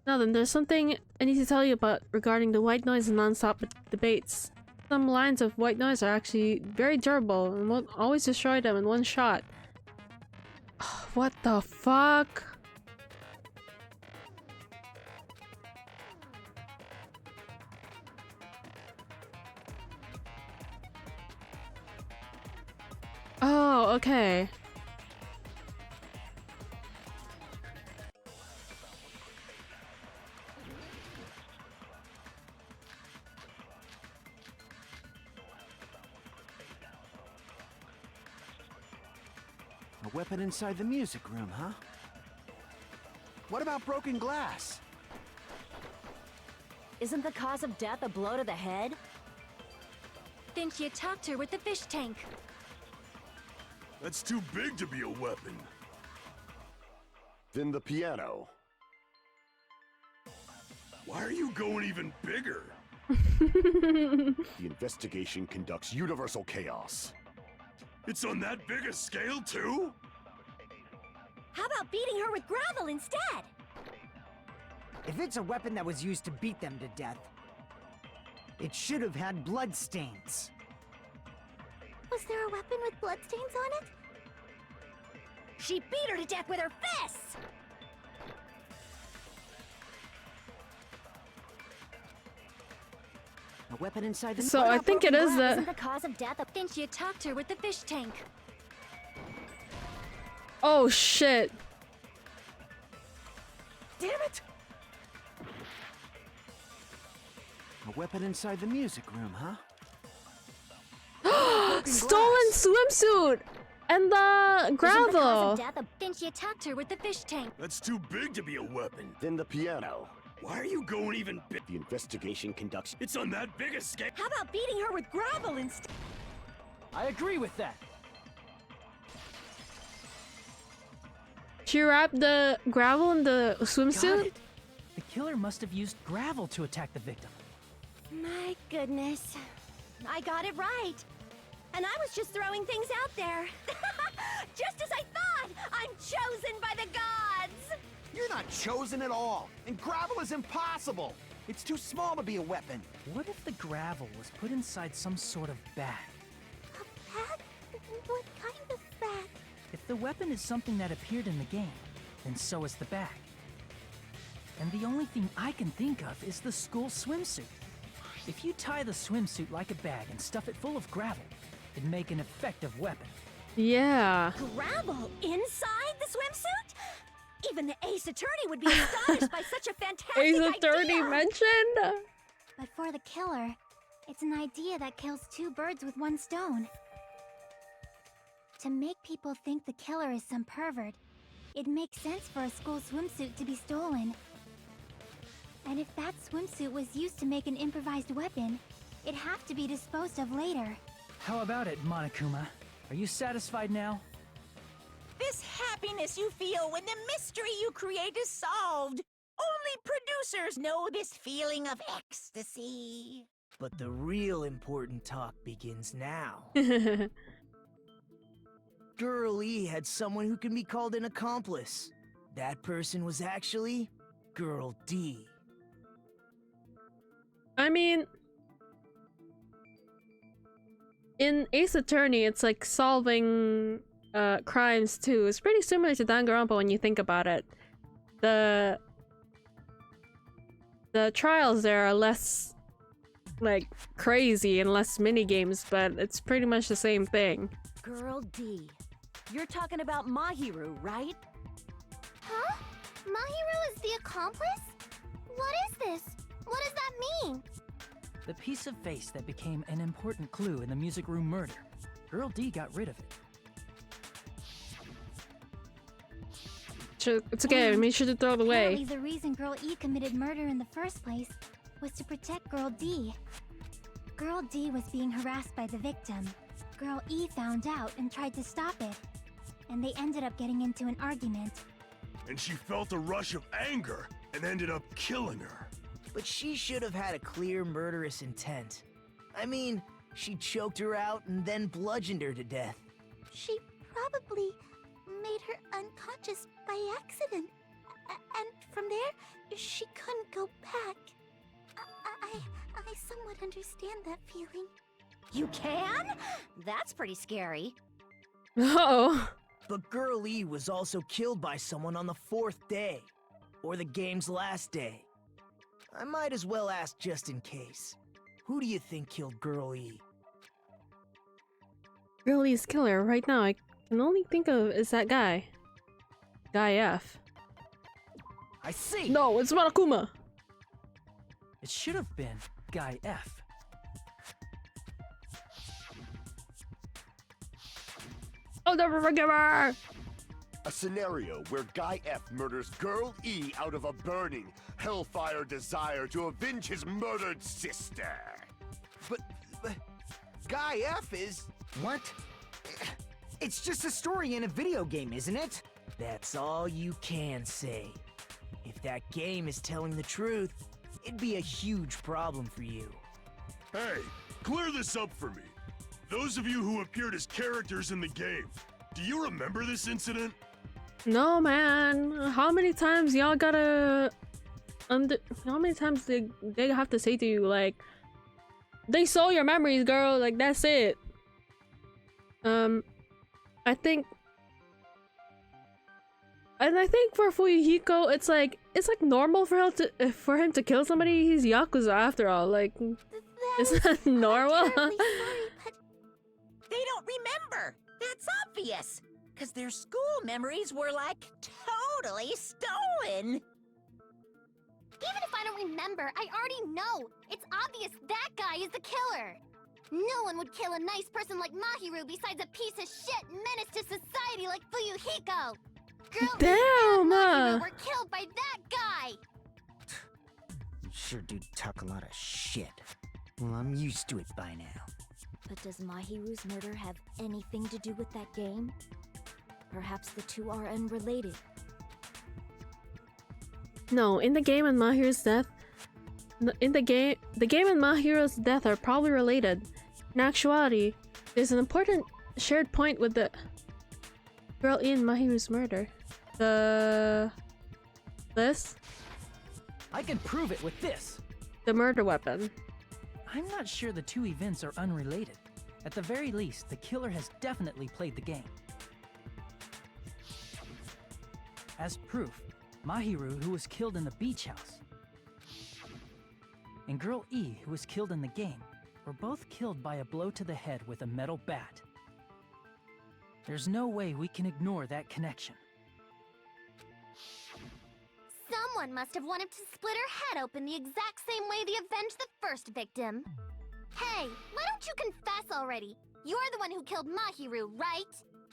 No, then there's something I need to tell you about regarding the white noise and non-stop debates. Some lines of white noise are actually very durable and won't always destroy them in one shot. What the fuck? Oh, okay. A weapon inside the music room, huh? What about broken glass? Isn't the cause of death a blow to the head? Then she attacked her with the fish tank. That's too big to be a weapon. Then the piano. Why are you going even bigger? The investigation conducts universal chaos. It's on that big a scale, too? How about beating her with gravel instead? If it's a weapon that was used to beat them to death, it should have had blood stains. Was there a weapon with bloodstains on it? She beat her to death with her fists! A weapon inside the... So I think it is Isn't the... the cause of death? Then she attacked her with the fish tank. Oh shit. Damn it! A weapon inside the music room, huh? Stolen swimsuit! And the gravel! Then she attacked her with the fish tank. That's too big to be a weapon. Then the piano. Why are you going even big? The investigation conducts... It's on that big a scale. How about beating her with gravel instead? I agree with that. She wrapped the gravel in the Got swimsuit? it. The killer must have used gravel to attack the victim. My goodness. I got it right. And I was just throwing things out there. Just as I thought! I'm chosen by the gods! You're not chosen at all, and gravel is impossible. It's too small to be a weapon. What if the gravel was put inside some sort of bag? A bag? What kind of bag? If the weapon is something that appeared in the game, then so is the bag. And the only thing I can think of is the school swimsuit. If you tie the swimsuit like a bag and stuff it full of gravel, it'd make an effective weapon. Yeah. Gravel inside the swimsuit? Even the Ace Attorney would be astonished by such a fantastic Ace idea! Attorney mentioned? But for the killer, it's an idea that kills two birds with one stone. To make people think the killer is some pervert, it makes sense for a school swimsuit to be stolen. And if that swimsuit was used to make an improvised weapon, it'd have to be disposed of later. How about it, Monokuma? Are you satisfied now? This happiness you feel when the mystery you create is solved. Only producers know this feeling of ecstasy. But the real important talk begins now. Girl E had someone who can be called an accomplice. That person was actually Girl D. I mean, in Ace Attorney, it's like solving crimes too. It's pretty similar to Danganronpa when you think about it. The trials there are less like crazy and less mini games, but it's pretty much the same thing. Girl D. You're talking about Mahiru, right? Huh? Mahiru is the accomplice? What is this? What does that mean? The piece of face that became an important clue in the music room murder. Girl D got rid of it. It's okay, make sure to throw it away. Apparently the reason Girl E committed murder in the first place was to protect Girl D. Girl D was being harassed by the victim. Girl E found out and tried to stop it. And they ended up getting into an argument. And she felt a rush of anger and ended up killing her. But she should have had a clear murderous intent. I mean, she choked her out and then bludgeoned her to death. She probably made her unconscious by accident. And from there, she couldn't go back. I I somewhat understand that feeling. You can? That's pretty scary. Uh-oh. But Girl E was also killed by someone on the 4th day, or the game's last day. I might as well ask just in case. Who do you think killed Girl E? Girl E's killer right now I can only think of is that guy. Guy F. I see! No, it's Monokuma! It should have been Guy F. I'll never forgive her! A scenario where Guy F murders Girl E out of a burning, hellfire desire to avenge his murdered sister. But Guy F is... What? It's just a story in a video game, isn't it? That's all you can say. If that game is telling the truth, it'd be a huge problem for you. Hey, clear this up for me. Those of you who appeared as characters in the game, do you remember this incident? No, man. How many times y'all gotta... How many times they have to say to you, like... They stole your memories, girl. Like, that's it. I think... And I think for Fuyuhiko, it's like normal for him to kill somebody. He's Yakuza after all. Like, is that normal? They don't remember. That's obvious. Because their school memories were, like, totally stolen. Even if I don't remember, I already know. It's obvious that guy is the killer. No one would kill a nice person like Mahiru besides a piece of shit menace to society like Fuyuhiko. Girl Damn! and Mahiru were killed by that guy. You sure do talk a lot of shit. Well, I'm used to it by now. But does Mahiru's murder have anything to do with that game? Perhaps the two are unrelated. No, in the game and Mahiru's death... the game and Mahiru's death are probably related. In actuality, there's an important shared point with the... Girl E and Mahiru's murder. This? I can prove it with this. The murder weapon. I'm not sure the two events are unrelated. At the very least, the killer has definitely played the game. As proof, Mahiru, who was killed in the beach house, and Girl E, who was killed in the game, were both killed by a blow to the head with a metal bat. There's no way we can ignore that connection. Someone must have wanted to split her head open the exact same way they avenged the first victim. Hey, why don't you confess already? You're the one who killed Mahiru, right?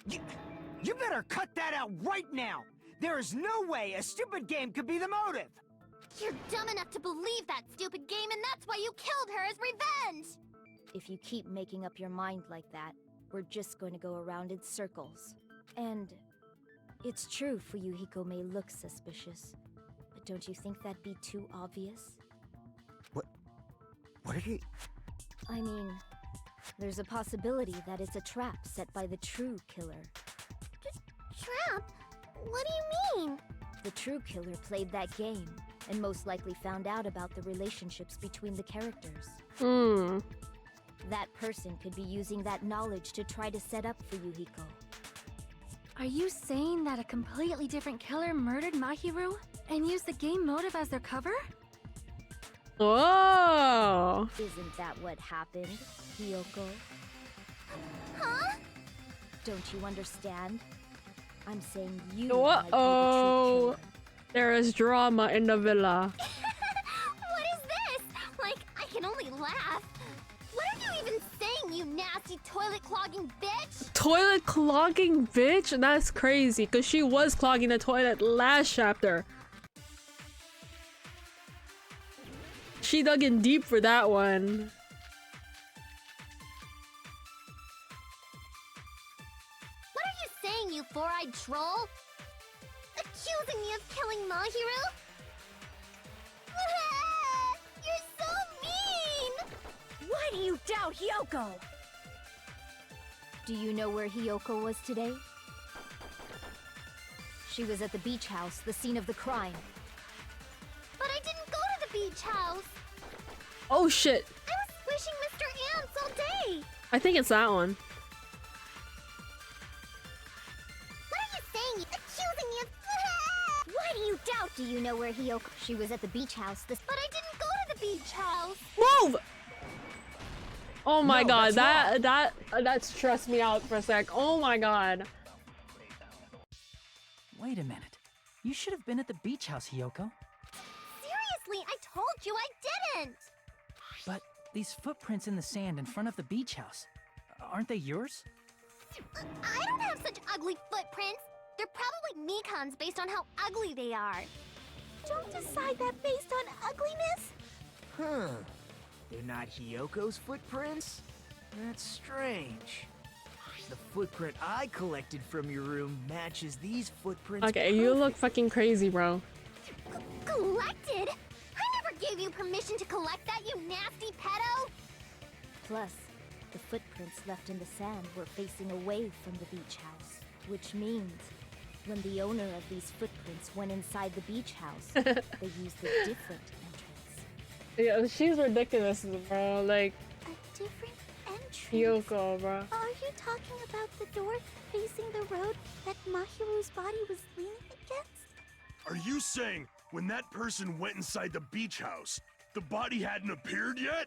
You better cut that out right now! There is no way a stupid game could be the motive! You're dumb enough to believe that stupid game, and that's why you killed her as revenge! If you keep making up your mind like that, we're just going to go around in circles. And it's true Fuyuhiko may look suspicious, but don't you think that'd be too obvious? What are you... I mean, there's a possibility that it's a trap set by the true killer. Trap? What do you mean? The true killer played that game, and most likely found out about the relationships between the characters. That person could be using that knowledge to try to set up Fuyuhiko. Are you saying that a completely different killer murdered Mahiru and used the game motive as their cover? Oh! Isn't that what happened, Hiyoko? Huh? Don't you understand? I'm saying you might be the true Uh-oh! killer. There is drama in the villa. What is this? Like, I can only laugh. What are you even saying, you nasty toilet-clogging bitch? Toilet clogging bitch? That's crazy, because she was clogging the toilet last chapter. She dug in deep for that one. What are you saying, you four-eyed troll? Accusing me of killing Mahiru? You're so mean! Why do you doubt Hyoko? Do you know where Hiyoko was today? She was at the beach house, the scene of the crime. But I didn't go to the beach house! Oh shit! I was squishing Mr. Ants all day! I think it's that one. What are you saying? Accusing me of... Why do you doubt? Do you know where Hiyoko... She was at the beach house this... But I didn't go to the beach house! Move! Oh my No, god, that's that stressed me out for a sec. Oh my god. Wait a minute. You should have been at the beach house, Hiyoko. Seriously, I told you I didn't! But these footprints in the sand in front of the beach house, aren't they yours? I don't have such ugly footprints! They're probably Mikan's based on how ugly they are. Don't decide that based on ugliness! Huh. They're not Hiyoko's footprints? That's strange. The footprint I collected from your room matches these footprints. Okay, you look fucking crazy, bro. Collected? I never gave you permission to collect that, you nasty pedo! Plus, the footprints left in the sand were facing away from the beach house, which means when the owner of these footprints went inside the beach house, they used a different entrance. Yeah, she's ridiculous, bro. Like, A different entrance? Hiyoko, bro. Are you talking about the door facing the road that Mahiru's body was leaning against? Are you saying when that person went inside the beach house, the body hadn't appeared yet?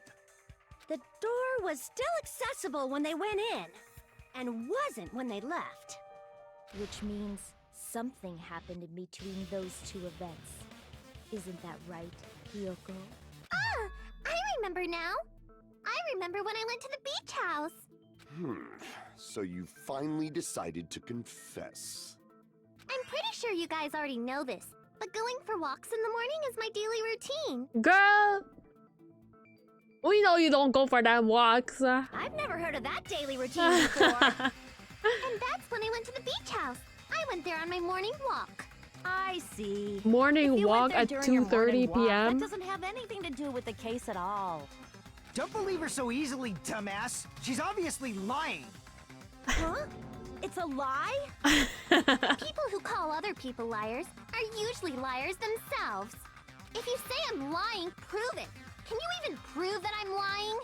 The door was still accessible when they went in, and wasn't when they left. Which means something happened in between those two events. Isn't that right, Hiyoko? Ah! I remember now! I remember when I went to the beach house! So you finally decided to confess. I'm pretty sure you guys already know this, but going for walks in the morning is my daily routine. Girl! We know you don't go for them walks. I've never heard of that daily routine before. And that's when I went to the beach house. I went there on my morning walk. I see. Morning If you walk went there at during your 2:30 morning walk, p.m.? That doesn't have anything to do with the case at all. Don't believe her so easily, dumbass. She's obviously lying. Huh? It's a lie? People who call other people liars are usually liars themselves. If you say I'm lying, prove it. Can you even prove that I'm lying?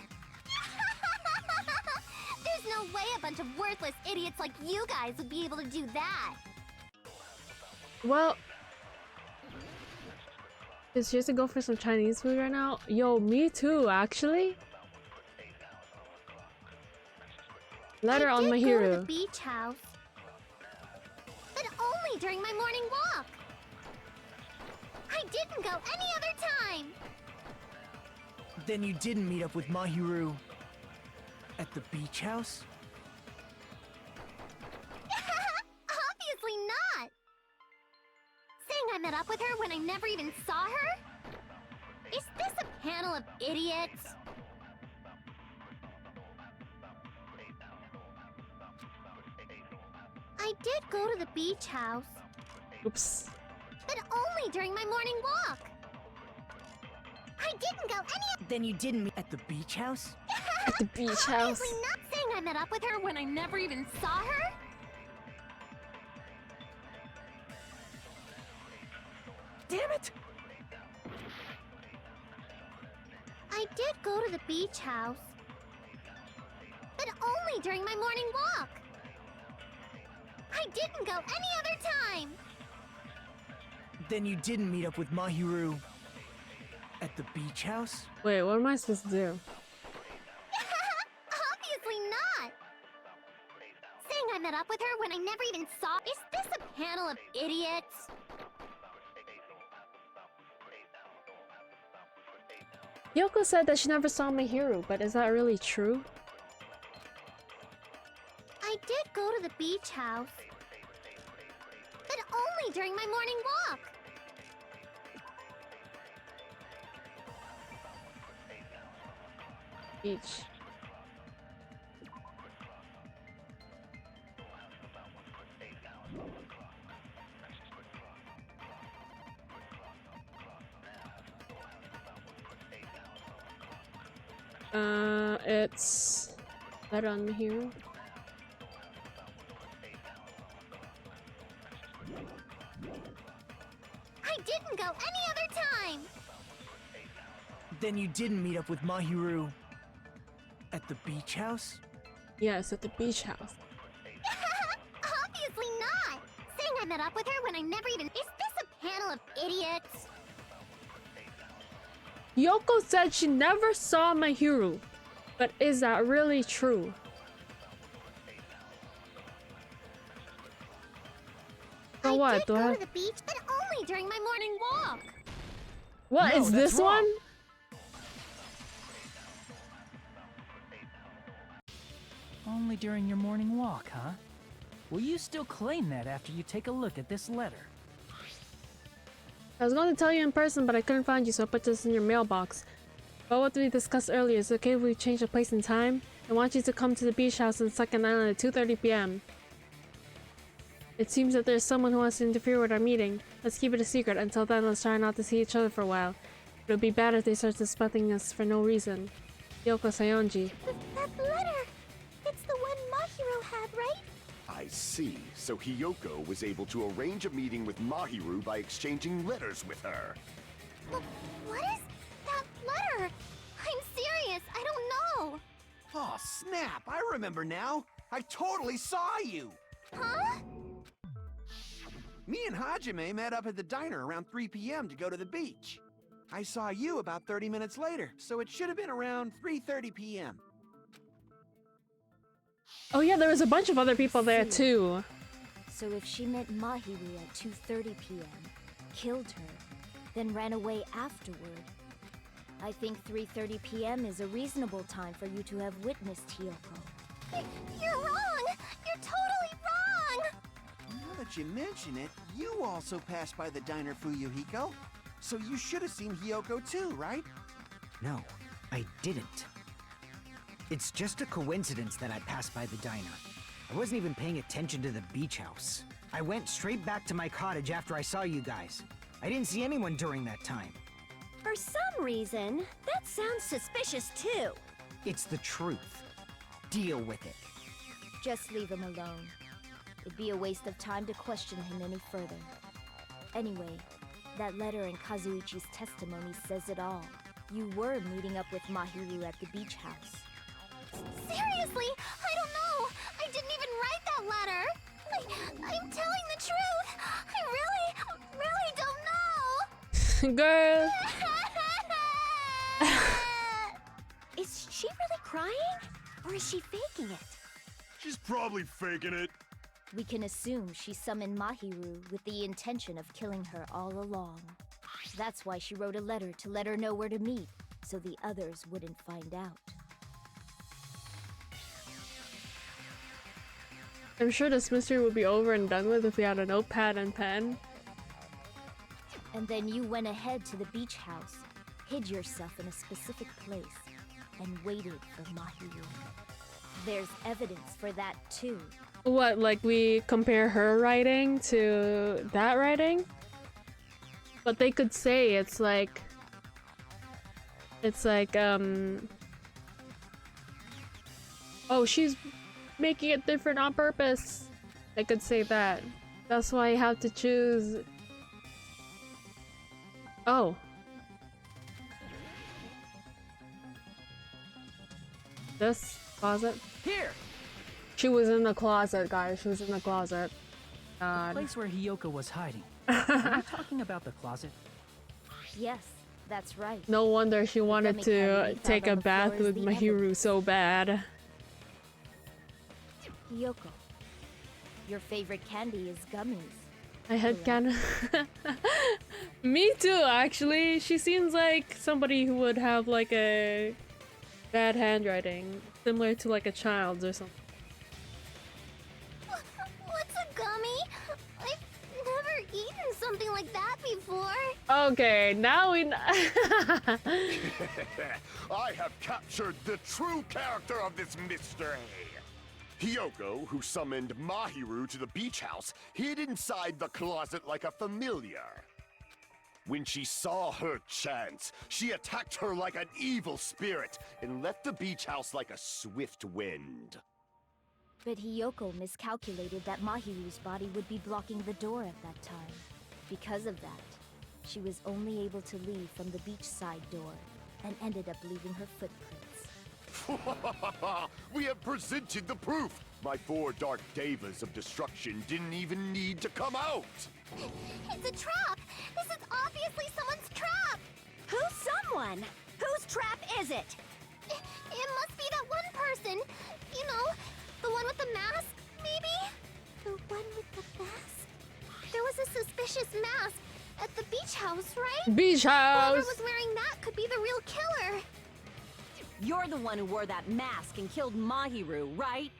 There's no way a bunch of worthless idiots like you guys would be able to do that. Well, is she has to go for some Chinese food right now? Yo, me too, actually. Letter on my I did go to hero. the beach house, but only during my morning walk. I didn't go any other time. Then you didn't meet up with Mahiru at the beach house? Obviously not. Saying I met up with her when I never even saw her? Is this a panel of idiots? I did go to the beach house, Oops. but only during my morning walk. I didn't go any... Then you didn't meet at the beach house? At the beach house. Obviously not. Saying I met up with her when I never even saw her? Damn it! I did go to the beach house, but only during my morning walk. I didn't go any other time. Then you didn't meet up with Mahiru at the beach house? Wait, what am I supposed to do? Obviously not. Saying I met up with her when I never even saw... Is this a panel of idiots? Yoko said that she never saw my hero, but is that really true? I did go to the beach house, but only during my morning walk. Beach. It's better on the hero. I didn't go any other time. Then you didn't meet up with Mahiru at the beach house? Yes, at the beach house. Obviously not! Saying I met up with her when I never even— Is this a panel of idiots? Yoko said she never saw Mahiru, but is that really true? So what? I did Do I go have... to the beach, but only during my morning walk. What No, is that's this wrong. one? Only during your morning walk, huh? Will you still claim that after you take a look at this letter? I was going to tell you in person, but I couldn't find you, so I put this in your mailbox. But what we discussed earlier, is it okay if we change the place and time? I want you to come to the beach house on 2nd Island at 2:30 p.m. It seems that there's someone who wants to interfere with our meeting. Let's keep it a secret. Until then, let's try not to see each other for a while. It would be bad if they start suspecting us for no reason. Yoko Sayonji. That letter! It's the one Mahiru had, right? I see. So Hiyoko was able to arrange a meeting with Mahiru by exchanging letters with her. What is that letter? I'm serious, I don't know. Oh, snap! I remember now. I totally saw you. Huh? Me and Hajime met up at the diner around 3 p.m. to go to the beach. I saw you about 30 minutes later, so it should have been around 3:30 p.m. Oh yeah, there was a bunch of other people there too. So if she met Mahiru at 2:30 p.m., killed her, then ran away afterward, I think 3:30 p.m. is a reasonable time for you to have witnessed Hiyoko. You're wrong! You're totally wrong! Now that you mention it, you also passed by the diner, Fuyuhiko. So you should have seen Hiyoko too, right? No, I didn't. It's just a coincidence that I passed by the diner. I wasn't even paying attention to the beach house. I went straight back to my cottage after I saw you guys. I didn't see anyone during that time. For some reason, that sounds suspicious too. It's the truth. Deal with it. Just leave him alone. It'd be a waste of time to question him any further. Anyway, that letter in Kazuichi's testimony says it all. You were meeting up with Mahiru at the beach house. Seriously, I don't know! I didn't even write that letter! I'm telling the truth! I really don't know! Girl. Is she really crying? Or is she faking it? She's probably faking it. We can assume she summoned Mahiru with the intention of killing her all along. That's why she wrote a letter to let her know where to meet, so the others wouldn't find out. I'm sure this mystery would be over and done with if we had a notepad and pen. And then you went ahead to the beach house, hid yourself in a specific place, and waited for Mahiru. There's evidence for that too. What, like we compare her writing to that writing? But they could say it's like, oh, she's making it different on purpose. They could say that. That's why you have to choose. Oh. This closet? Here! She was in the closet, guys. She was in the closet. The God. place where Hiyoko was hiding. Are you talking about the closet? Yes, that's right. No wonder she wanted gummy to candy we take found a on the bath floor is with the Mahiru evidence. so bad. Hiyoko, your favorite candy is gummies. I had kind of. Me too, actually. She seems like somebody who would have like a bad handwriting, similar to like a child's or something. What's a gummy? I've never eaten something like that before. Okay, now we. I have captured the true character of this mystery. Hiyoko, who summoned Mahiru to the beach house, hid inside the closet like a familiar. When she saw her chance, she attacked her like an evil spirit and left the beach house like a swift wind. But Hiyoko miscalculated that Mahiru's body would be blocking the door at that time. Because of that, she was only able to leave from the beachside door. and ended up leaving her footprints. We have presented the proof! My 4 dark devas of destruction didn't even need to come out! It's a trap! This is obviously someone's trap! Who's someone? Whose trap is it? It must be that one person! You know, the one with the mask, maybe? The one with the mask? There was a suspicious mask at the beach house, right? Beach house! Whoever was wearing that could be the real killer! You're the one who wore that mask and killed Mahiru, right?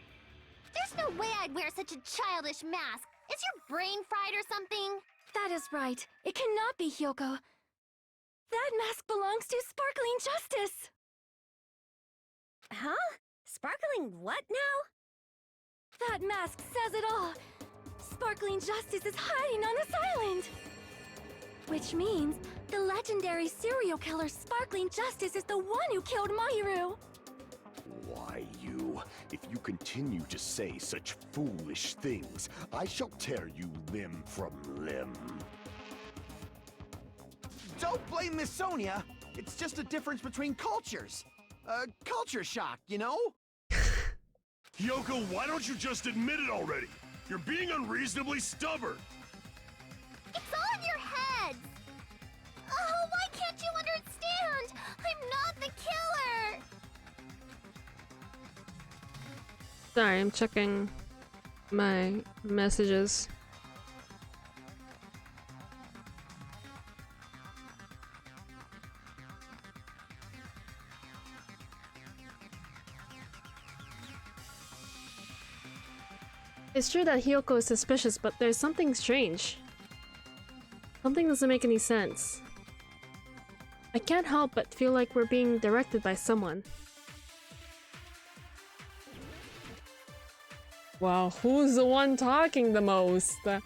There's no way I'd wear such a childish mask! Is your brain fried or something? That is right. It cannot be Hyoko. That mask belongs to Sparkling Justice! Huh? Sparkling what now? That mask says it all! Sparkling Justice is hiding on this island! Which means the legendary serial killer Sparkling Justice is the one who killed Mahiru! Why, you? If you continue to say such foolish things, I shall tear you limb from limb. Don't blame Miss Sonia. It's just a difference between cultures. Culture shock, you know? Hyoko, why don't you just admit it already? You're being unreasonably stubborn. It's all in your heads! Oh, why can't you understand? I'm not the killer! Sorry, I'm checking my messages. It's true that Hyoko is suspicious, but there's something strange. Something doesn't make any sense. I can't help but feel like we're being directed by someone. Wow, who's the one talking the most? I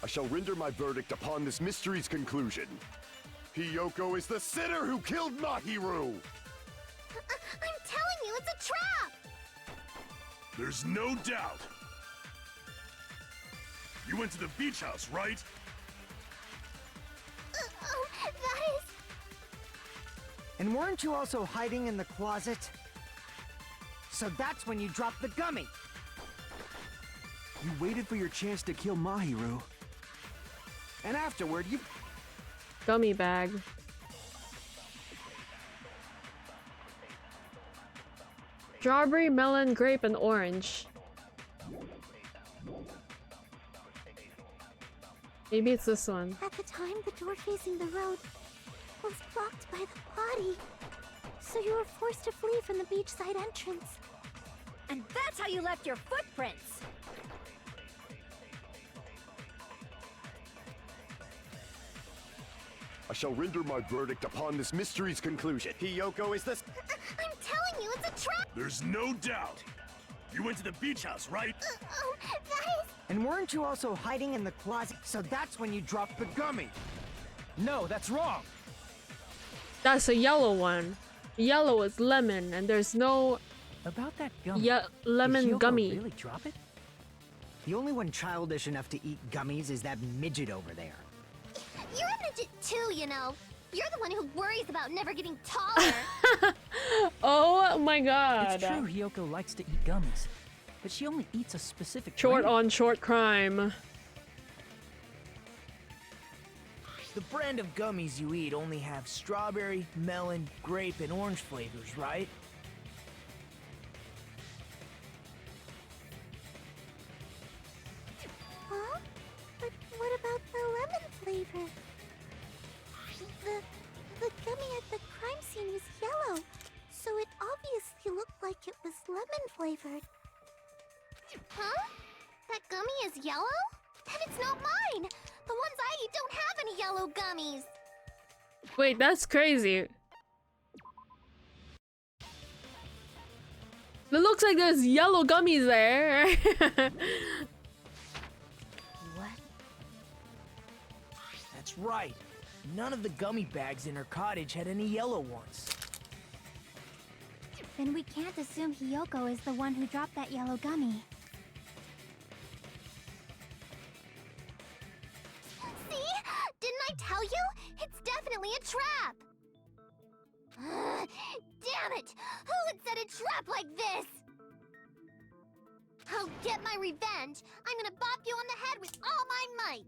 shall render my verdict upon this mystery's conclusion. Hyoko is the sinner who killed Mahiru! I'm telling you, it's a trap! There's no doubt. You went to the beach house, right? That is... And weren't you also hiding in the closet? So that's when you dropped the gummy! You waited for your chance to kill Mahiru. And afterward, you... Gummy bag. Strawberry, melon, grape, and orange. Maybe it's this one. At the time, the door facing the road was blocked by the body. So you were forced to flee from the beachside entrance. And that's how you left your footprints! I shall render my verdict upon this mystery's conclusion. Hyoko is the... I'm telling you, it's a trap! There's no doubt. You went to the beach house, right? That is... And weren't you also hiding in the closet? So that's when you dropped the gummy! No, that's wrong! That's a yellow one. Yellow is lemon, and there's no About that gummy. lemon did Hyoko gummy. really drop it? The only one childish enough to eat gummies is that midget over there. You're a midget too, you know. You're the one who worries about never getting taller. Oh my god. It's true Hyoko likes to eat gummies, but she only eats a specific Short brand. on short crime. The brand of gummies you eat only have strawberry, melon, grape, and orange flavors, right? Huh? But what about the lemon flavor? The gummy at the crime scene was yellow, so it obviously looked like it was lemon flavored. Huh? That gummy is yellow? Then it's not mine! The ones I eat don't have any yellow gummies! Wait, that's crazy. It looks like there's yellow gummies there. What? That's right. None of the gummy bags in her cottage had any yellow ones. Then we can't assume Hyoko is the one who dropped that yellow gummy. trap like this! I'll get my revenge! I'm gonna bop you on the head with all my might!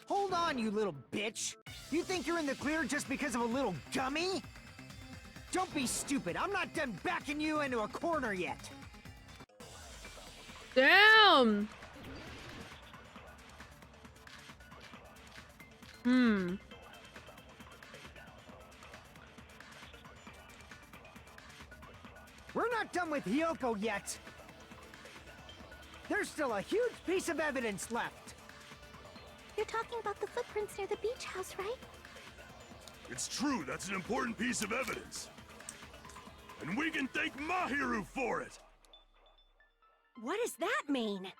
Hold on, you little bitch! You think you're in the clear just because of a little gummy? Don't be stupid, I'm not done backing you into a corner yet! Damn! We're not done with Hyoko yet! There's still a huge piece of evidence left! You're talking about the footprints near the beach house, right? It's true, that's an important piece of evidence. And we can thank Mahiru for it! What does that mean?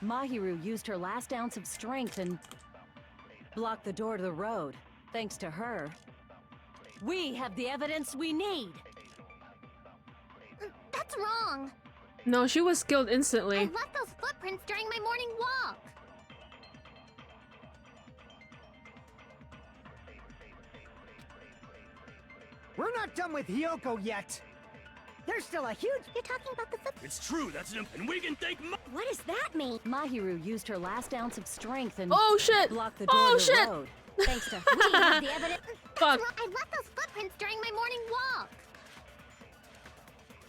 Mahiru used her last ounce of strength and blocked the door to the road. Thanks to her, we have the evidence we need. That's wrong! No, she was killed I instantly. left those footprints during my morning walk! We're not done with Hyoko yet! There's still a huge... You're talking about the footprints. It's true, that's an... And we can thank What does that mean? Mahiru used her last ounce of strength and Oh shit! blocked the door Oh to the shit! road. Thanks to her, we have the evidence. Fuck. I left those footprints during my morning walk!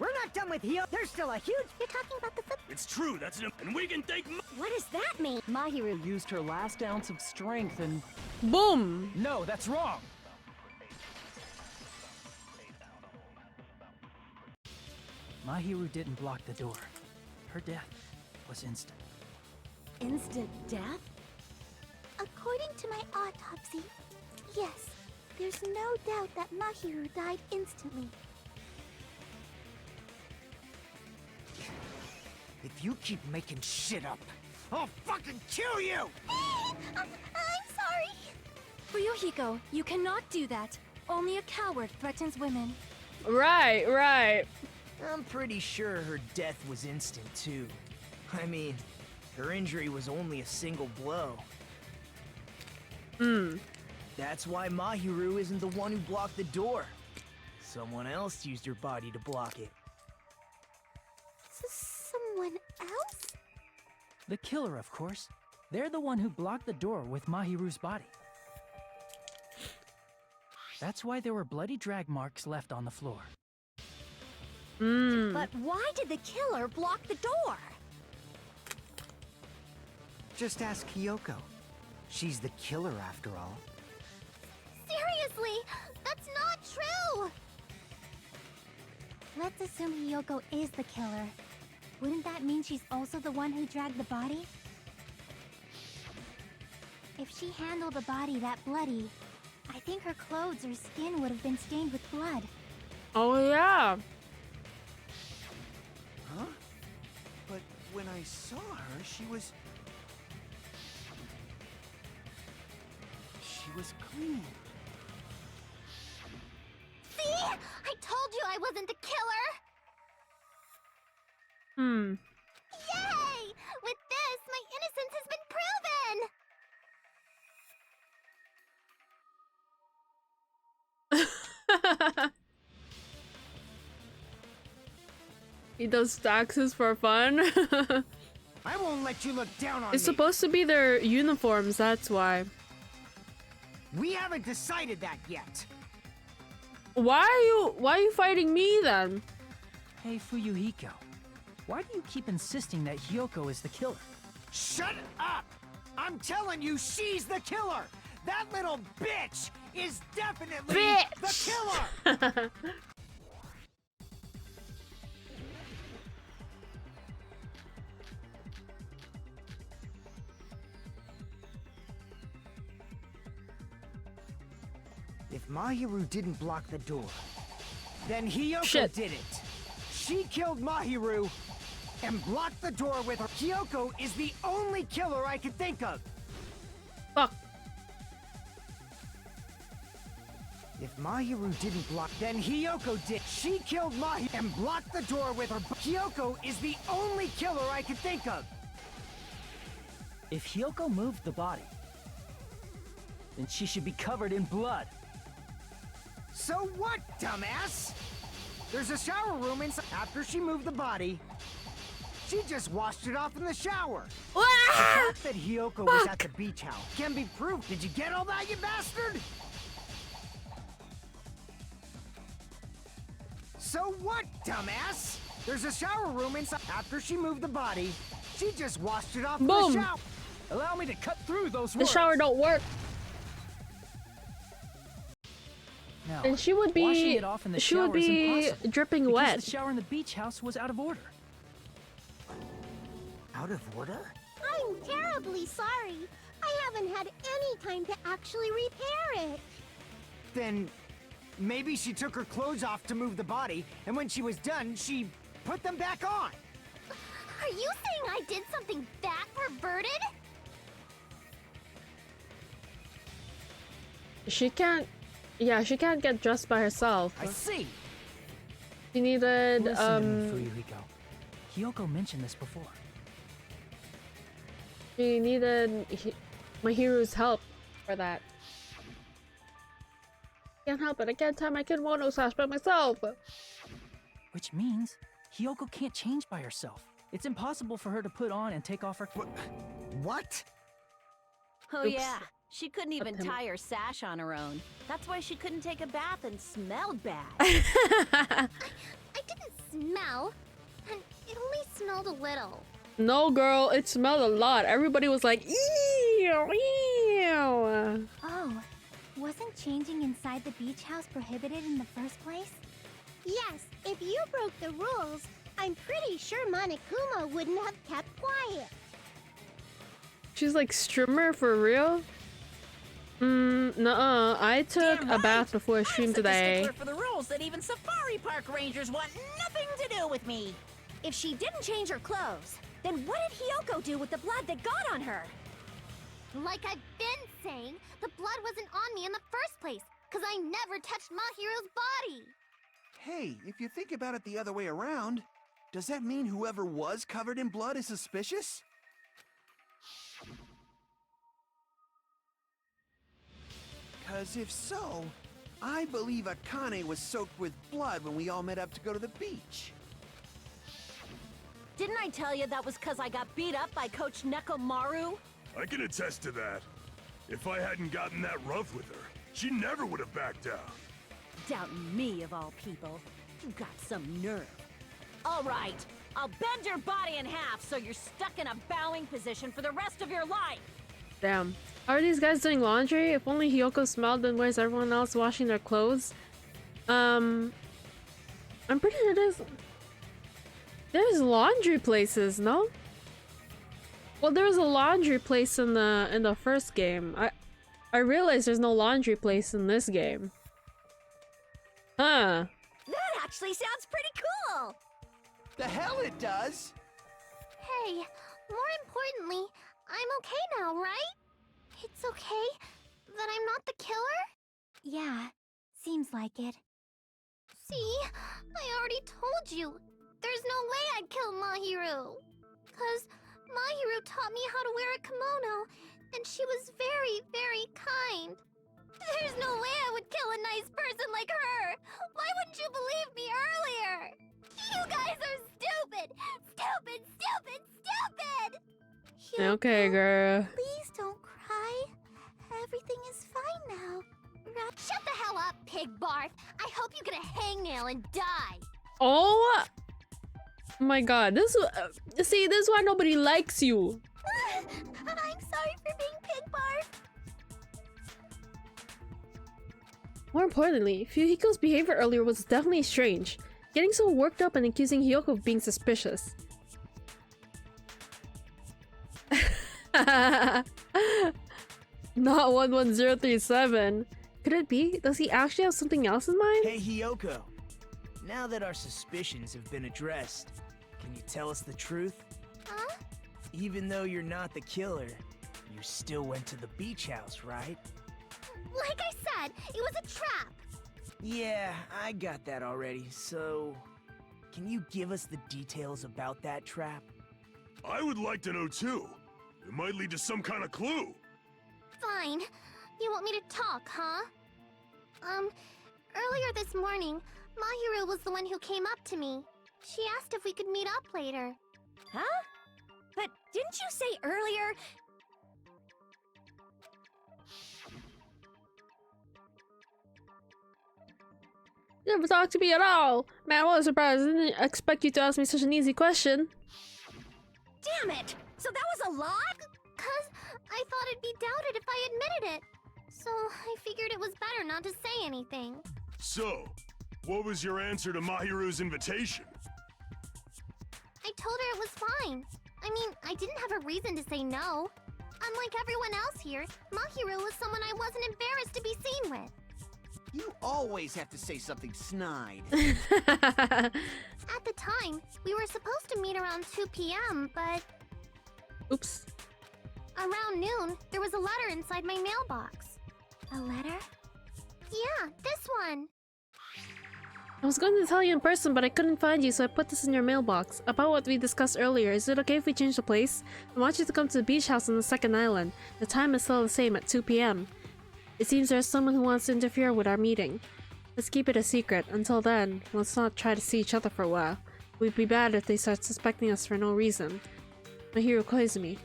We're not done with Hyoko. There's still a huge... You're talking about the footprints. It's true, that's an... And we can thank What does that mean? Mahiru used her last ounce of strength and... Boom! No, that's wrong. Mahiru didn't block the door. Her death was instant. Instant death? According to my autopsy, yes, there's no doubt that Mahiru died instantly. If you keep making shit up, I'll fucking kill you! I'm sorry! Fuyuhiko, you cannot do that. Only a coward threatens women. Right, right. I'm pretty sure her death was instant, too. I mean, her injury was only a single blow. That's why Mahiru isn't the one who blocked the door. Someone else used her body to block it. Someone else? The killer, of course. They're the one who blocked the door with Mahiru's body. That's why there were bloody drag marks left on the floor. But why did the killer block the door? Just ask Hyoko. She's the killer after all. Seriously, that's not true! Let's assume Hyoko is the killer. Wouldn't that mean she's also the one who dragged the body? If she handled the body that bloody, I think her clothes or skin would have been stained with blood. Oh yeah. Huh? But when I saw her, she was clean. See? I told you I wasn't the killer! Yay! With this, my innocence has been proven! He does taxes for fun. I won't let you look down on It's me. supposed to be their uniforms, that's why. We haven't decided that yet. Why are you fighting me then? Hey, Fuyuhiko. Why do you keep insisting that Hyoko is the killer? Shut up! I'm telling you, she's the killer! That little bitch is definitely the killer! If Mahiru didn't block the door, then Hyoko did it. She killed Mahiru and blocked the door with her. Hyoko is the only killer I can think of. Fuck. If Mahiru didn't block, then Hyoko did. She killed Mahiru and blocked the door with her. Hyoko is the only killer I can think of. If Hyoko moved the body, then she should be covered in blood. So what, dumbass? There's a shower room inside. After she moved the body, she just washed it off in the shower. The fact that Hiyoko was at the beach house can be proof. Did you get all that, you bastard? So what, dumbass? There's a shower room inside. After she moved the body, she just washed it off in the shower. Allow me to cut through those The words. shower don't work. No, And she would washing be it off in the she would shower is be impossible, dripping because wet. the shower in the beach house was out of order. Out of order? I'm terribly sorry. I haven't had any time to actually repair it. Then maybe she took her clothes off to move the body, and when she was done, she put them back on. Are you saying I did something that perverted? She can't. Yeah, she can't get dressed by herself. I see. She needed Listen to me, Fuyuhiko. Hiyoko mentioned this before. she needed Mahiru's help for that. Can't help it. I can't tie my kimono sash by myself. Which means Hiyoko can't change by herself. It's impossible for her to put on and take off her. What? Oh Oops. yeah, she couldn't even Attempt. tie her sash on her own. That's why she couldn't take a bath and smelled bad. I didn't smell, and it only smelled a little. No, girl, it smelled a lot. Everybody was like, ew, ew. Oh, wasn't changing inside the beach house prohibited in the first place? Yes, if you broke the rules, I'm pretty sure Monokuma wouldn't have kept quiet. She's like, streamer for real? Nuh-uh. I took Damn a right. bath before a I'm stream such a today. stickler for the rules that even safari park rangers want nothing to do with me. If she didn't change her clothes, then what did Hiyoko do with the blood that got on her? Like I've been saying, the blood wasn't on me in the first place, because I never touched Mahiru's body. Hey, if you think about it the other way around, does that mean whoever was covered in blood is suspicious? Cause if so, I believe Akane was soaked with blood when we all met up to go to the beach. Didn't I tell you that was because I got beat up by Coach Nekomaru? I can attest to that. If I hadn't gotten that rough with her, she never would have backed down. Doubting me, of all people. You got some nerve. All right, I'll bend your body in half so you're stuck in a bowing position for the rest of your life. Damn. Are these guys doing laundry? If only Hiyoko smelled, then where's everyone else washing their clothes? I'm pretty sure there's laundry places, no? Well, there was a laundry place in the first game. I realized there's no laundry place in this game. Huh. That actually sounds pretty cool! The hell it does! Hey, more importantly, I'm okay now, right? It's okay that I'm not the killer? Yeah, seems like it. See, I already told you. There's no way I'd kill Mahiru. 'Cause Mahiru taught me how to wear a kimono, and she was very, very kind. There's no way I would kill a nice person like her. Why wouldn't you believe me earlier? You guys are stupid! Stupid, stupid, stupid! Okay, girl. Please don't cry. Everything is fine now. Shut the hell up, pig barf. I hope you get a hangnail and die. Oh my god. This see, this is why nobody likes you. I'm sorry for being pig barf. More importantly, Fuyuhiko's behavior earlier was definitely strange. Getting so worked up and accusing Hiyoko of being suspicious. Not 11037. Could it be? Does he actually have something else in mind? Hey, Hiyoko. Now that our suspicions have been addressed, can you tell us the truth? Huh? Even though you're not the killer, you still went to the beach house, right? Like I said, it was a trap. Yeah, I got that already, so... Can you give us the details about that trap? I would like to know too. It might lead to some kind of clue. Fine. You want me to talk, huh? Earlier this morning, Mahiru was the one who came up to me. She asked if we could meet up later. Huh? But didn't you say earlier? You never talked to me at all. Man, what a surprise. I didn't expect you to ask me such an easy question. Damn it! So that was a lie? 'Cause I thought it'd be doubted if I admitted it. So I figured it was better not to say anything. So, what was your answer to Mahiru's invitation? I told her it was fine. I mean, I didn't have a reason to say no. Unlike everyone else here, Mahiru was someone I wasn't embarrassed to be seen with. You always have to say something snide. At the time, we were supposed to meet around 2 p.m., but... Oops. Around noon, there was a letter inside my mailbox. A letter? Yeah, this one. I was going to tell you in person, but I couldn't find you, so I put this in your mailbox. About what we discussed earlier, is it okay if we change the place? I want you to come to the beach house on the second island. The time is still the same at 2 p.m. It seems there's someone who wants to interfere with our meeting. Let's keep it a secret. Until then, let's not try to see each other for a while. It would be bad if they start suspecting us for no reason. Mahiru Koizumi.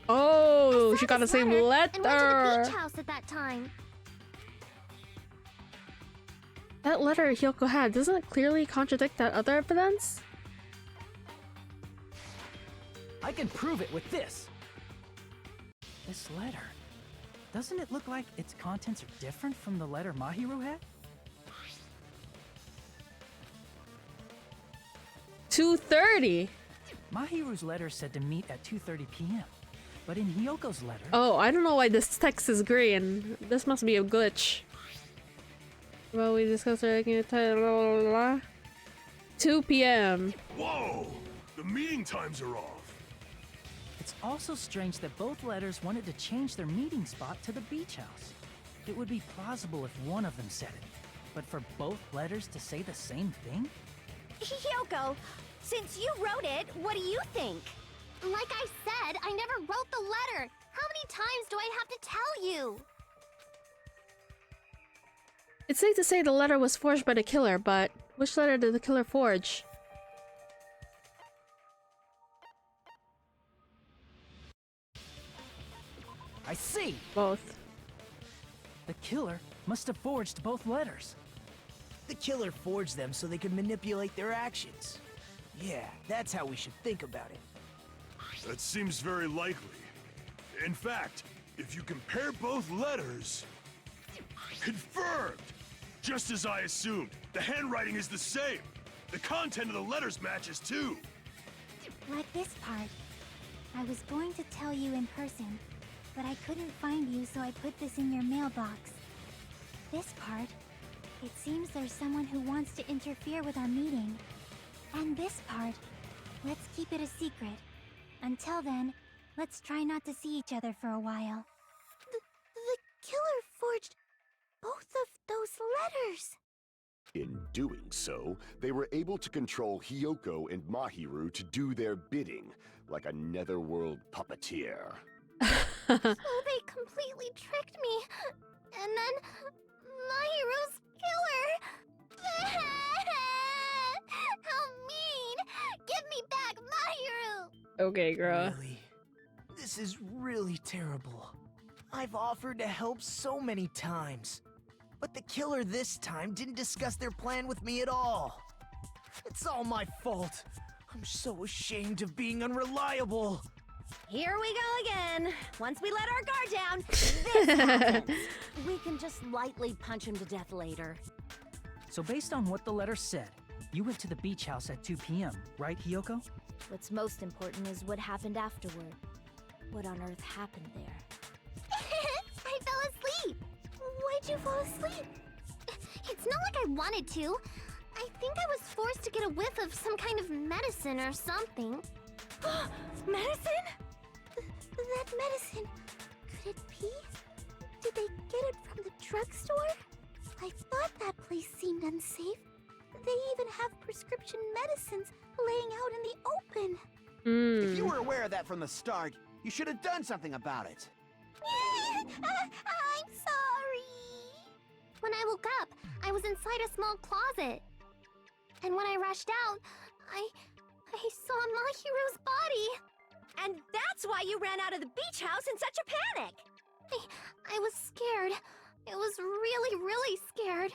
Oh, she got the same letter! And went to the beach house at that time. That letter Hyoko had, doesn't it clearly contradict that other evidence? I can prove it with this. This letter. Doesn't it look like its contents are different from the letter Mahiru had? 2:30. Mahiru's letter said to meet at 2:30 p.m. But in Hyoko's letter... Oh, I don't know why this text is green. This must be a glitch. Well, we discussed our 2 p.m. Whoa! The meeting times are off. It's also strange that both letters wanted to change their meeting spot to the beach house. It would be plausible if one of them said it, but for both letters to say the same thing? Hyoko, since you wrote it, what do you think? Like I said, I never wrote the letter. How many times do I have to tell you? It's safe to say the letter was forged by the killer, but which letter did the killer forge? I see! Both. The killer must have forged both letters. The killer forged them so they could manipulate their actions. Yeah, that's how we should think about it. That seems very likely. In fact, if you compare both letters... Confirmed! Just as I assumed, the handwriting is the same. The content of the letters matches too. Like this part. I was going to tell you in person, but I couldn't find you, so I put this in your mailbox. This part. It seems there's someone who wants to interfere with our meeting. And this part. Let's keep it a secret. Until then, let's try not to see each other for a while. The killer forged both of those letters! In doing so, they were able to control Hyoko and Mahiru to do their bidding, like a netherworld puppeteer. So they completely tricked me. And then Mahiru's killer! How mean! Give me back Mahiru! Okay, girl. Really? This is really terrible. I've offered to help so many times. But the killer this time didn't discuss their plan with me at all. It's all my fault. I'm so ashamed of being unreliable. Here we go again. Once we let our guard down, this happens. We can just lightly punch him to death later. So based on what the letter said, you went to the beach house at 2 p.m., right, Hyoko? What's most important is what happened afterward. What on earth happened there? I fell asleep. Why'd you fall asleep? It's not like I wanted to. I think I was forced to get a whiff of some kind of medicine or something. Medicine? That medicine. Could it be? Did they get it from the drugstore? I thought that place seemed unsafe. They even have prescription medicines laying out in the open. If you were aware of that from the start, You should have done something about it. I'm sorry. When I woke up, I was inside a small closet. And when I rushed out, I saw Mahiru's body. And that's why you ran out of the beach house in such a panic! I was scared. I was really, really scared.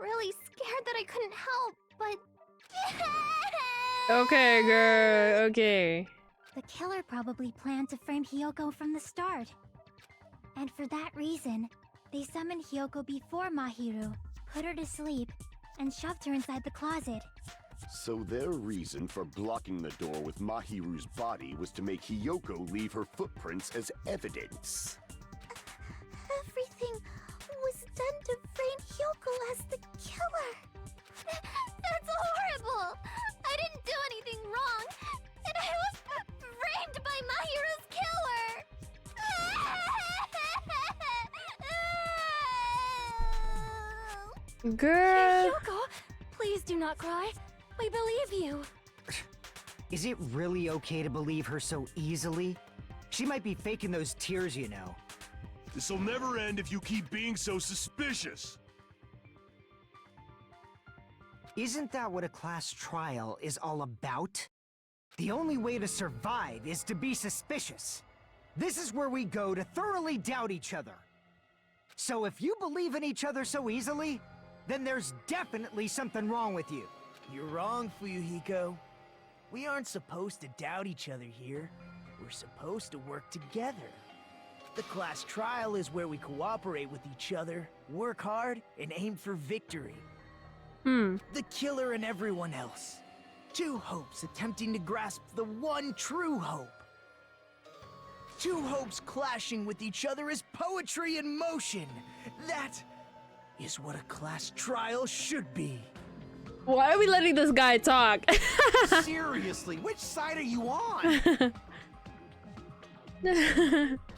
Really scared that I couldn't help, but... Okay, girl, okay. The killer probably planned to frame Hiyoko from the start. And for that reason, they summoned Hiyoko before Mahiru, put her to sleep, and shoved her inside the closet. So their reason for blocking the door with Mahiru's body was to make Hiyoko leave her footprints as evidence. Everything was done to frame Hiyoko as the killer. That's horrible! I didn't do anything wrong, and I was framed by Mahiru's killer! Girl! Hiyoko, please do not cry. We believe you. Is it really okay to believe her so easily? She might be faking those tears, you know. This'll never end if you keep being so suspicious. Isn't that what a class trial is all about? The only way to survive is to be suspicious. This is where we go to thoroughly doubt each other. So if you believe in each other so easily, then there's definitely something wrong with you. You're wrong, Fuyuhiko. We aren't supposed to doubt each other here. We're supposed to work together. The class trial is where we cooperate with each other, work hard, and aim for victory. The killer and everyone else. Two hopes attempting to grasp the one true hope. Two hopes clashing with each other is poetry in motion. That is what a class trial should be. Why are we letting this guy talk? Seriously, which side are you on?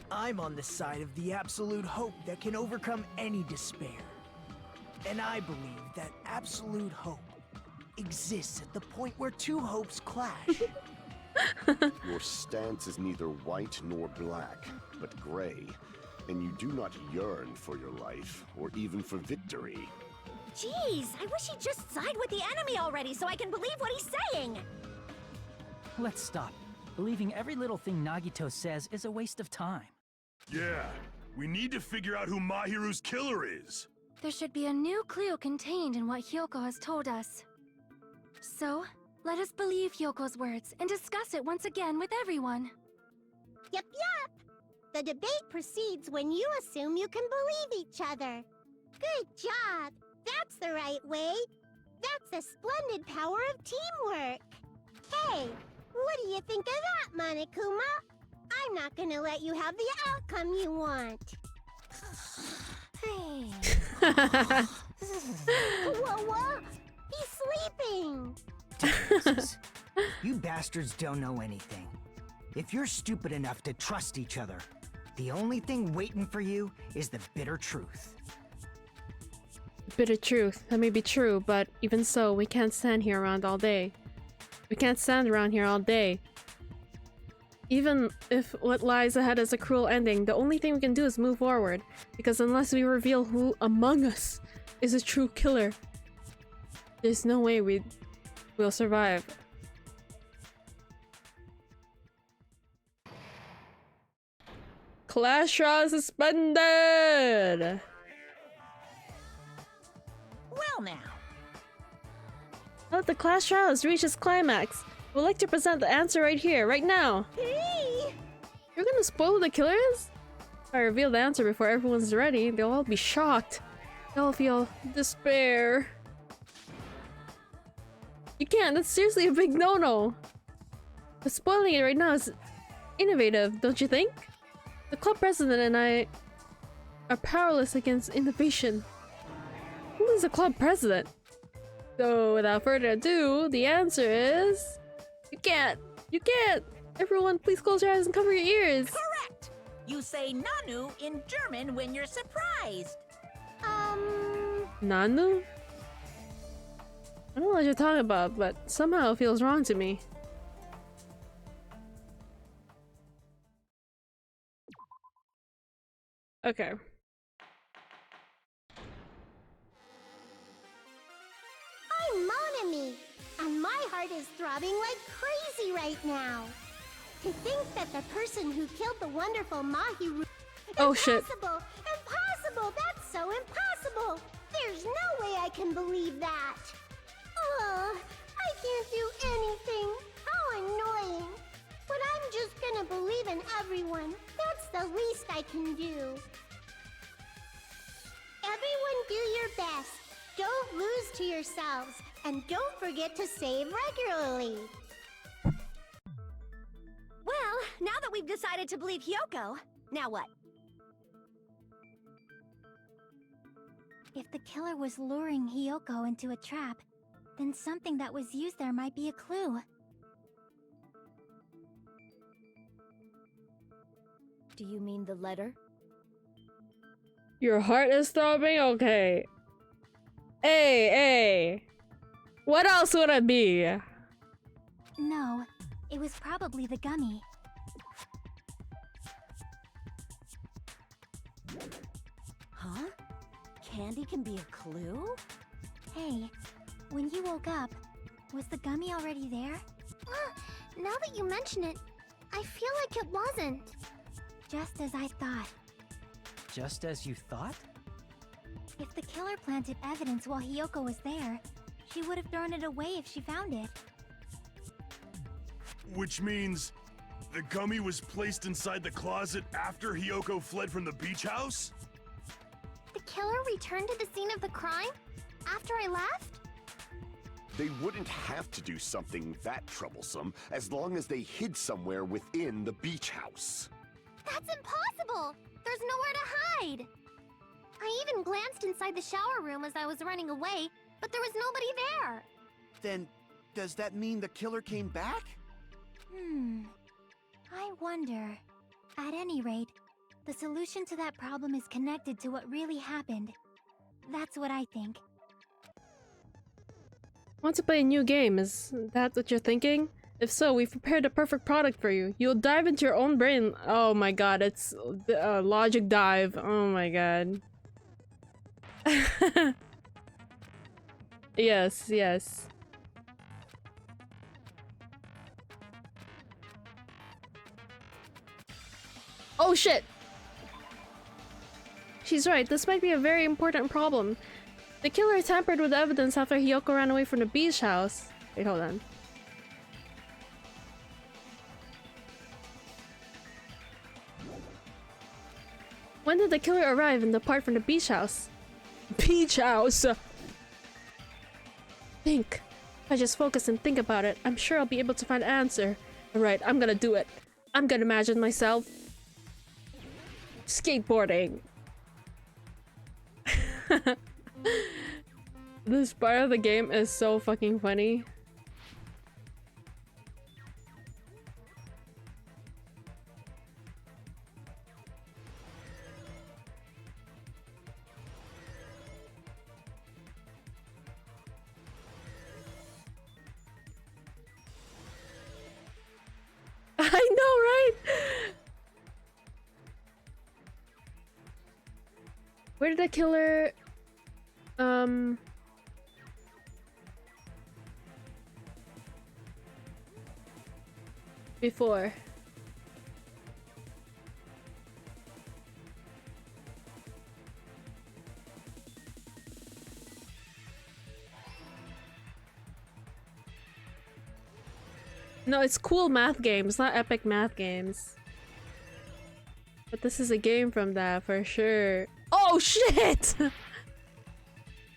I'm on the side of the absolute hope that can overcome any despair. And I believe that absolute hope exists at the point where two hopes clash. Your stance is neither white nor black, but gray, and you do not yearn for your life, or even for victory. Jeez, I wish he'd just side with the enemy already so I can believe what he's saying! Let's stop. Believing every little thing Nagito says is a waste of time. Yeah, we need to figure out who Mahiru's killer is. There should be a new clue contained in what Hiyoko has told us. So, let us believe Hyoko's words and discuss it once again with everyone. Yep. The debate proceeds when you assume you can believe each other. Good job. That's the right way. That's the splendid power of teamwork. Hey, what do you think of that, Monokuma? I'm not gonna let you have the outcome you want. Whoa, he's sleeping. Jesus. You bastards don't know anything. If you're stupid enough to trust each other, the only thing waiting for you is the bitter truth. Bitter truth. That may be true, but even so, we can't stand here around all day. We can't stand around here all day. Even if what lies ahead is a cruel ending, the only thing we can do is move forward. Because unless we reveal who among us is a true killer, there's no way we'll survive. Class trial suspended! Well now. Now that the class trial has reached its climax, we'd like to present the answer right here, right now. Hey! You're gonna spoil who the killer is? If I reveal the answer before everyone's ready, they'll all be shocked. They'll feel despair. You can't, that's seriously a big no-no. But spoiling it right now is innovative, don't you think? The club president and I are powerless against innovation. Who is the club president? So without further ado, the answer is... You can't! You can't! Everyone, please close your eyes and cover your ears! Correct! You say Nanu in German when you're surprised. Nanu? I don't know what you're talking about, but somehow it feels wrong to me. Okay. I'm Monami, and my heart is throbbing like crazy right now. To think that the person who killed the wonderful Mahiru... Oh shit. Impossible! Impossible! That's so impossible! There's no way I can believe that! Ugh, I can't do anything. How annoying. But I'm just gonna believe in everyone. That's the least I can do. Everyone do your best. Don't lose to yourselves. And don't forget to save regularly. Well, now that we've decided to believe Hyoko, now what? If the killer was luring Hyoko into a trap, then something that was used there might be a clue. Do you mean the letter? Your heart is throbbing? Okay. Hey. What else would it be? No, it was probably the gummy. Huh? Candy can be a clue? Hey, when you woke up, was the gummy already there? Now that you mention it, I feel like it wasn't. Just as I thought. Just as you thought? If the killer planted evidence while Hyoko was there, she would have thrown it away if she found it. Which means the gummy was placed inside the closet after Hyoko fled from the beach house? The killer returned to the scene of the crime? After I left? They wouldn't have to do something that troublesome as long as they hid somewhere within the beach house. That's impossible! There's nowhere to hide! I even glanced inside the shower room as I was running away, but there was nobody there! Then, does that mean the killer came back? I wonder. At any rate, the solution to that problem is connected to what really happened. That's what I think. Want to play a new game? Is that what you're thinking? If so, we've prepared a perfect product for you. You'll dive into your own brain. Oh my god, it's logic dive. Oh my god. Yes. Oh shit! She's right, this might be a very important problem. The killer tampered with evidence after Hyoko ran away from the beach house. Wait, hold on. When did the killer arrive and depart from the beach house? Beach house! Think. If I just focus and think about it, I'm sure I'll be able to find an answer. Alright, I'm gonna do it. I'm gonna imagine myself skateboarding. This part of the game is so fucking funny. I know, right? Where did the killer before? No, it's cool math games, not epic math games. But this is a game from that for sure. Oh shit!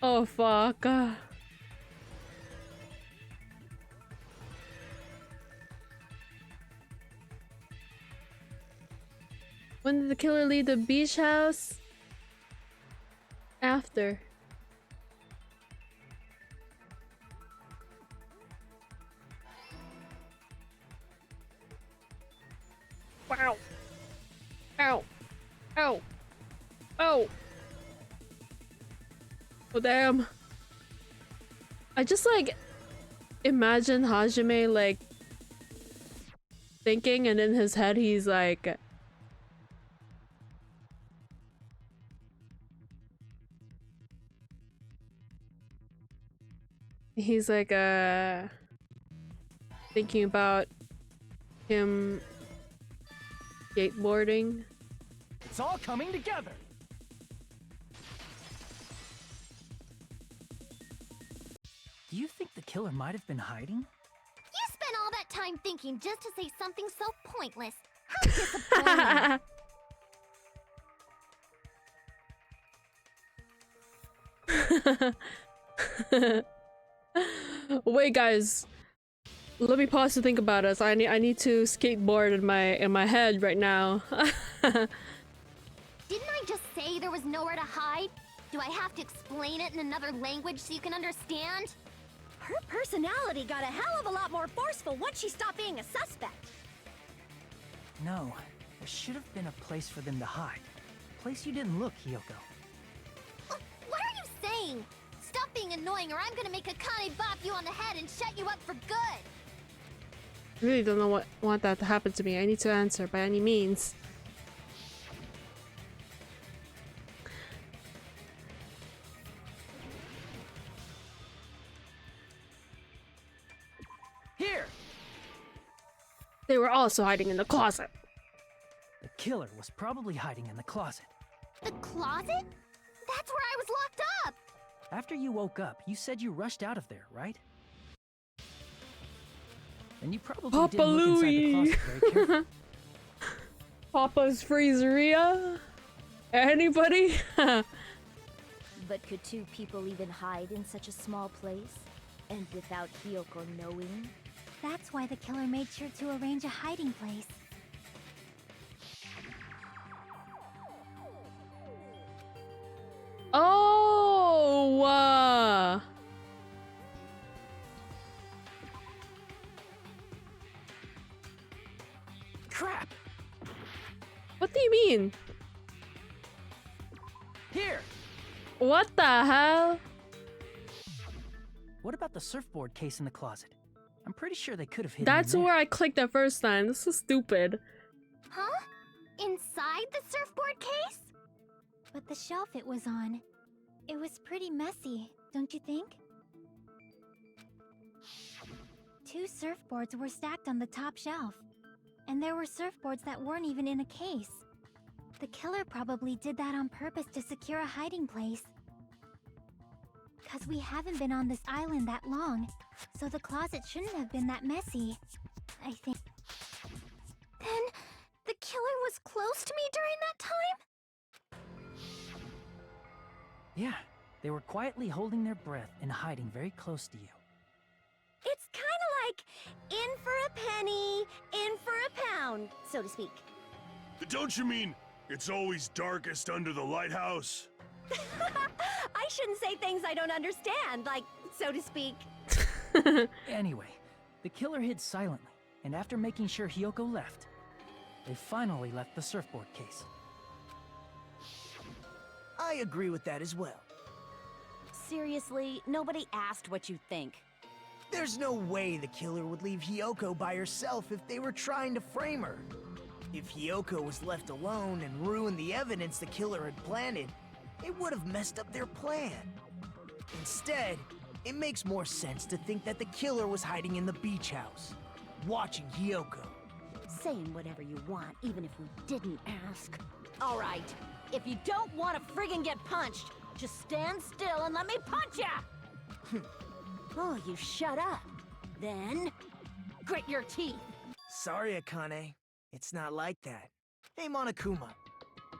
Oh fuck. When did the killer leave the beach house? After. Wow. Ow. Ow. Oh. Oh damn. I just like imagine Hajime like thinking and in his head he's like He's like thinking about him skateboarding. It's all coming together. Do you think the killer might have been hiding? You spent all that time thinking just to say something so pointless. How disappointing. Wait, guys. Let me pause to think about it. I need to skateboard in my head right now. Didn't I just say there was nowhere to hide? Do I have to explain it in another language so you can understand? Her personality got a hell of a lot more forceful once she stopped being a suspect. No, there should have been a place for them to hide. A place you didn't look, Hiyoko. What are you saying? Stop being annoying or I'm gonna make Akane bop you on the head and shut you up for good! I really don't know want that to happen to me. I need to answer by any means. Here! They were also hiding in the closet. The killer was probably hiding in the closet. The closet? That's where I was locked up! After you woke up, you said you rushed out of there, right? And you probably Papa didn't look inside the Louie. closet very carefully. Papa's freezeria? Anybody? But could two people even hide in such a small place? And without Hiyoko knowing? That's why the killer made sure to arrange a hiding place. Oh! Crap! What do you mean? Here! What the hell? What about the surfboard case in the closet? I'm pretty sure they could have hidden That's in there. where I clicked the first time. This is stupid. Huh? Inside the surfboard case? But the shelf it was on, it was pretty messy, don't you think? Two surfboards were stacked on the top shelf, and there were surfboards that weren't even in a case. The killer probably did that on purpose to secure a hiding place. 'Cause we haven't been on this island that long, so the closet shouldn't have been that messy, I think. Then, the killer was close to me during that time? Yeah, they were quietly holding their breath and hiding very close to you. It's kind of like in for a penny, in for a pound, so to speak. Don't you mean it's always darkest under the lighthouse? I shouldn't say things I don't understand, like, so to speak. Anyway, the killer hid silently, and after making sure Hiyoko left, they finally left the surfboard case. I agree with that as well. Seriously, nobody asked what you think. There's no way the killer would leave Hiyoko by herself if they were trying to frame her. If Hiyoko was left alone and ruined the evidence the killer had planted, it would have messed up their plan. Instead, it makes more sense to think that the killer was hiding in the beach house, watching Hiyoko. Saying whatever you want, even if we didn't ask. All right, if you don't want to friggin' get punched, just stand still and let me punch ya! Oh, you shut up. Then, grit your teeth. Sorry, Akane. It's not like that. Hey, Monokuma.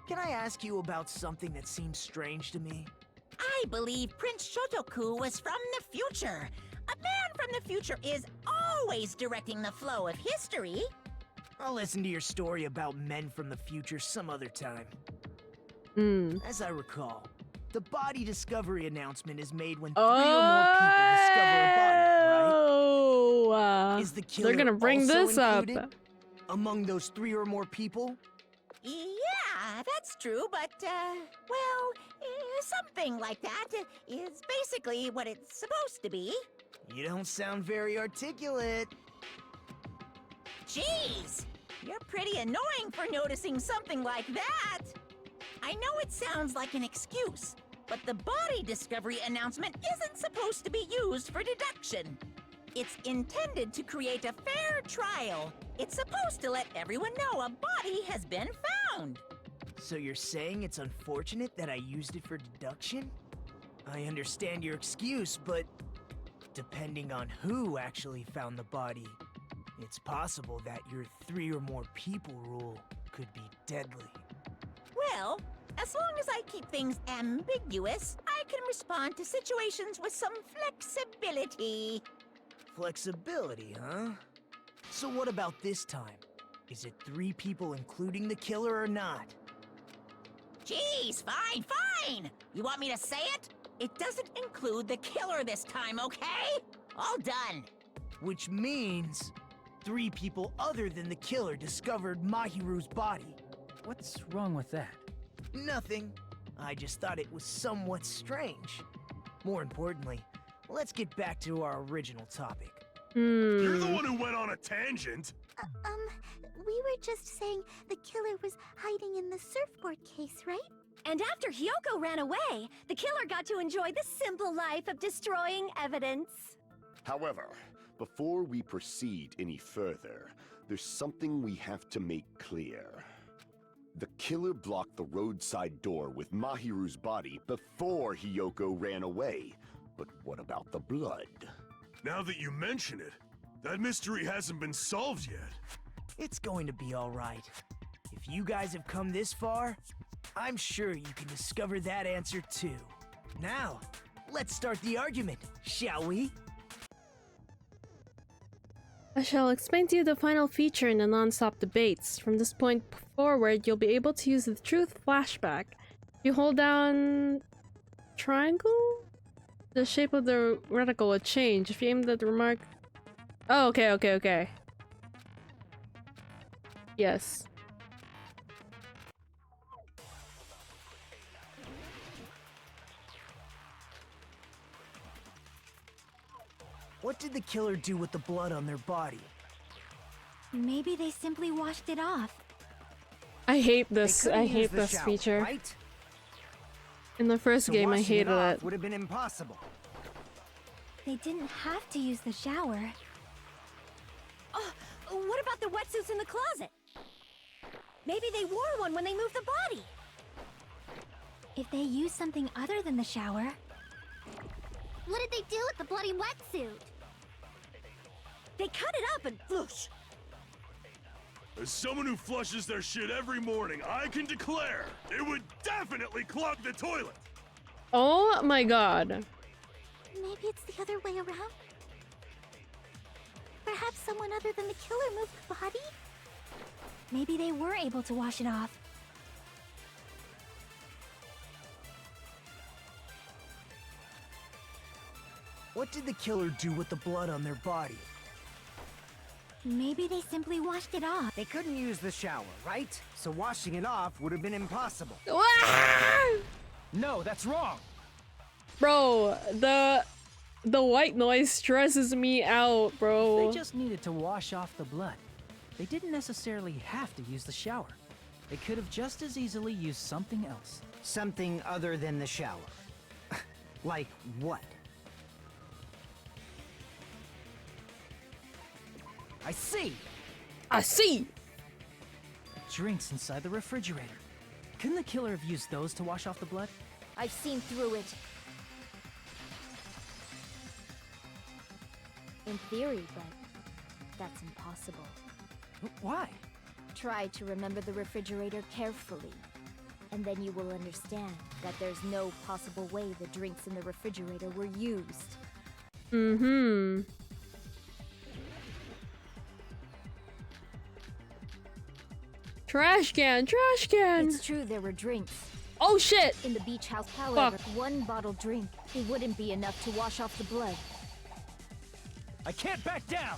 Can I ask you about something that seems strange to me? I believe Prince Shotoku was from the future. A man from the future is always directing the flow of history. I'll listen to your story about men from the future some other time. As I recall, the body discovery announcement is made when 3 or more people discover a body, right? Is the killer they're gonna bring also this included up among those 3 or more people? Yeah, that's true, but, well, something like that is basically what it's supposed to be. You don't sound very articulate. Jeez, you're pretty annoying for noticing something like that. I know it sounds like an excuse, But the body discovery announcement isn't supposed to be used for deduction. It's intended to create a fair trial. It's supposed to let everyone know a body has been found. So you're saying it's unfortunate that I used it for deduction? I understand your excuse, but depending on who actually found the body, it's possible that your 3 or more people rule could be deadly. Well, as long as I keep things ambiguous, I can respond to situations with some flexibility. Flexibility, huh? So what about this time? Is it 3 people including the killer or not? Jeez, fine! You want me to say it? It doesn't include the killer this time, okay? All done. Which means 3 people other than the killer discovered Mahiru's body. What's wrong with that? Nothing. I just thought it was somewhat strange. More importantly, let's get back to our original topic. You're the one who went on a tangent. We were just saying the killer was hiding in the surfboard case, right? And after Hyoko ran away, the killer got to enjoy the simple life of destroying evidence. However, before we proceed any further, there's something we have to make clear. The killer blocked the roadside door with Mahiru's body before Hyoko ran away. But what about the blood? Now that you mention it, that mystery hasn't been solved yet. It's going to be all right. If you guys have come this far, I'm sure you can discover that answer too. Now, let's start the argument, shall we? I shall explain to you the final feature in the non-stop debates. From this point forward, you'll be able to use the truth flashback. You hold down triangle? The shape of the reticle will change. If you aim at the remark... Oh, okay. Yes. What did the killer do with the blood on their body? Maybe they simply washed it off. I hate this. They couldn't I use hate the this shower, feature. right? In the first So game, I washing hated off it. would have been impossible. They didn't have to use the shower. Oh, what about the wetsuits in the closet? Maybe they wore one when they moved the body. If they used something other than the shower... What did they do with the bloody wetsuit? They cut it up and whoosh. As someone who flushes their shit every morning, I can declare it would definitely clog the toilet. Oh my god. Maybe it's the other way around? Perhaps someone other than the killer moved the body? Maybe they were able to wash it off. What did the killer do with the blood on their body? Maybe they simply washed it off. They couldn't use the shower, right? So washing it off would have been impossible. No, that's wrong! Bro, the white noise stresses me out, bro. They just needed to wash off the blood. They didn't necessarily have to use the shower. They could have just as easily used something else. Something other than the shower. Like what? I see! I see! Drinks inside the refrigerator. Couldn't the killer have used those to wash off the blood? I've seen through it. In theory, but that's impossible. Why? Try to remember the refrigerator carefully, and then you will understand that there's no possible way the drinks in the refrigerator were used. Mm-hmm. Trash can! It's true there were drinks. Oh shit! In the beach house, however, Fuck. one bottle drink, it wouldn't be enough to wash off the blood. I can't back down!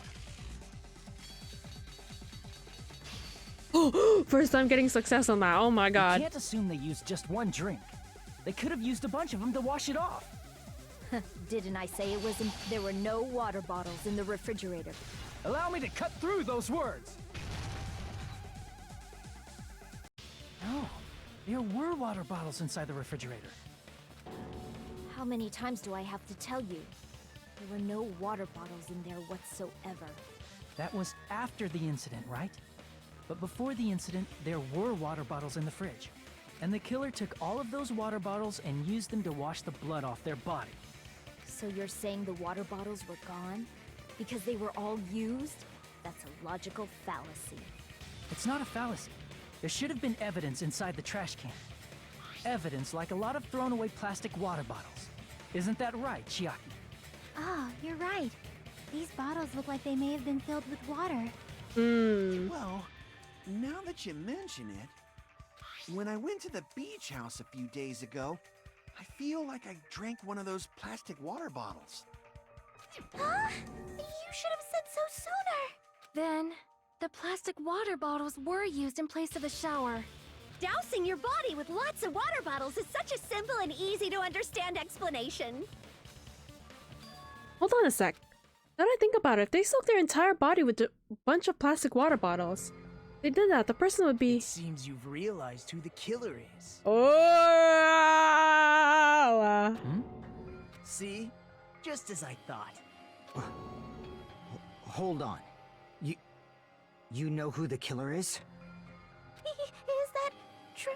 First time getting success on that. Oh my You god. can't assume they used just one drink. They could have used a bunch of them to wash it off. Didn't I say it wasn't? There were no water bottles in the refrigerator. Allow me to cut through those words! No, there were water bottles inside the refrigerator. How many times do I have to tell you? There were no water bottles in there whatsoever. That was after the incident, right? But before the incident, there were water bottles in the fridge. And the killer took all of those water bottles and used them to wash the blood off their body. So you're saying the water bottles were gone? Because they were all used? That's a logical fallacy. It's not a fallacy. There should have been evidence inside the trash can. Evidence like a lot of thrown away plastic water bottles. Isn't that right, Chiaki? Oh, you're right. These bottles look like they may have been filled with water. Well, now that you mention it, when I went to the beach house a few days ago, I feel like I drank one of those plastic water bottles. Huh? You should have said so sooner. Then, the plastic water bottles were used in place of the shower. Dousing your body with lots of water bottles is such a simple and easy to understand explanation. Hold on a sec. Now that I think about it, if they soaked their entire body with a bunch of plastic water bottles, if they did that, the person would be... It seems you've realized who the killer is. Oh! See? Just as I thought. Hold on. You know who the killer is? Is that true?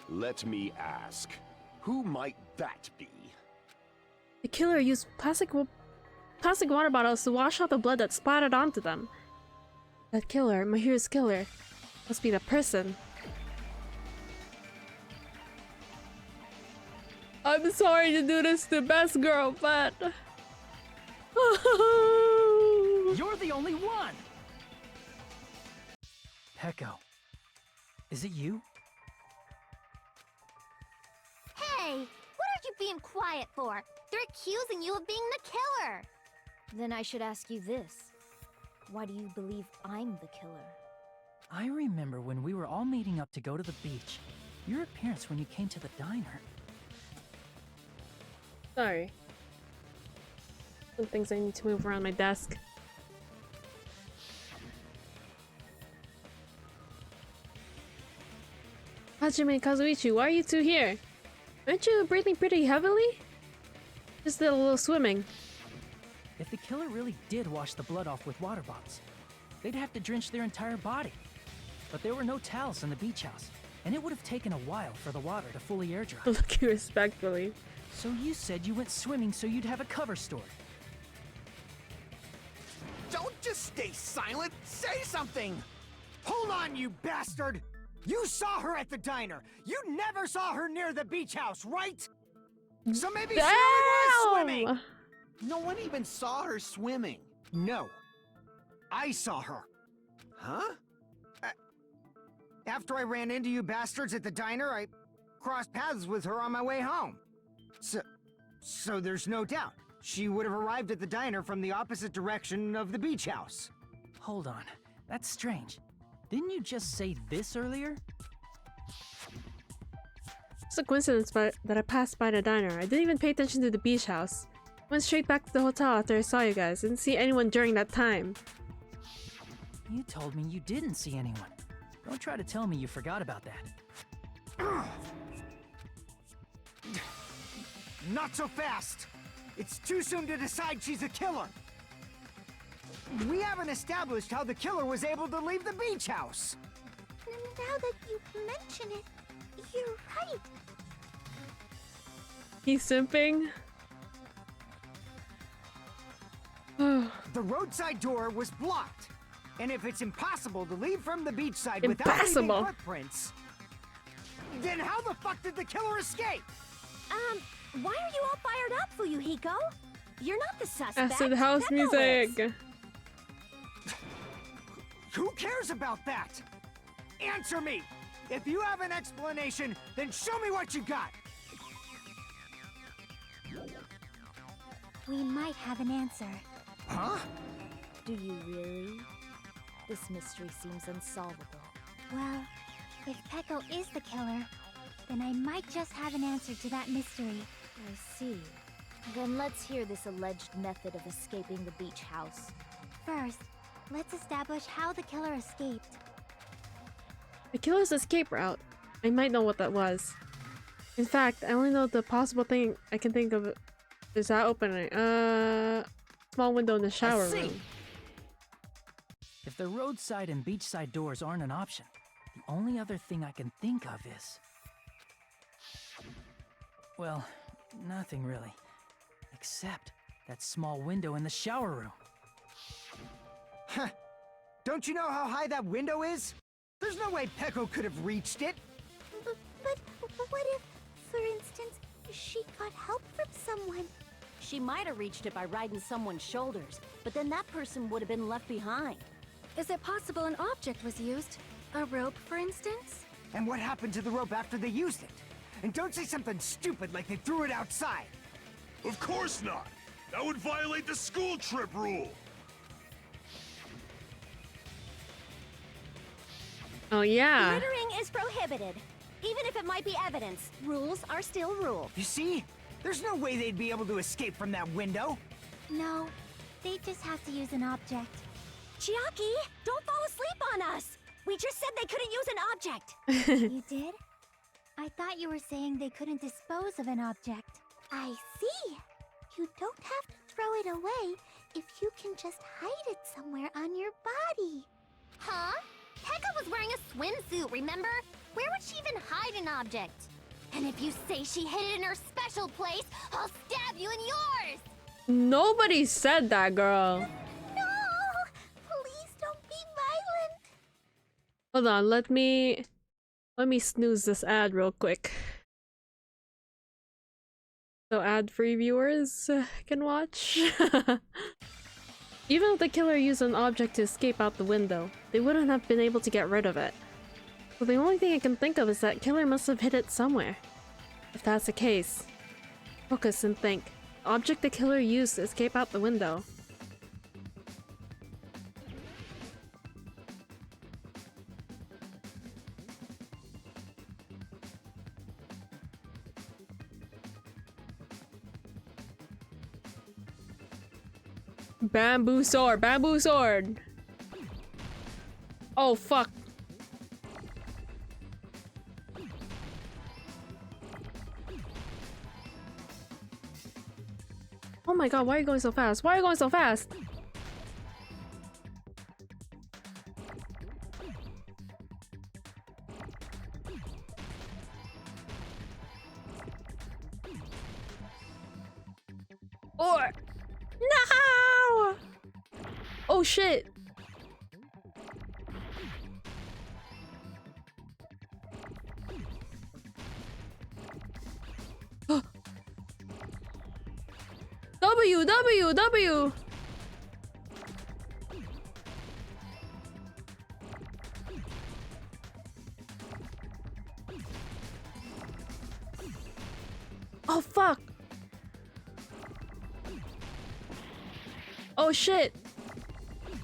Let me ask. Who might that be? The killer used plastic water bottles to wash out the blood that splattered onto them. That killer, Mahiru's killer, must be the person. I'm sorry to do this to Best Girl, but... You're the only one! Peko. Is it you? Hey, what are you being quiet for? They're accusing you of being the killer. Then I should ask you this. Why do you believe I'm the killer? I remember when we were all meeting up to go to the beach. Your appearance when you came to the diner. Sorry. Some things I need to move around my desk. Hajime and Kazuichi, why are you two here? Aren't you breathing pretty heavily? Just did a little swimming. If the killer really did wash the blood off with water bottles, they'd have to drench their entire body. But there were no towels in the beach house, and it would have taken a while for the water to fully air dry. Looking respectfully. So you said you went swimming so you'd have a cover story. Don't just stay silent! Say something! Hold on, you bastard! You saw her at the diner! You never saw her near the beach house, right? So maybe she only was swimming! No one even saw her swimming. No. I saw her. Huh? After I ran into you bastards at the diner, I crossed paths with her on my way home. So there's no doubt. She would have arrived at the diner from the opposite direction of the beach house. Hold on. That's strange. Didn't you just say this earlier? It's a coincidence that I passed by the diner. I didn't even pay attention to the beach house. Went straight back to the hotel after I saw you guys. Didn't see anyone during that time. You told me you didn't see anyone. Don't try to tell me you forgot about that. Not so fast! It's too soon to decide she's a killer! We haven't established how the killer was able to leave the beach house! Now that you mention it, you're right. He's simping. The roadside door was blocked. And if it's impossible to leave from the beachside without leaving Impossible. footprints, then how the fuck did the killer escape? Why are you all fired up, Fuyuhiko? You're not the suspect. Acid house Peko is. music. Who cares about that? Answer me! If you have an explanation, then show me what you got! We might have an answer. Huh? Do you really? This mystery seems unsolvable. Well, if Peko is the killer, then I might just have an answer to that mystery. I see. Then let's hear this alleged method of escaping the beach house. First, let's establish how the killer escaped. The killer's escape route. I might know what that was. In fact, I only know the possible thing I can think of is that opening. Small window in the shower room. If the roadside and beachside doors aren't an option, the only other thing I can think of is... well, nothing really. Except that small window in the shower room. Huh. Don't you know how high that window is? There's no way Peko could have reached it. But what if, for instance, she got help from someone? She might have reached it by riding someone's shoulders, but then that person would have been left behind. Is it possible an object was used? A rope, for instance? And what happened to the rope after they used it? And don't say something stupid like they threw it outside. Of course not! That would violate the school trip rule! Oh yeah. Littering is prohibited. Even if it might be evidence, rules are still rules. You see? There's no way they'd be able to escape from that window. No, they just have to use an object. Chiaki, don't fall asleep on us! We just said they couldn't use an object! You did? I thought you were saying they couldn't dispose of an object. I see. You don't have to throw it away if you can just hide it somewhere on your body. Huh? Pekka was wearing a swimsuit, remember? Where would she even hide an object? And if you say she hid it in her special place, I'll stab you in yours! Nobody said that, girl. No! Please don't be violent! Hold on, let me snooze this ad real quick. So ad-free viewers can watch. Even if the killer used an object to escape out the window, they wouldn't have been able to get rid of it. So the only thing I can think of is that killer must have hid it somewhere. If that's the case, focus and think. The object the killer used to escape out the window. Bamboo sword! Bamboo sword! Oh fuck! Oh my god, why are you going so fast? Why are you going so fast? Or no! Oh shit! W! Oh fuck! Oh shit!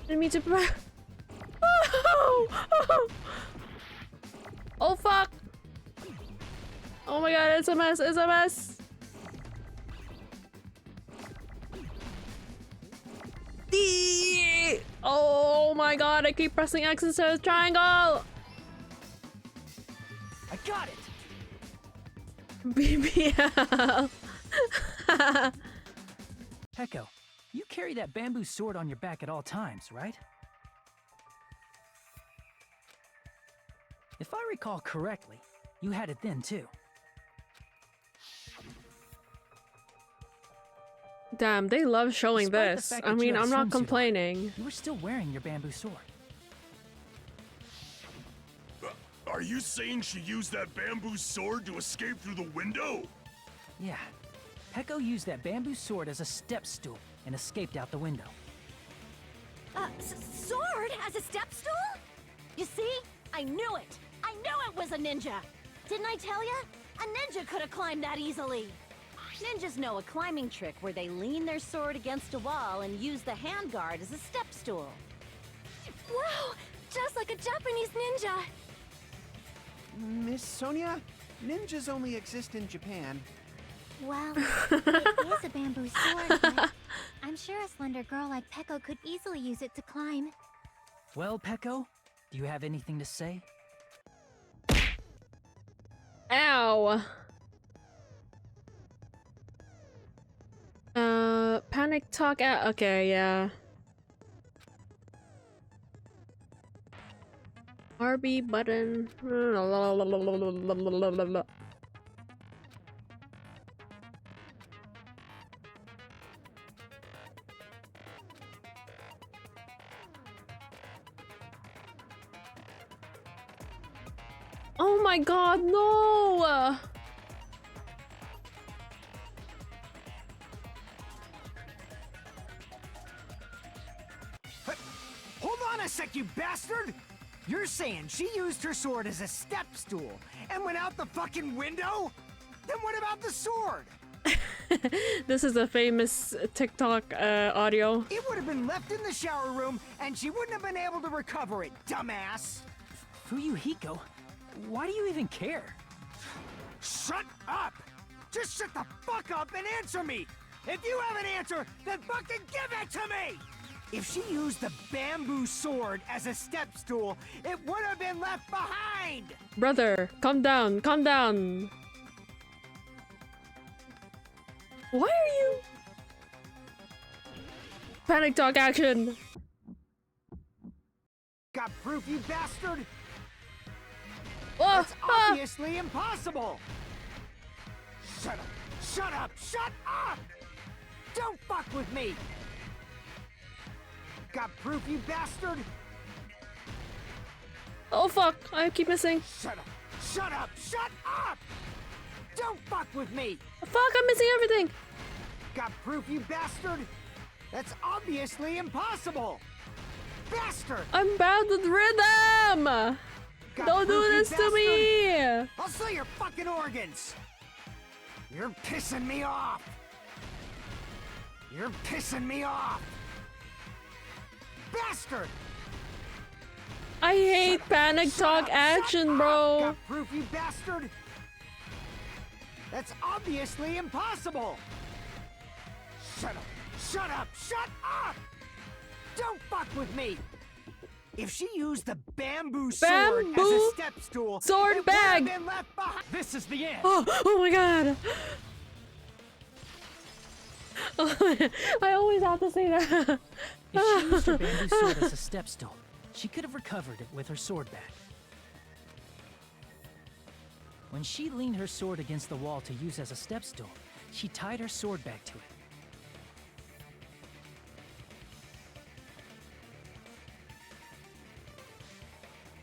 Didn't mean to Oh fuck! Oh my god, it's a mess, it's a mess! Oh my god, I keep pressing X instead of triangle! I got it! BBL! Peko, you carry that bamboo sword on your back at all times, right? If I recall correctly, you had it then too. Damn, they love showing Despite the this. fact I that you mean, had a I'm not swimsuit on, complaining. You were still wearing your bamboo sword. Are you saying she used that bamboo sword to escape through the window? Yeah. Peko used that bamboo sword as a step stool and escaped out the window. Sword as a step stool? You see? I knew it! I knew it was a ninja! Didn't I tell ya? A ninja could have climbed that easily! Ninjas know a climbing trick where they lean their sword against a wall and use the handguard as a step stool. Wow! Just like a Japanese ninja! Miss Sonia, ninjas only exist in Japan. Well, it is a bamboo sword, but I'm sure a slender girl like Peko could easily use it to climb. Well, Peko, do you have anything to say? Ow! Panic talk at okay, yeah. RB button. Oh my god, no! Hold on a sec, you bastard! You're saying she used her sword as a step stool and went out the fucking window? Then what about the sword? This is a famous TikTok audio. It would have been left in the shower room and she wouldn't have been able to recover it, dumbass! Fuyuhiko, why do you even care? Shut up! Just shut the fuck up and answer me! If you have an answer, then fucking give it to me! If she used the bamboo sword as a step stool, it would have been left behind! Brother, calm down, calm down. Why are you? Panic talk action. Got proof, you bastard? Oh, That's obviously impossible! Shut up! Shut up! Shut up! Don't fuck with me! Got proof, you bastard? Oh fuck, I keep missing. Shut up! Shut up! Shut up! Don't fuck with me! Fuck, I'm missing everything! Got proof, you bastard? That's obviously impossible! Bastard! I'm bad with rhythm! Got Don't do proof, you this to me! I'll sell your fucking organs! You're pissing me off! You're pissing me off! Bastard! I hate panic talk action, bro. Got proof, you bastard? That's obviously impossible! Shut up! Shut up! Shut up! Don't fuck with me! If she used the bamboo sword as a step stool, sword it bag. would have been left behind. This is the end! Oh my god! I always have to say that. If she used her bamboo sword as a step stool, she could have recovered it with her sword bag. When she leaned her sword against the wall to use as a step stool, she tied her sword bag to it.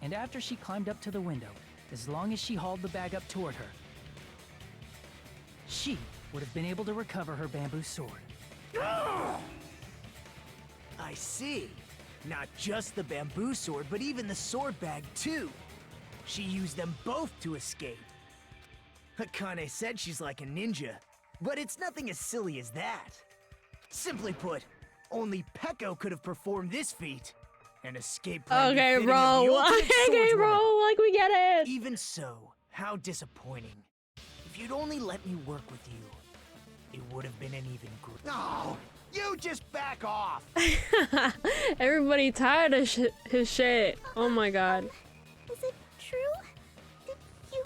And after she climbed up to the window, as long as she hauled the bag up toward her, she would have been able to recover her bamboo sword. I see. Not just the bamboo sword, but even the sword bag, too. She used them both to escape. Akane said she's like a ninja, but it's nothing as silly as that. Simply put, only Peko could have performed this feat. An escape plan Okay, befitting of bro. the ultimate Okay, swordswoman. bro. Like, we get it. Even so, how disappointing. If you'd only let me work with you, it would have been an even greater. No, you just back off. Everybody tired of his shit. Oh my god. Is it true? Did you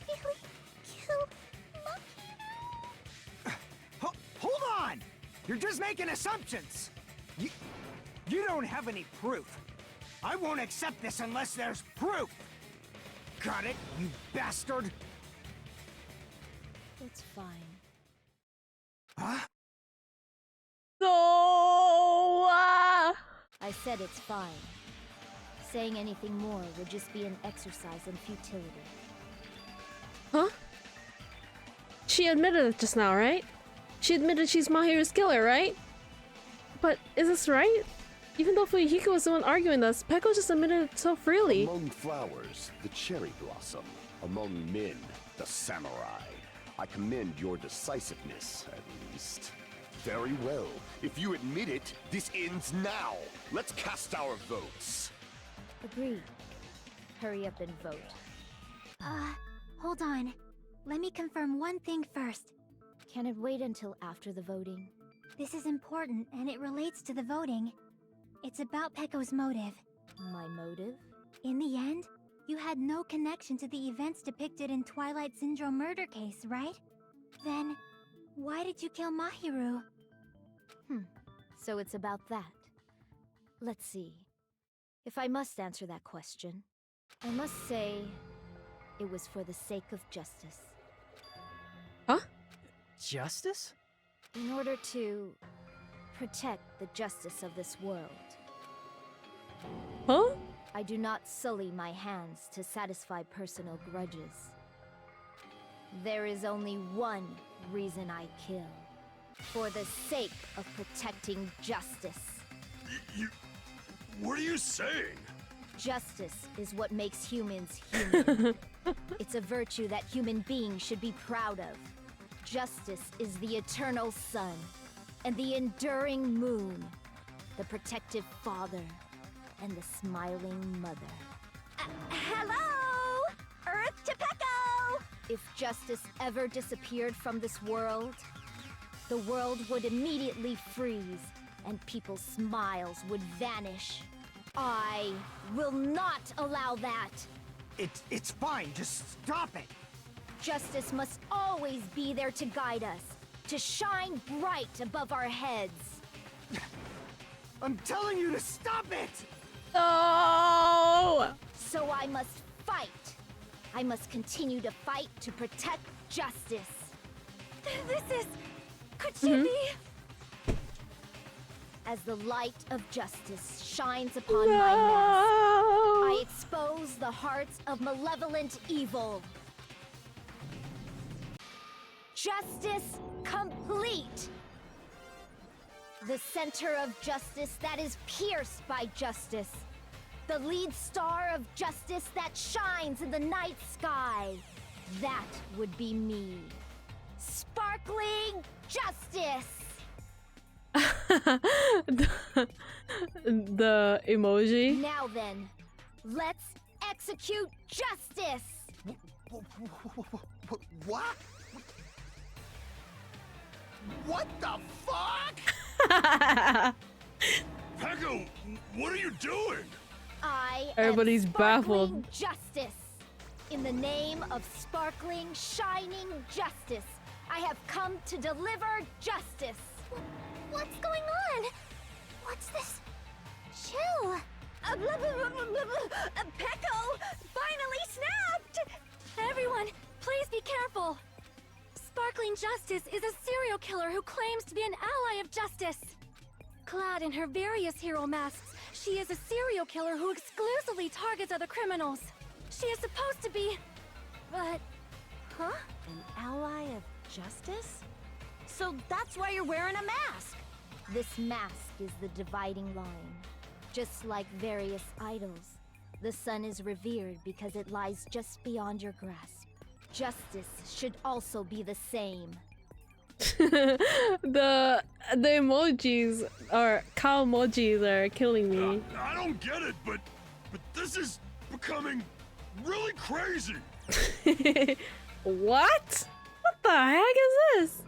really kill Maki? Hold on! You're just making assumptions! You don't have any proof. I won't accept this unless there's proof! Got it, you bastard? It's fine. Huh? No! I said it's fine. Saying anything more would just be an exercise in futility. Huh? She admitted it just now, right? She admitted she's Mahiru's killer, right? But is this right? Even though Fuyuhiko was the one arguing this, Peko just admitted it so freely. Among flowers, the cherry blossom. Among men, the samurai. I commend your decisiveness, at least. Very well. If you admit it, this ends now. Let's cast our votes. Agreed. Hurry up and vote. Hold on. Let me confirm one thing first. Can it wait until after the voting? This is important, and it relates to the voting. It's about Peko's motive. My motive? In the end, you had no connection to the events depicted in Twilight Syndrome murder case, right? Then, why did you kill Mahiru? So it's about that. Let's see. If I must answer that question, I must say it was for the sake of justice. Huh? Justice? In order to protect the justice of this world. Huh? I do not sully my hands to satisfy personal grudges. There is only one reason I kill. For the sake of protecting justice. What are you saying? Justice is what makes humans human. It's a virtue that human beings should be proud of. Justice is the eternal sun, and the enduring moon, the protective father, and the smiling mother. Hello! Earth to Pecco! If justice ever disappeared from this world, the world would immediately freeze, and people's smiles would vanish. I will not allow that! It's fine, just stop it! Justice must always be there to guide us, to shine bright above our heads. I'm telling you to stop it! No! So I must fight. I must continue to fight to protect justice. This is... Could she be... As the light of justice shines upon my mask, I expose the hearts of malevolent evil. Justice complete! The center of justice that is pierced by justice. The lead star of justice that shines in the night sky. That would be me. Sparkling justice! the emoji. Now then, let's execute justice! What? What the fuck? Pecco, what are you doing? Everybody's am sparkling baffled. Justice. In the name of sparkling, shining justice, I have come to deliver justice. What's going on? What's this? Chill. Pecco finally snapped! Everyone, please be careful! Sparkling Justice is a serial killer who claims to be an ally of justice. Clad in her various hero masks, she is a serial killer who exclusively targets other criminals. She is supposed to be... but... Huh? An ally of justice? So that's why you're wearing a mask! This mask is the dividing line. Just like various idols, the sun is revered because it lies just beyond your grasp. Justice should also be the same. the emojis or cow emojis are killing me. I don't get it, but this is becoming really crazy. What? What the heck is this?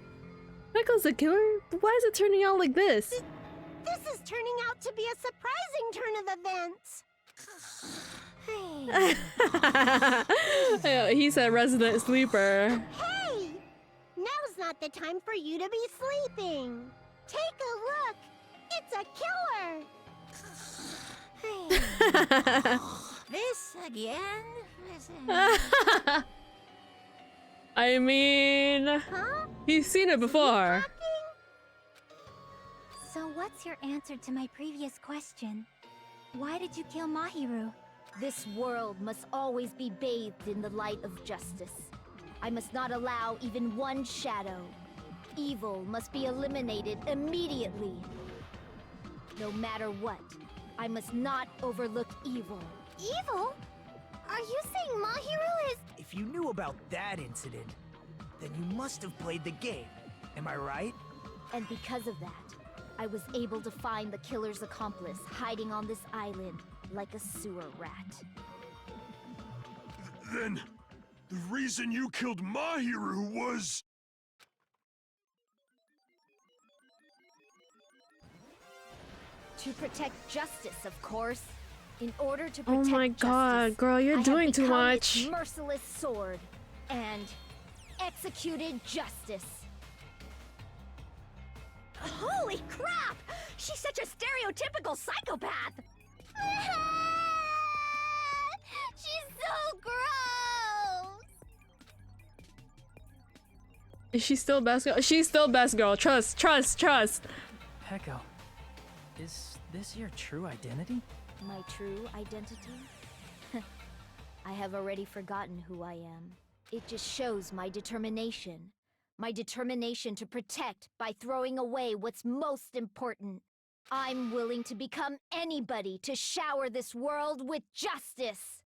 Michael's a killer? Why is it turning out like this? This is turning out to be a surprising turn of events. Yeah, he's a resident sleeper. Hey! Now's not the time for you to be sleeping. Take a look. It's a killer. This again? I mean, Huh? he's seen it before. So what's your answer to my previous question? Why did you kill Mahiru? This world must always be bathed in the light of justice. I must not allow even one shadow. Evil must be eliminated immediately. No matter what, I must not overlook evil. Evil? Are you saying Mahiru is... If you knew about that incident, then you must have played the game. Am I right? And because of that, I was able to find the killer's accomplice hiding on this island like a sewer rat. Then, the reason you killed Mahiru was... To protect justice, of course. In order to Oh protect my god, justice, girl, you're I have doing too become much. its merciless sword and executed justice. Holy crap! She's such a stereotypical psychopath! She's so gross! Is she still best girl? She's still best girl. Trust. Heko, is this your true identity? My true identity? I have already forgotten who I am. It just shows my determination. My determination to protect by throwing away what's most important. I'm willing to become anybody to shower this world with justice.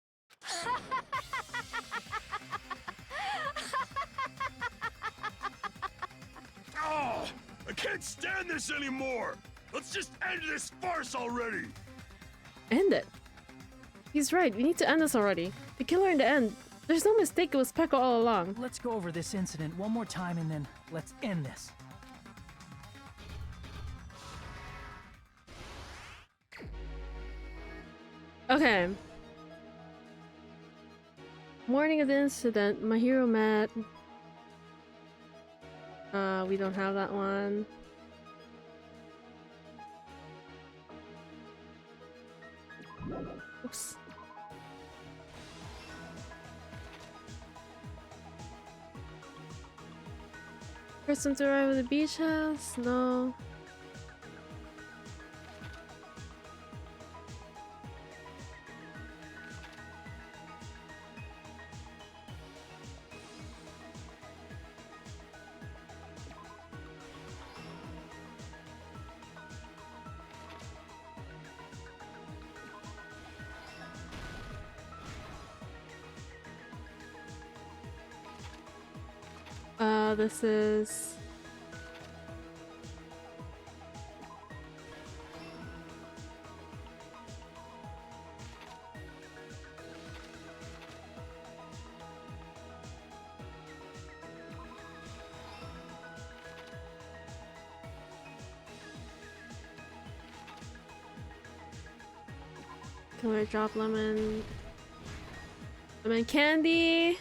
Oh, I can't stand this anymore! Let's just end this farce already! End it. He's right. We need to end this already. The killer in the end. There's no mistake. It was Pekka all along. Let's go over this incident one more time and then let's end this. Okay. Morning of the incident, my hero met. We don't have that one. Oops. Person to arrive at the beach house? No. This is... Killer drop lemon candy.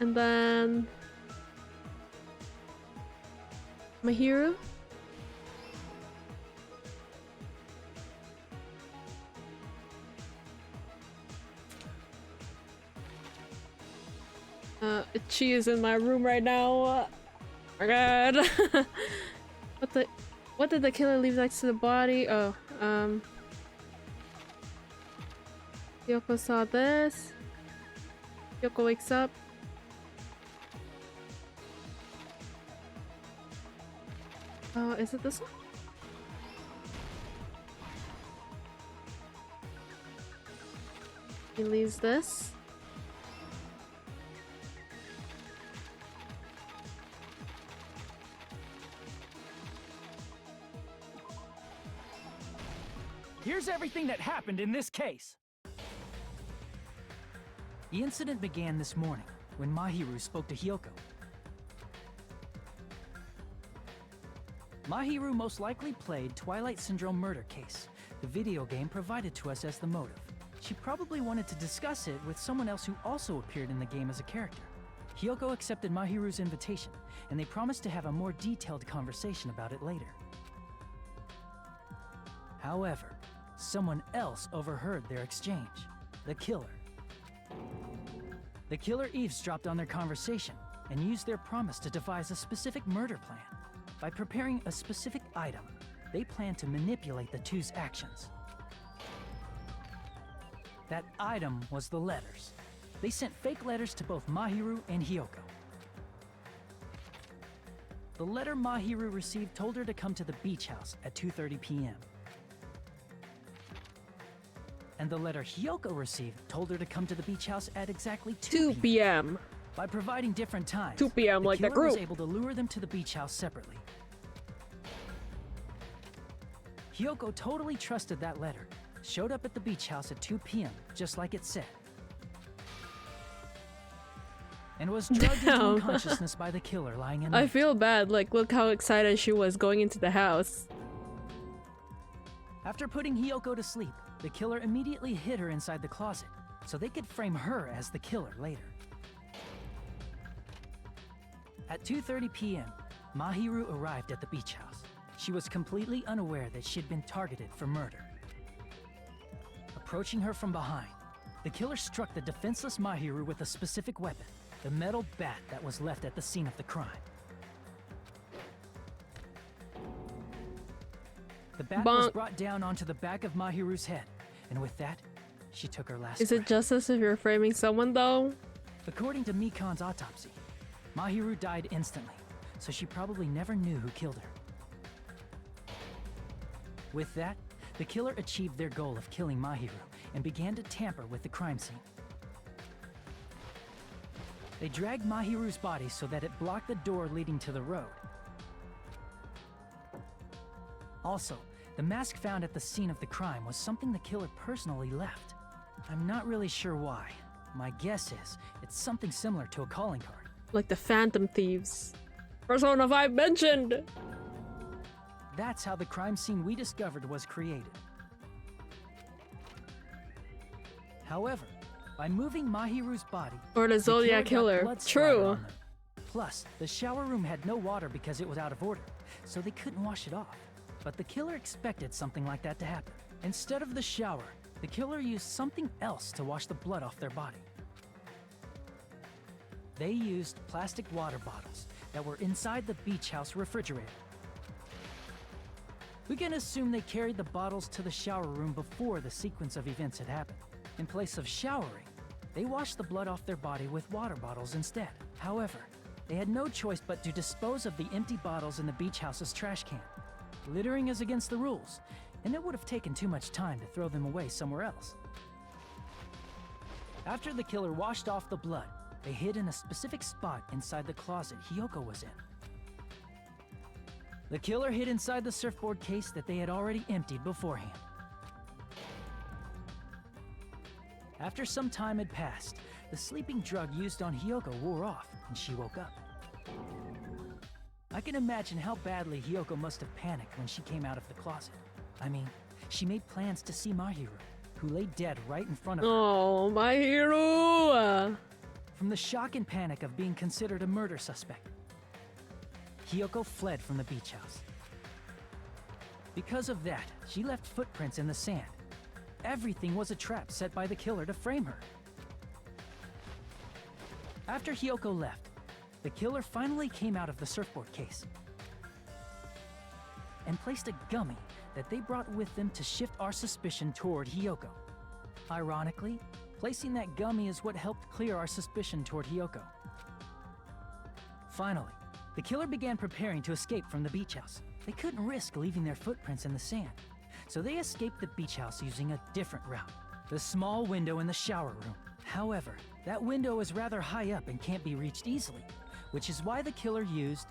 And then my hero. She is in my room right now. Oh my god. What did the killer leave next to the body? Oh, Yoko saw this. Yoko wakes up. Is it this one? He leaves this. Here's everything that happened in this case. The incident began this morning when Mahiru spoke to Hyoko. Mahiru most likely played Twilight Syndrome Murder Case, the video game provided to us as the motive. She probably wanted to discuss it with someone else who also appeared in the game as a character. Hyoko accepted Mahiru's invitation, and they promised to have a more detailed conversation about it later. However, someone else overheard their exchange. The killer. The killer eavesdropped on their conversation and used their promise to devise a specific murder plan. By preparing a specific item, they planned to manipulate the two's actions. That item was the letters. They sent fake letters to both Mahiru and Hyoko. The letter Mahiru received told her to come to the beach house at 2:30 p.m. And the letter Hyoko received told her to come to the beach house at exactly 2 p.m. By providing different times, 2 p.m. like the killer group was able to lure them to the beach house separately. Hyoko totally trusted that letter, showed up at the beach house at 2 p.m., just like it said, and was drugged into unconsciousness by the killer lying in I feel bad, like look how excited she was going into the house. After putting Hiyoko to sleep, the killer immediately hid her inside the closet, so they could frame her as the killer later. At 2:30 p.m., Mahiru arrived at the beach house. She was completely unaware that she had been targeted for murder. Approaching her from behind, the killer struck the defenseless Mahiru with a specific weapon, the metal bat that was left at the scene of the crime. The bat was brought down onto the back of Mahiru's head, and with that, she took her last breath. Is it justice if you're framing someone, though? According to Mikan's autopsy, Mahiru died instantly, so she probably never knew who killed her. With that, the killer achieved their goal of killing Mahiru and began to tamper with the crime scene. They dragged Mahiru's body so that it blocked the door leading to the road. Also, the mask found at the scene of the crime was something the killer personally left. I'm not really sure why. My guess is it's something similar to a calling card. Like the Phantom Thieves. Persona 5 mentioned! That's how the crime scene we discovered was created. However, by moving Mahiru's body, or the Zodiac killer Killer. got blood splattered True. on them. Plus, the shower room had no water because it was out of order, so they couldn't wash it off. But the killer expected something like that to happen. Instead of the shower, the killer used something else to wash the blood off their body. They used plastic water bottles that were inside the beach house refrigerator. We can assume they carried the bottles to the shower room before the sequence of events had happened. In place of showering, they washed the blood off their body with water bottles instead. However, they had no choice but to dispose of the empty bottles in the beach house's trash can. Littering is against the rules, and it would have taken too much time to throw them away somewhere else. After the killer washed off the blood, they hid in a specific spot inside the closet Hiyoko was in. The killer hid inside the surfboard case that they had already emptied beforehand. After some time had passed, the sleeping drug used on Hiyoko wore off, and she woke up. I can imagine how badly Hiyoko must have panicked when she came out of the closet. I mean, she made plans to see Mahiru, who lay dead right in front of her. Oh, Mahiru! From the shock and panic of being considered a murder suspect, Hiyoko fled from the beach house. Because of that, she left footprints in the sand. Everything was a trap set by the killer to frame her. After Hiyoko left, the killer finally came out of the surfboard case and placed a gummy that they brought with them to shift our suspicion toward Hiyoko. Ironically, placing that gummy is what helped clear our suspicion toward Hiyoko. Finally, the killer began preparing to escape from the beach house. They couldn't risk leaving their footprints in the sand, so they escaped the beach house using a different route, the small window in the shower room. However, that window is rather high up and can't be reached easily, which is why the killer used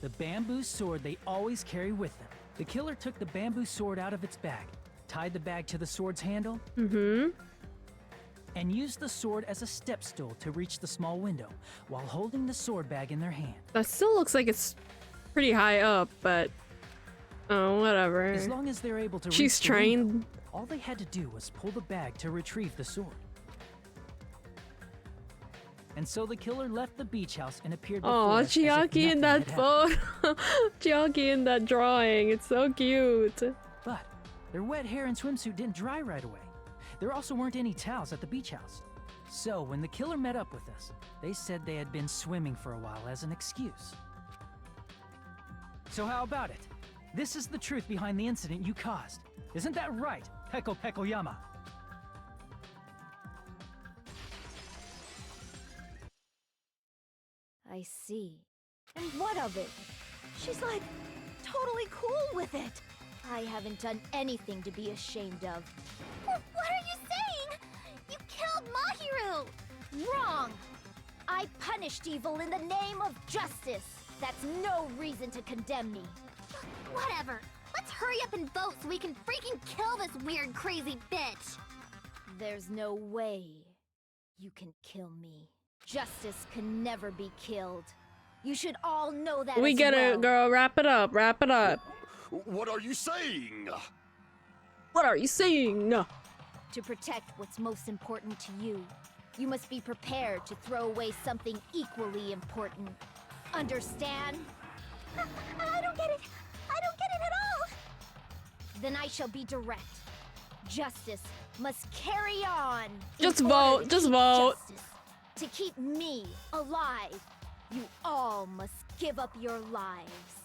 the bamboo sword they always carry with them. The killer took the bamboo sword out of its bag, tied the bag to the sword's handle, and used the sword as a step stool to reach the small window while holding the sword bag in their hand. That still looks like it's pretty high up, but oh, whatever. As long as they're able to She's reach the trained. window, all they had to do was pull the bag to retrieve the sword. And so the killer left the beach house and appeared before Oh, us as if Chiaki in nothing that had happened. photo. Chiaki in that drawing. It's so cute. But their wet hair and swimsuit didn't dry right away. There also weren't any towels at the beach house. So when the killer met up with us, they said they had been swimming for a while as an excuse. So how about it? This is the truth behind the incident you caused. Isn't that right, Peko Pekoyama? I see. And what of it? She's like, totally cool with it. I haven't done anything to be ashamed of. What are you saying? You killed Mahiru! Wrong! I punished evil in the name of justice. That's no reason to condemn me. Whatever. Let's hurry up and vote so we can freaking kill this weird, crazy bitch! There's no way you can kill me. Justice can never be killed. You should all know that We as get well. it, girl. Wrap it up. Wrap it up. What are you saying? What are you saying? To protect what's most important to you, you must be prepared to throw away something equally important. Understand? I don't get it. I don't get it at all. Then I shall be direct. Justice must carry on. Just in order vote, to just keep vote. justice. To keep me alive, you all must give up your lives.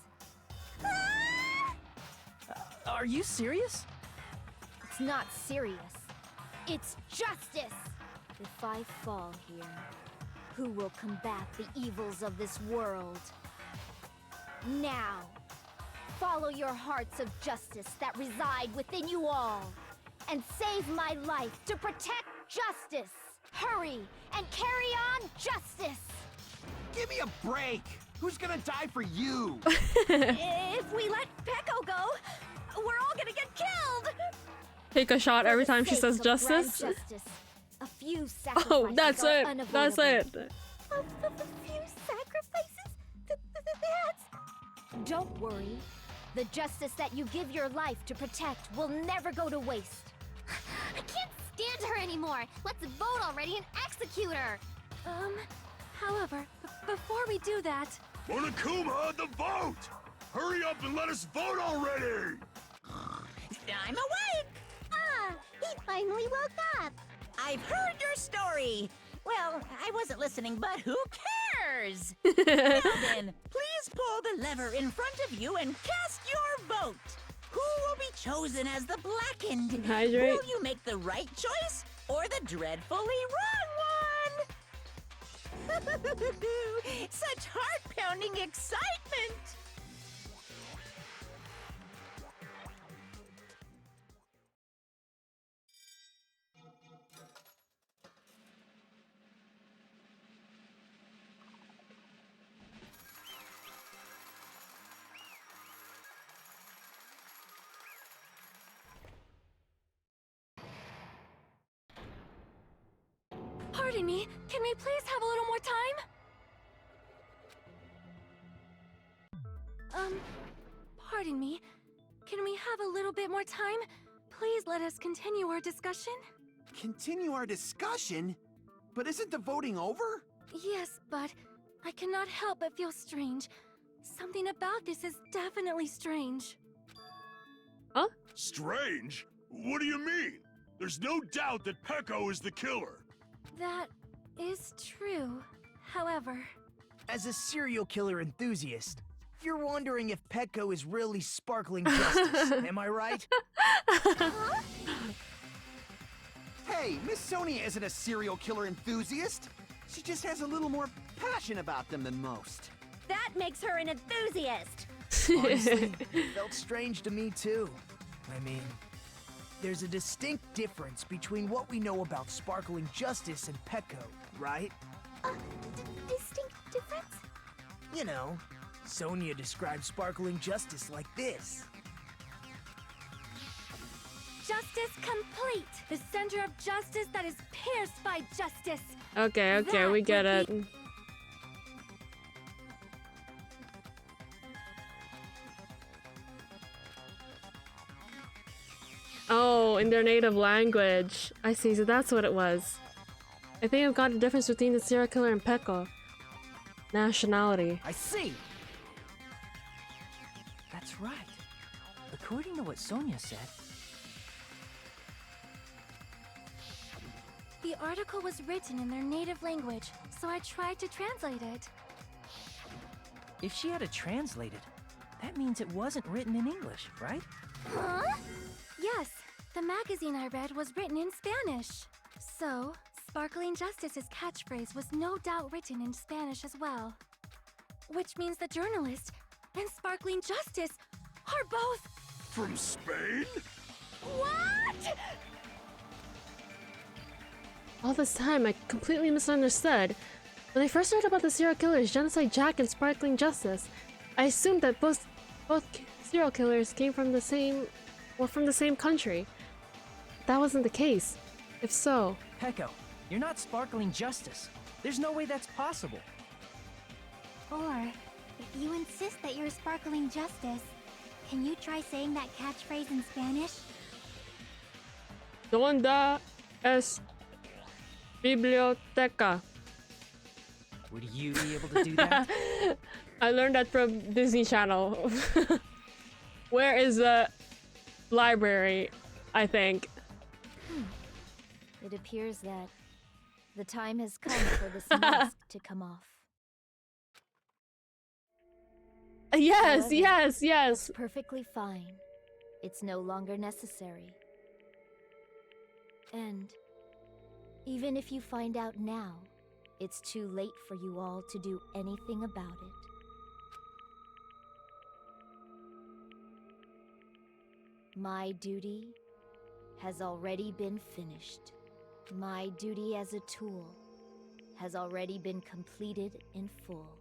Are you serious? It's not serious. It's justice. If I fall here, who will combat the evils of this world? Now, follow your hearts of justice that reside within you all, and save my life to protect justice. Hurry and carry on justice. Give me a break! Who's gonna die for you? If we let Peko go, we're all gonna get killed. Take a shot every For the time she sake says of grand justice. justice, a few sacrifices Oh, that's are it. That's unavoidable. it. A few sacrifices? That's... Don't worry. The justice that you give your life to protect will never go to waste. I can't stand her anymore. Let's vote already and execute her. However, before we do that... Monokuma, the vote! Hurry up and let us vote already! I'm awake! Ah, he finally woke up. I've heard your story! Well, I wasn't listening, but who cares? Now then, please pull the lever in front of you and cast your vote! Who will be chosen as the blackened? Hydrate. Will you make the right choice or the dreadfully wrong one? Such heart-pounding excitement! Pardon me, can we please have a little more time? Pardon me, can we have a little bit more time? Please let us continue our discussion. Continue our discussion? But isn't the voting over? Yes, but I cannot help but feel strange. Something about this is definitely strange. Strange? What do you mean? There's no doubt that Peko is the killer. That is true. However... As a serial killer enthusiast, you're wondering if Petco is really sparkling justice, am I right? Hey, Miss Sonia isn't a serial killer enthusiast. She just has a little more passion about them than most. That makes her an enthusiast. Honestly, it felt strange to me too. I mean, there's a distinct difference between what we know about sparkling justice and Petco, right? Distinct difference? You know, Sonia describes sparkling justice like this. Justice complete! The center of justice that is pierced by justice! Okay, That we get would it. Oh, in their native language. I see, so that's what it was. I think I've got a difference between the serial killer and Peko. Nationality. I see! That's right. According to what Sonia said, The article was written in their native language, so I tried to translate it. if she had to translate it, that means it wasn't written in English, right? Huh? Yes, the magazine I read was written in Spanish. So, Sparkling Justice's catchphrase was no doubt written in Spanish as well. Which means the journalist and Sparkling Justice are both... From Spain? What?! All this time, I completely misunderstood. When I first heard about the serial killers, Genocide Jack and Sparkling Justice, I assumed that both serial killers came from the same country. That wasn't the case. If so... Peko, you're not Sparkling Justice. There's no way that's possible. Or, if you insist that you're Sparkling Justice, Can you try saying that catchphrase in Spanish? ¿Dónde es biblioteca? Would you be able to do that? I learned that from Disney Channel. Where is the library? I think. It appears that the time has come for this mask to come off. Yes, However, yes, yes. That's perfectly fine. It's no longer necessary. And even if you find out now, it's too late for you all to do anything about it. My duty has already been finished. My duty as a tool has already been completed in full.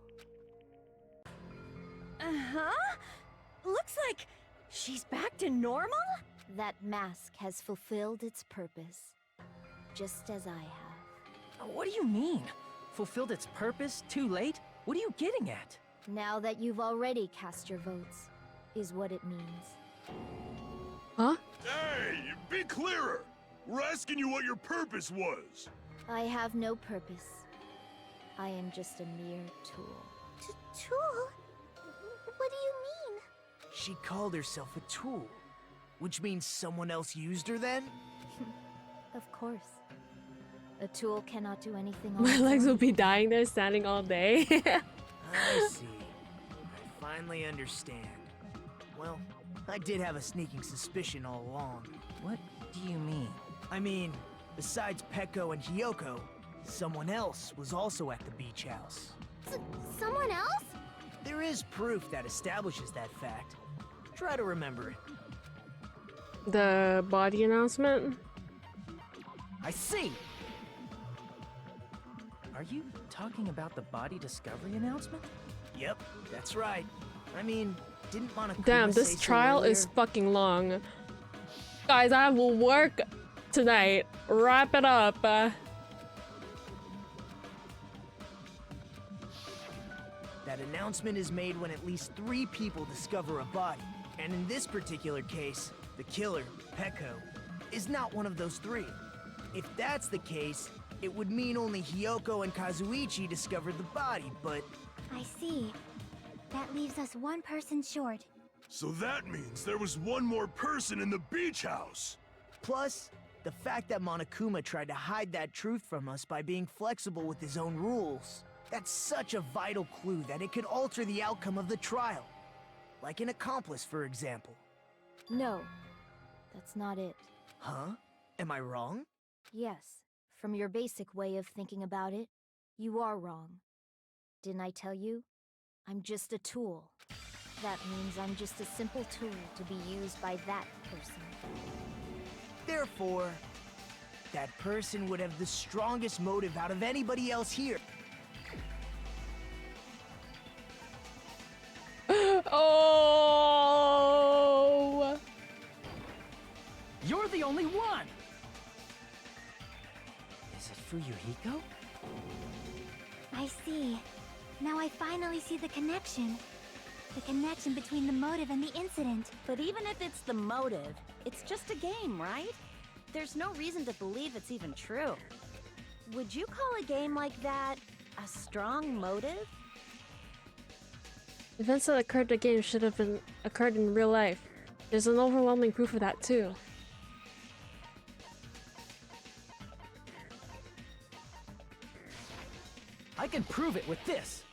Uh-huh. Looks like she's back to normal? That mask has fulfilled its purpose, just as I have. What do you mean? Fulfilled its purpose? Too late? What are you getting at? Now that you've already cast your votes, is what it means. Huh? Hey, be clearer! We're asking you what your purpose was! I have no purpose. I am just a mere tool. Tool? What do you mean? She called herself a tool, which means someone else used her then? Of course. A tool cannot do anything on My its legs own. will be dying there standing all day. I see. I finally understand. Well, I did have a sneaking suspicion all along. What do you mean? I mean, besides Peko and Hiyoko, someone else was also at the beach house. Someone else? There is proof that establishes that fact. Try to remember it. The body announcement? I see! Are you talking about the body discovery announcement? Yep, that's right. I mean, didn't Monokuma Damn, say this so trial is earlier? fucking long. Guys, I will work tonight. Wrap it up. That announcement is made when at least 3 people discover a body. And in this particular case, the killer, Peko, is not one of those 3. If that's the case, it would mean only Hiyoko and Kazuichi discovered the body, but... I see. That leaves us one person short. So that means there was one more person in the beach house! Plus, the fact that Monokuma tried to hide that truth from us by being flexible with his own rules. That's such a vital clue that it could alter the outcome of the trial. Like an accomplice, for example. No, that's not it. Huh? Am I wrong? Yes, from your basic way of thinking about it, you are wrong. Didn't I tell you? I'm just a tool. That means I'm just a simple tool to be used by that person. Therefore, that person would have the strongest motive out of anybody else here. Oh! You're the only one! Is it Fuyuhiko? I see. Now I finally see the connection. The connection between the motive and the incident. But even if it's the motive, it's just a game, right? There's no reason to believe it's even true. Would you call a game like that a strong motive? Events that occurred in the game should have been occurred in real life. There's an overwhelming proof of that too. I can prove it with this!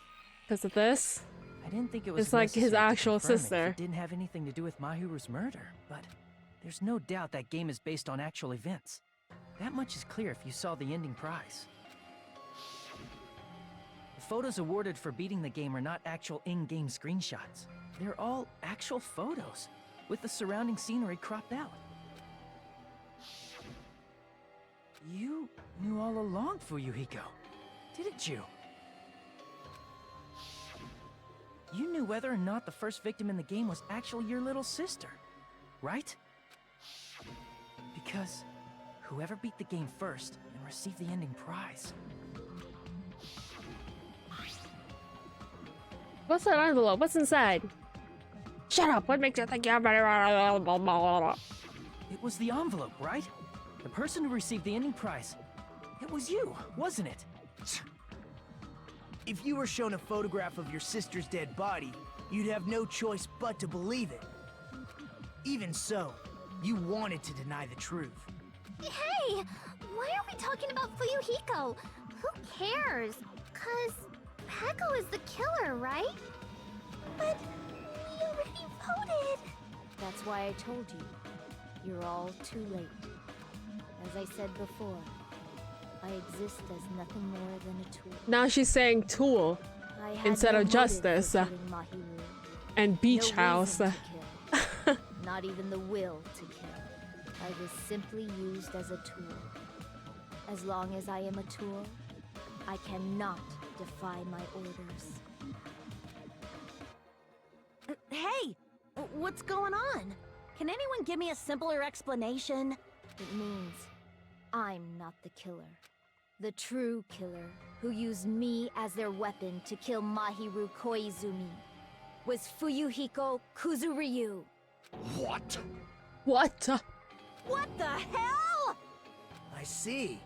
Because of this? I didn't think it was It's like his necessary to actual confirm it if sister. it didn't have anything to do with Mahiru's murder, but there's no doubt that game is based on actual events. That much is clear if you saw the ending prize. The photos awarded for beating the game are not actual in-game screenshots. They're all actual photos, with the surrounding scenery cropped out. You knew all along, Fuyuhiko, didn't you? You knew whether or not the first victim in the game was actually your little sister, right? Because whoever beat the game first and received the ending prize. What's that envelope? What's inside? Shut up! What makes you think you have blah? It was the envelope, right? The person who received the ending prize. It was you, wasn't it? If you were shown a photograph of your sister's dead body, you'd have no choice but to believe it. Even so, you wanted to deny the truth. Hey! Why are we talking about Fuyuhiko? Who cares? 'Cause Peko is the killer, right? But we already voted! That's why I told you. You're all too late. As I said before, I exist as nothing more than a tool. Now she's saying tool I had instead no of motive justice for killing Mahiru. and beach No house. reason to kill. Not even the will to kill. I was simply used as a tool. As long as I am a tool, I cannot defy my orders. Hey! What's going on? Can anyone give me a simpler explanation? It means I'm not the killer. The true killer, who used me as their weapon to kill Mahiru Koizumi, was Fuyuhiko Kuzuryu. What? What? What the hell? I see.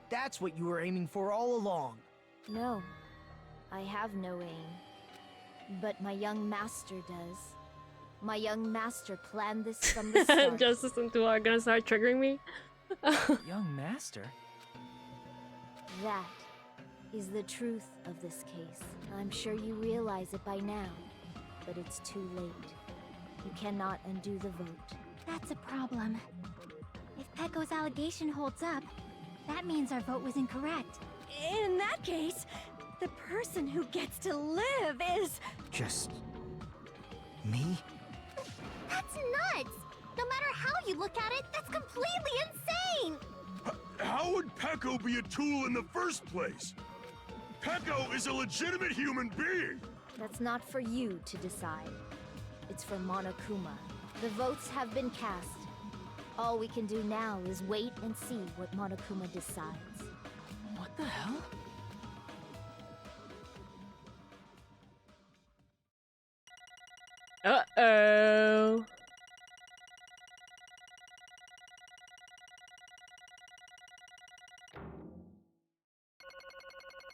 That's what you were aiming for all along. No, I have no aim. But my young master does. My young master planned this from the start. Justice and Tool are gonna start triggering me. Young master? That is the truth of this case. I'm sure you realize it by now, but it's too late. You cannot undo the vote. That's a problem. If Peko's allegation holds up, that means our vote was incorrect. In that case, the person who gets to live is... Just... me? That's nuts! No matter how you look at it, that's completely insane! How would Peko be a tool in the first place? Peko is a legitimate human being! That's not for you to decide. It's for Monokuma. The votes have been cast. All we can do now is wait and see what Monokuma decides. What the hell? Uh-oh.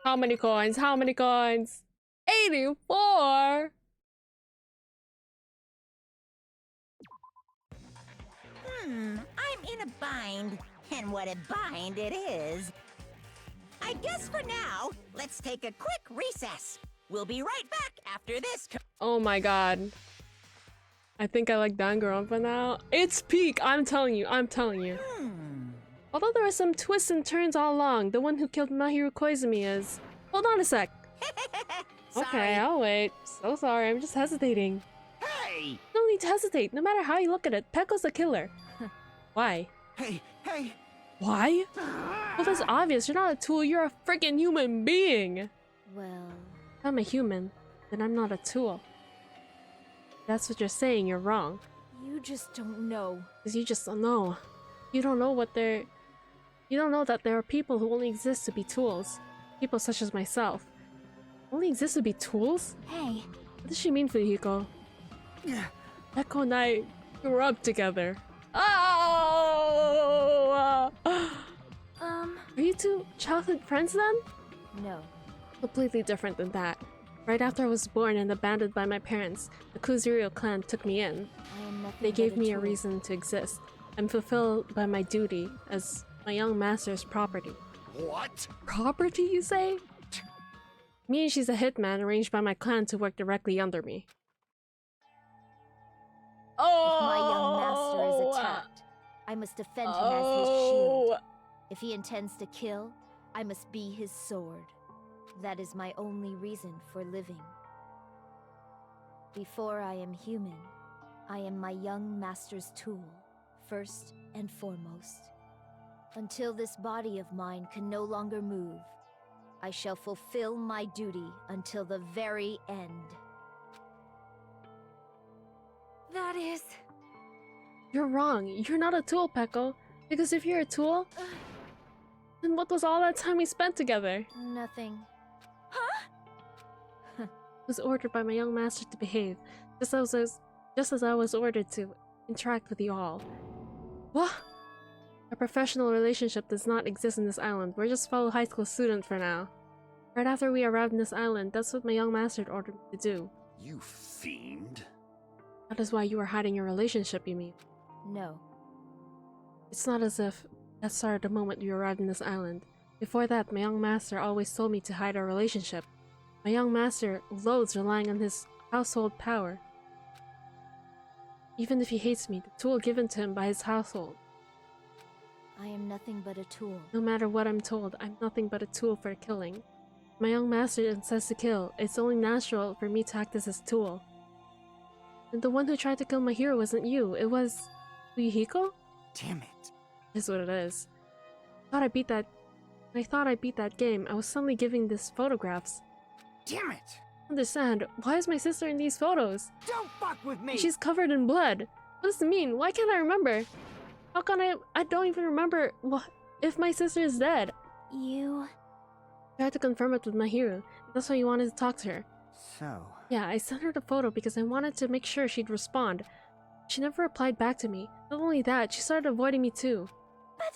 How many coins? How many coins? 84! I'm in a bind. And what a bind it is. I guess for now, let's take a quick recess. We'll be right back after this. Oh my god. I think I like Danganronpa now. It's peak! I'm telling you, I'm telling you. Although there are some twists and turns all along, the one who killed Mahiru Koizumi is... Hold on a sec. Okay, I'll wait. So sorry, I'm just hesitating. Hey! No need to hesitate. No matter how you look at it, Peko's the killer. Why? Hey! Why? Well, that's obvious. You're not a tool. You're a freaking human being. Well... If I'm a human, then I'm not a tool. If that's what you're saying, you're wrong. You just don't know. Because you just don't know. You don't know what they're... You don't know that there are people who only exist to be tools. People such as myself. Only exist to be tools? Hey. What does she mean, Fuyuhiko? Peko and I grew up together. Oh! Are you two childhood friends then? No. Completely different than that. Right after I was born and abandoned by my parents, the Kuzuryu clan took me in. I am nothing They but gave me a tool. reason to exist. I'm fulfilled by my duty as my young master's property. What? Property, you say? Me and she's a hitman arranged by my clan to work directly under me. If my young master is attacked, I must defend him as his shield. If he intends to kill, I must be his sword. That is my only reason for living. Before I am human, I am my young master's tool, first and foremost. Until this body of mine can no longer move, I shall fulfill my duty until the very end. That is... You're wrong. You're not a tool, Peko. Because if you're a tool, then what was all that time we spent together? Nothing. I was ordered by my young master to behave, just as I was just as I was ordered to interact with you all. What? A professional relationship does not exist in this island. We're just fellow high school students for now. Right after we arrived in this island, that's what my young master ordered me to do. You fiend. That is why you were hiding your relationship, you mean? No. It's not as if that started the moment you arrived in this island. Before that, my young master always told me to hide our relationship. My young master loathes relying on his household power. Even if he hates me, the tool given to him by his household. I am nothing but a tool. No matter what I'm told, I'm nothing but a tool for killing. My young master insists to kill. It's only natural for me to act as his tool. And the one who tried to kill my hero wasn't you, it was... Fuyuhiko? Damn it. Is what it is. When I thought I beat that game, I was suddenly giving these photographs. Damn it! Understand, why is my sister in these photos? Don't fuck with me! She's covered in blood. What does it mean? Why can't I remember? How can I don't even remember what if my sister is dead. You... I tried to confirm it with my hero. That's why you wanted to talk to her. So... Yeah, I sent her the photo because I wanted to make sure she'd respond. She never replied back to me. Not only that, she started avoiding me too. But...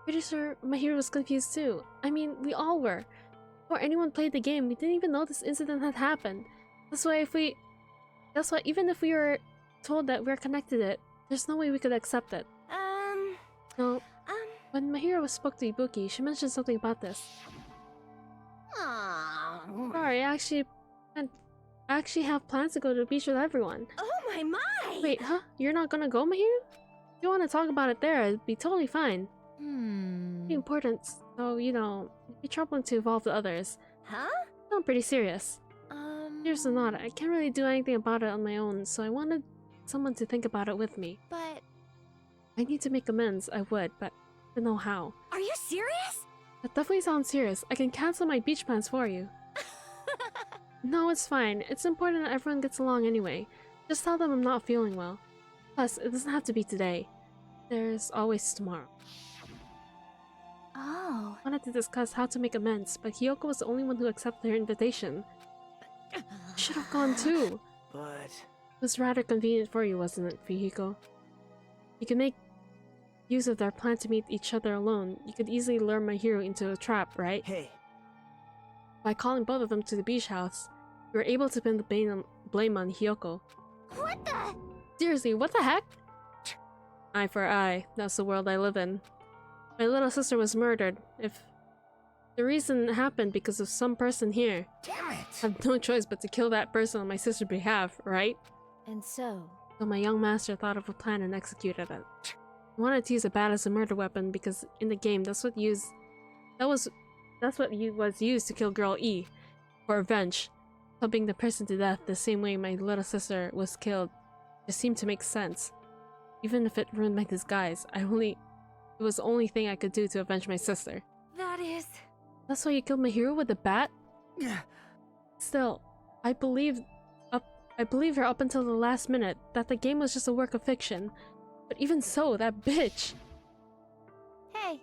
Pretty sure my hero was confused too. I mean, we all were. Before anyone played the game, we didn't even know this incident had happened. That's why even if we were told that we're connected to it, there's no way we could accept it. No. When my hero spoke to Ibuki, she mentioned something about this. Sorry, I actually have plans to go to the beach with everyone. Oh my! Wait, huh? You're not gonna go, Mahiro? If you want to talk about it there, it'd be totally fine. Pretty important, so, you know, it'd be troubling to involve the others. Huh? I'm pretty serious. Serious or not, I can't really do anything about it on my own, so I wanted someone to think about it with me. But... I need to make amends, I would, but I don't know how. Are you serious? That definitely sounds serious. I can cancel my beach plans for you. No, it's fine. It's important that everyone gets along anyway. Just tell them I'm not feeling well. Plus, it doesn't have to be today. There's always tomorrow. Oh... I wanted to discuss how to make amends, but Hiyoko was the only one who accepted her invitation. I should have gone too. But... It was rather convenient for you, wasn't it, Fuyuhiko? You can make use of their plan to meet each other alone. You could easily lure my hero into a trap, right? Hey. By calling both of them to the beach house, you were able to pin the blame on Hiyoko. What the... Seriously, what the heck? Eye for eye, that's the world I live in. My little sister was murdered. If the reason happened because of some person here, Damn it! I have no choice but to kill that person on my sister's behalf, right? And so... So my young master thought of a plan and executed it. He wanted to use a bat as a murder weapon because in the game that's what was used to kill girl E for revenge. Clubbing the person to death the same way my little sister was killed just seemed to make sense. Even if it ruined my disguise, it was the only thing I could do to avenge my sister. That is... That's why you killed my hero with a bat? Still, I believed her up until the last minute that the game was just a work of fiction. But even so, that bitch! Hey.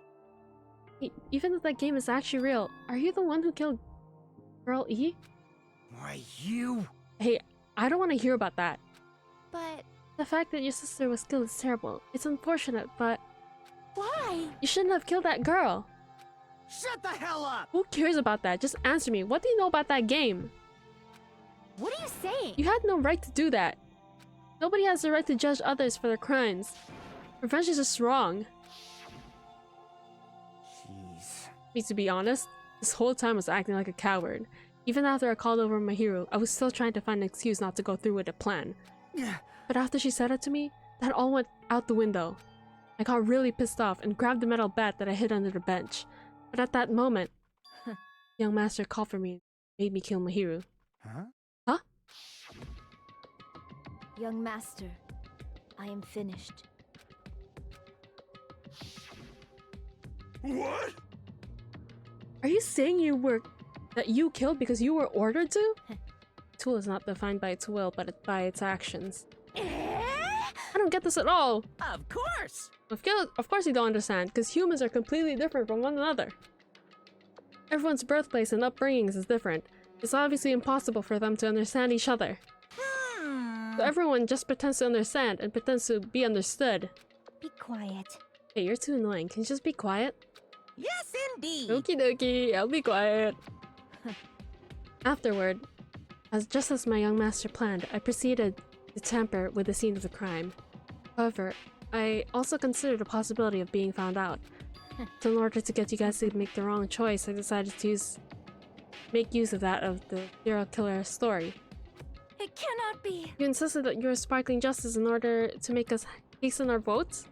Even if that game is actually real, are you the one who killed Girl E? Why, you... Hey, I don't want to hear about that. But... The fact that your sister was killed is terrible. It's unfortunate, but... Why? You shouldn't have killed that girl! Shut the hell up! Who cares about that? Just answer me. What do you know about that game? What are you saying? You had no right to do that. Nobody has the right to judge others for their crimes. Revenge is just wrong. Jeez. Me, to be honest, this whole time I was acting like a coward. Even after I called over my hero, I was still trying to find an excuse not to go through with the plan. But after she said it to me, that all went out the window. I got really pissed off and grabbed the metal bat that I hid under the bench. But at that moment, young master called for me and made me kill my hero. Huh? Huh? Young master, I am finished. What? Are you saying that you killed because you were ordered to? Tool is not defined by its will, but by its actions. I don't get this at all! Of course! Of course you don't understand, because humans are completely different from one another. Everyone's birthplace and upbringings is different. It's obviously impossible for them to understand each other. So everyone just pretends to understand and pretends to be understood. Be quiet. Hey, you're too annoying. Can you just be quiet? Yes, indeed. Okie dokie, I'll be quiet. Afterward, just as my young master planned, I proceeded to tamper with the scene of the crime. However, I also considered the possibility of being found out. So in order to get you guys to make the wrong choice, I decided to make use of the serial killer story. It cannot be! You insisted that you were sparkling justice in order to make us hasten our votes?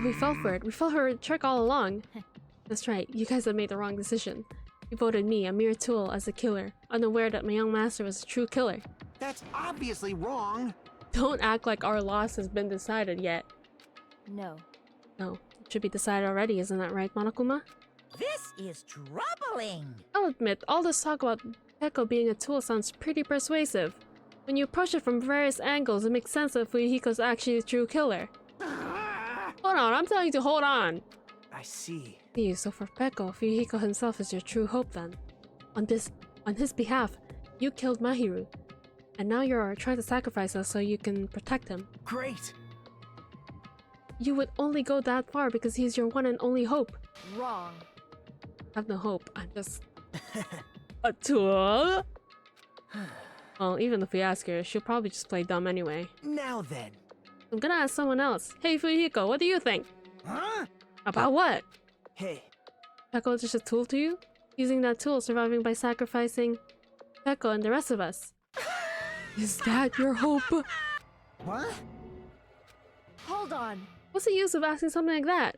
We fell for it. We fell for a trick all along. That's right, you guys have made the wrong decision. You voted me, a mere tool, as a killer, unaware that my young master was a true killer. That's obviously wrong. Don't act like our loss has been decided yet. No. No, it should be decided already, isn't that right, Monokuma? This is troubling. I'll admit, all this talk about Peko being a tool sounds pretty persuasive. When you approach it from various angles, it makes sense that Fuyuhiko's actually the true killer. Hold on, I'm telling you to hold on! I see. So for Peko, Fuyuhiko himself is your true hope then. On his behalf, you killed Mahiru. And now you're trying to sacrifice us so you can protect him. Great! You would only go that far because he's your one and only hope. Wrong. I have no hope. I'm just a tool. Well, even if we ask her, she'll probably just play dumb anyway. Now then. I'm gonna ask someone else. Hey Fuyuhiko, what do you think? Huh? About what? Hey. Peko is just a tool to you? Using that tool, surviving by sacrificing Peko and the rest of us. Is that your hope? What? Hold on. What's the use of asking something like that?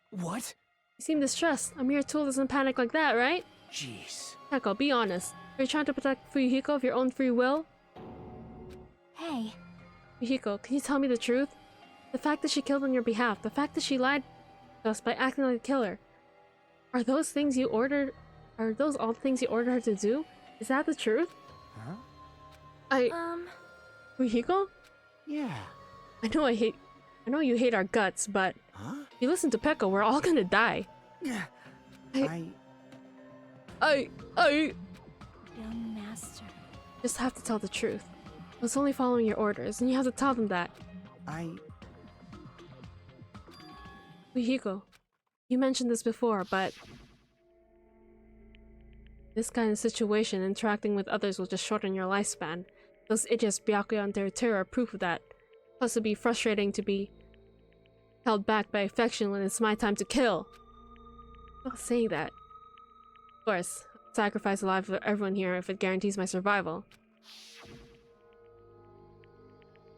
What? You seem distressed. A mere tool doesn't panic like that, right? Jeez. Peko, be honest. Are you trying to protect Fuyuhiko of your own free will? Hey, Fuyuhiko, can you tell me the truth? The fact that she killed on your behalf, the fact that she lied to us by acting like a killer. Are those things you ordered? Are those all the things you ordered her to do? Is that the truth? Huh? Fuyuhiko? Yeah. I know you hate our guts, but Huh? if you listen to Peko, we're all gonna die. I... Young master. Just have to tell the truth. I was only following your orders, and you have to tell them that. Fuyuhiko, you mentioned this before, but this kind of situation, interacting with others will just shorten your lifespan. Those idiots Byakuya and Teruteru are proof of that. Plus it'd be frustrating to be held back by affection when it's my time to kill. Not saying that. Of course, I'd sacrifice a life for everyone here if it guarantees my survival.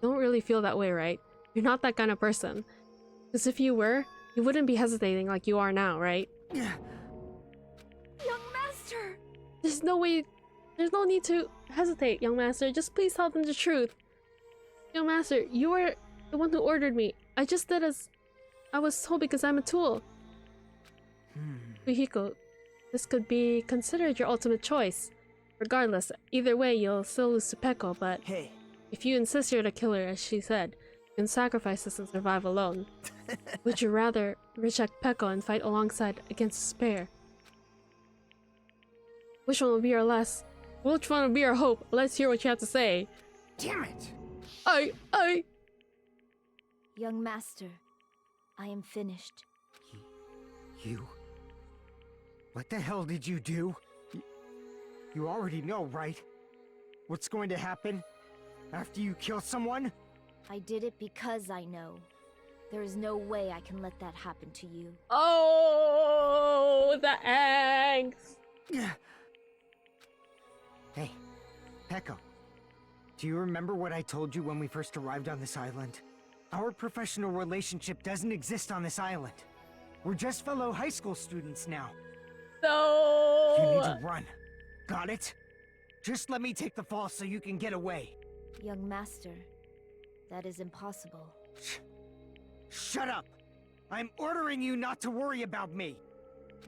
Don't really feel that way, right? You're not that kind of person. Because if you were, you wouldn't be hesitating like you are now, right? Young master! There's no need to hesitate, young master. Just please tell them the truth. Young master, you are the one who ordered me. I just did as I was told because I'm a tool. Fuyuhiko, this could be considered your ultimate choice. Regardless, either way, you'll still lose to Peko, but Hey. if you insist you're the killer, as she said, you can sacrifice us and survive alone. Would you rather reject Peko and fight alongside against despair? Which one will be which one will be our hope? Let's hear what you have to say. Damn it! Young master, I am finished. You? What the hell did you do? You already know, right? What's going to happen after you kill someone? I did it because I know. There is no way I can let that happen to you. Oh, the angst. Hey, Peko. Do you remember what I told you when we first arrived on this island? Our professional relationship doesn't exist on this island. We're just fellow high school students now. No. You need to run. Got it? Just let me take the fall so you can get away. Young master, that is impossible. Shut up! I'm ordering you not to worry about me!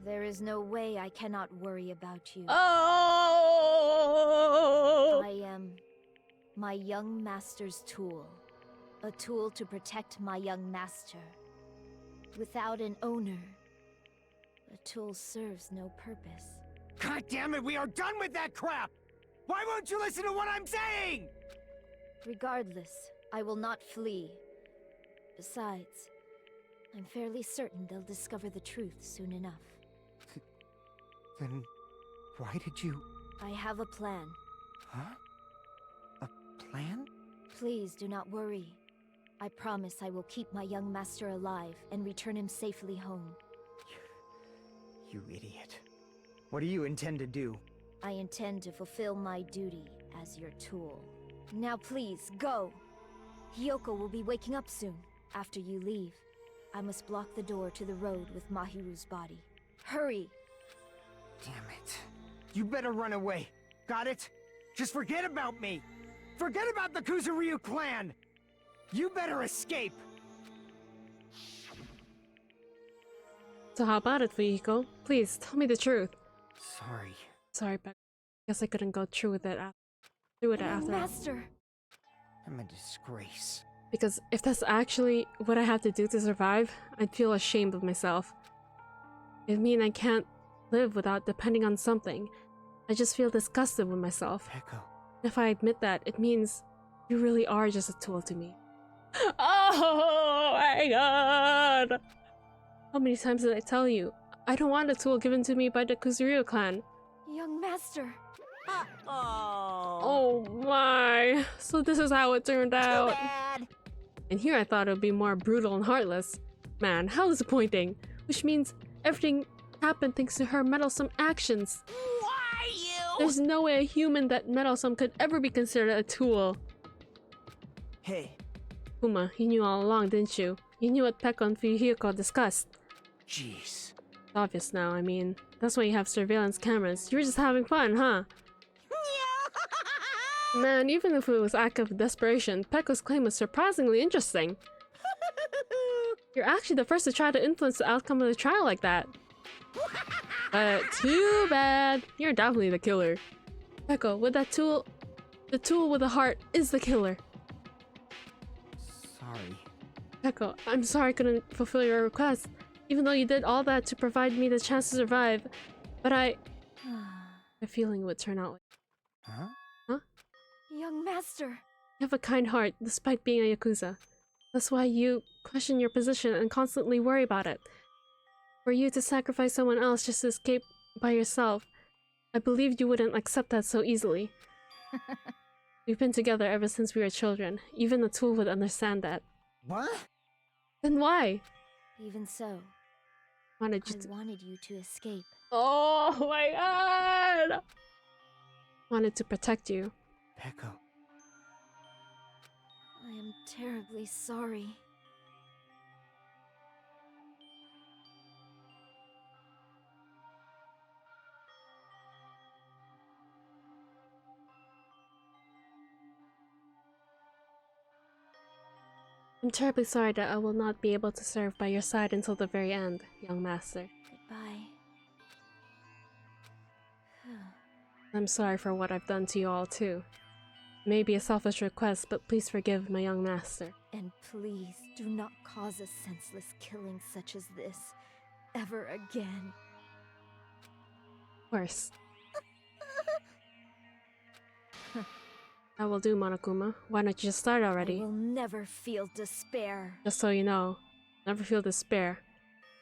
There is no way I cannot worry about you. Oh! I am my young master's tool. A tool to protect my young master. Without an owner, a tool serves no purpose. God damn it, we are done with that crap! Why won't you listen to what I'm saying? Regardless, I will not flee. Besides, I'm fairly certain they'll discover the truth soon enough. Then why did you... I have a plan. Huh? A plan? Please do not worry. I promise I will keep my young master alive and return him safely home. You idiot. What do you intend to do? I intend to fulfill my duty as your tool. Now please, go! Hiyoko will be waking up soon. After you leave, I must block the door to the road with Mahiru's body. Hurry! Damn it. You better run away. Got it? Just forget about me! Forget about the Kuzuryu clan! You better escape! So how about it, Fuyiko? Please, tell me the truth. Sorry. Sorry, but guess I couldn't go through with it after. Master! I'm a disgrace. Because if that's actually what I have to do to survive, I'd feel ashamed of myself. It'd mean I can't live without depending on something. I just feel disgusted with myself. Peko. If I admit that, it means you really are just a tool to me. Oh my god! How many times did I tell you? I don't want a tool given to me by the Kuzuryu clan. Young master! Oh my! So this is how it turned out. Bad. And here I thought it would be more brutal and heartless. Man, how disappointing. Which means everything happened thanks to her meddlesome actions. Why you? There's no way a human that meddlesome could ever be considered a tool. Hey, Kuma, you knew all along, didn't you? You knew what Peko and Fuyuhiko discussed. jeez. It's obvious now, I mean. That's why you have surveillance cameras. You were just having fun, huh? Man, even if it was act of desperation, Peko's claim was surprisingly interesting. You're actually the first to try to influence the outcome of the trial like that. But too bad. You're definitely the killer. Peko, with that tool... The tool with the heart is the killer. Sorry. Peko, I'm sorry I couldn't fulfill your request, even though you did all that to provide me the chance to survive. But I... a feeling it would turn out like... Huh? Young master! You have a kind heart, despite being a Yakuza. That's why you question your position and constantly worry about it. For you to sacrifice someone else just to escape by yourself, I believed you wouldn't accept that so easily. We've been together ever since we were children. Even a tool would understand that. What? Then why? Even so, Wanted I wanted you to escape. Oh my god! Wanted to protect you. Peko. I am terribly sorry. I'm terribly sorry that I will not be able to serve by your side until the very end, young master. Goodbye. I'm sorry for what I've done to you all too. It may be a selfish request, but please forgive my young master. And please do not cause a senseless killing such as this ever again. Of course. I will do, Monokuma. Why don't you just start already? I will never feel despair. Just so you know, never feel despair.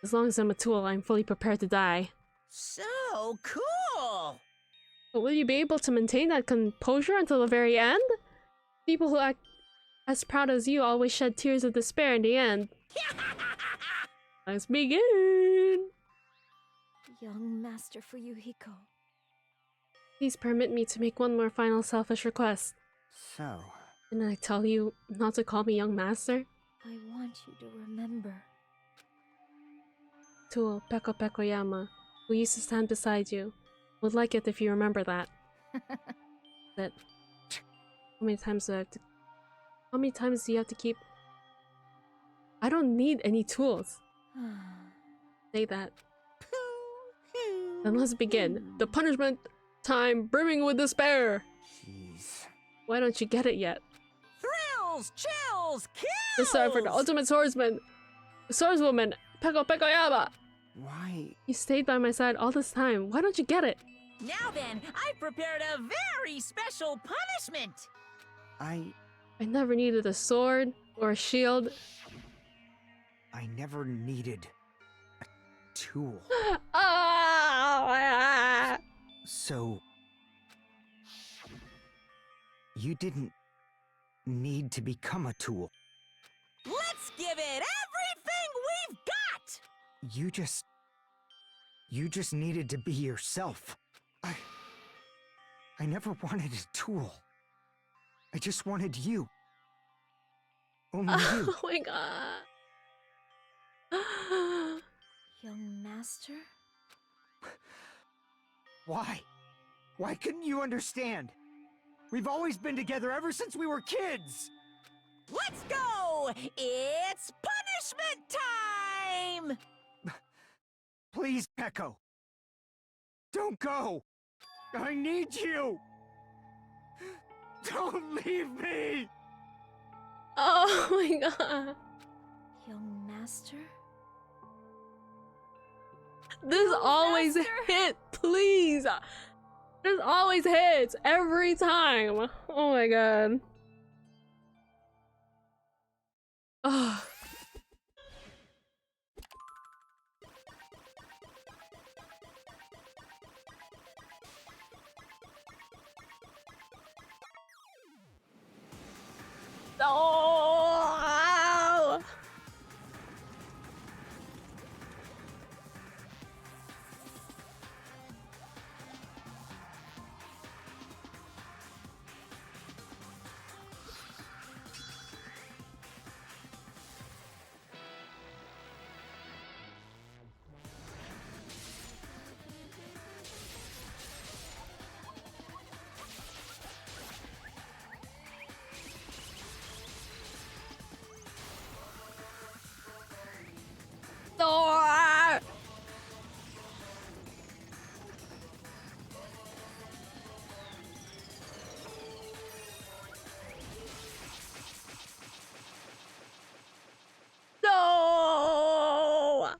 As long as I'm a tool, I'm fully prepared to die. So cool! But will you be able to maintain that composure until the very end? People who act as proud as you always shed tears of despair in the end. Let's begin! Young Master Fuyuhiko. Please permit me to make one more final selfish request. So... Didn't I tell you not to call me young master? I want you to remember. Tool Peko Pekoyama, who used to stand beside you, would like it if you remember that. That. How many times do you have to keep... I don't need any tools. Say that. Then let's begin. The punishment time brimming with despair. Jeez. Why don't you get it yet? Thrills, chills, kills! It's time for the ultimate swordswoman, Peko Pekoyama. Why? You stayed by my side all this time. Why don't you get it? Now then, I've prepared a very special punishment! I I never needed a sword or a shield. I never needed a tool. Ah! So... you didn't need to become a tool. Let's give it everything we've got! You just needed to be yourself. I never wanted a tool. I just wanted you. Only you. Oh my god. Young master? Why? Why couldn't you understand? We've always been together ever since we were kids! Let's go! It's punishment time! Please, Peko. Don't go! I need you! Don't leave me! Oh my god. Young master? This always hit, please. This always hits every time. Oh my god. Oh. No! Door! No!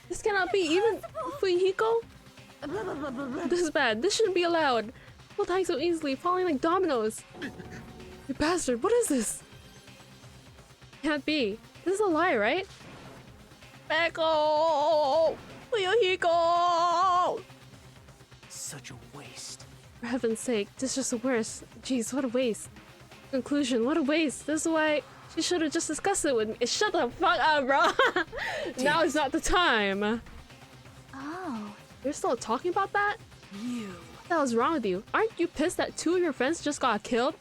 This cannot be even Fuyuhiko. This is bad. This shouldn't be allowed. People dying so easily, falling like dominoes. You bastard! What is this? Can't be. This is a lie, right? Peko! Fuyuhiko! Such a waste. For heaven's sake, this is just the worst. Jeez, what a waste. Conclusion, what a waste. This is why she should have just discussed it with me. Shut the fuck up, bro! Now is not the time. Oh. You're still talking about that? You. What the hell's wrong with you? Aren't you pissed that 2 of your friends just got killed?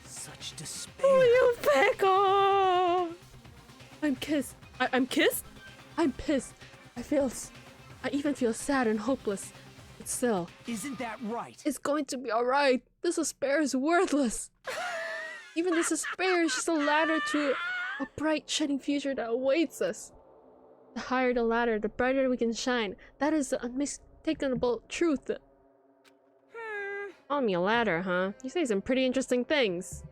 Such despair. Oh, you Peko! I'm kissed. I'm kissed? I'm pissed. I even feel sad and hopeless. But still. Isn't that right? It's going to be alright. This despair is worthless. Even this despair is just a ladder to a bright, shining future that awaits us. The higher the ladder, the brighter we can shine. That is the unmistakable truth. Call me a ladder, huh? You say some pretty interesting things.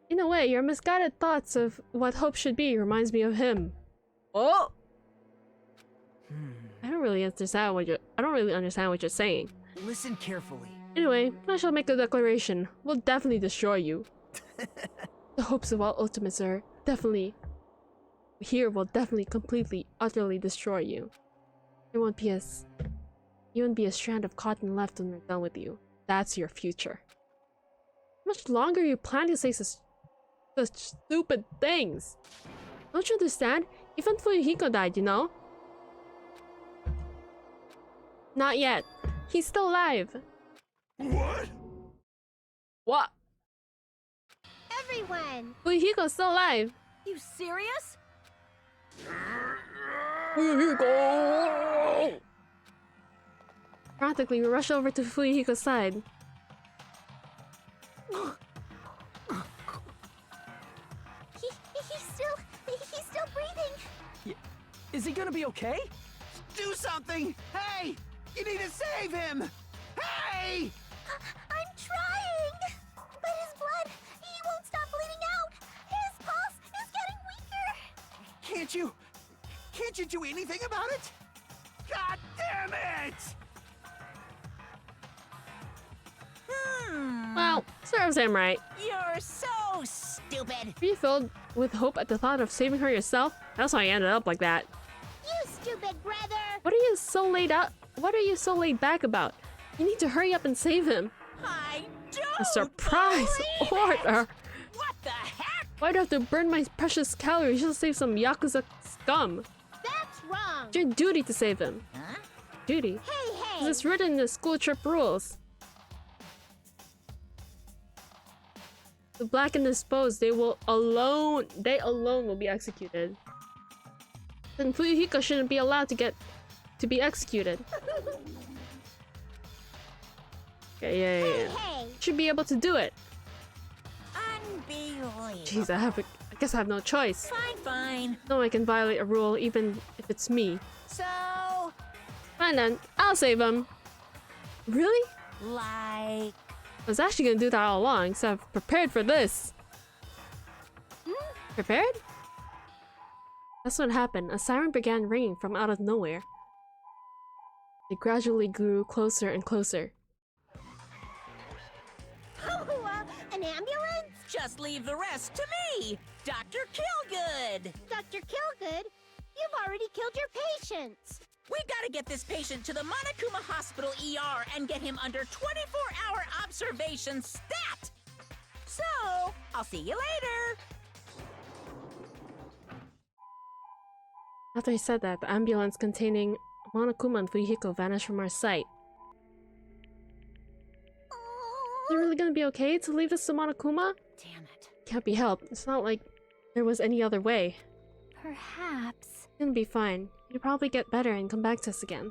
In a way, your misguided thoughts of what hope should be reminds me of him. Oh! I don't really understand what you're saying. Listen carefully. Anyway, I shall make a declaration. We'll definitely destroy you. The hopes of all ultimates are definitely... Here will definitely, completely, utterly destroy you. There won't be a strand of cotton left when we're done with you. That's your future. How much longer you plan to say such stupid things? Don't you understand? Even Fuyuhiko died, you know? Not yet. He's still alive. What? What? Everyone! Fuyuhiko's still alive. You serious? Fuyuhiko! Frantically, we rush over to Fuyuhiko's side. He's still breathing. Is he gonna be okay? Do something! Hey! You need to save him! Hey! I'm trying! But his blood, he won't stop bleeding out! His pulse is getting weaker! Can't you do anything about it? God damn it! Well, serves him right. You're so stupid. Were you filled with hope at the thought of saving her yourself? That's why you ended up like that. You stupid brother! What are you so laid up? What are you so laid back about? You need to hurry up and save him. I don't A surprise believe it. order! What the heck? Why'd I have to burn my precious calories just to save some Yakuza scum? That's wrong! It's your duty to save him. Huh? Duty? Hey! It's written in the school trip rules. The black and disposed, they alone will be executed. Then Fuyuhiko shouldn't be allowed to be executed. Okay, yeah. Hey! Should be able to do it. Unbelievable. Jeez, I guess I have no choice. Fine. No one can violate a rule even if it's me. So, Fine then, I'll save him. Really? like... I was actually gonna do that all along, so I've prepared for this. Prepared? That's what happened. A siren began ringing from out of nowhere. It gradually grew closer and closer. An ambulance? Just leave the rest to me, Dr. Killgood. Dr. Killgood, you've already killed your patients. We gotta get this patient to the Monokuma Hospital ER and get him under 24-hour observation stat! So, I'll see you later! After he said that, the ambulance containing Monokuma and Fuyuhiko vanished from our sight. Is it really gonna be okay to leave this to Monokuma? Damn it. Can't be helped. It's not like there was any other way. Perhaps. It's gonna be fine. He'll probably get better and come back to us again.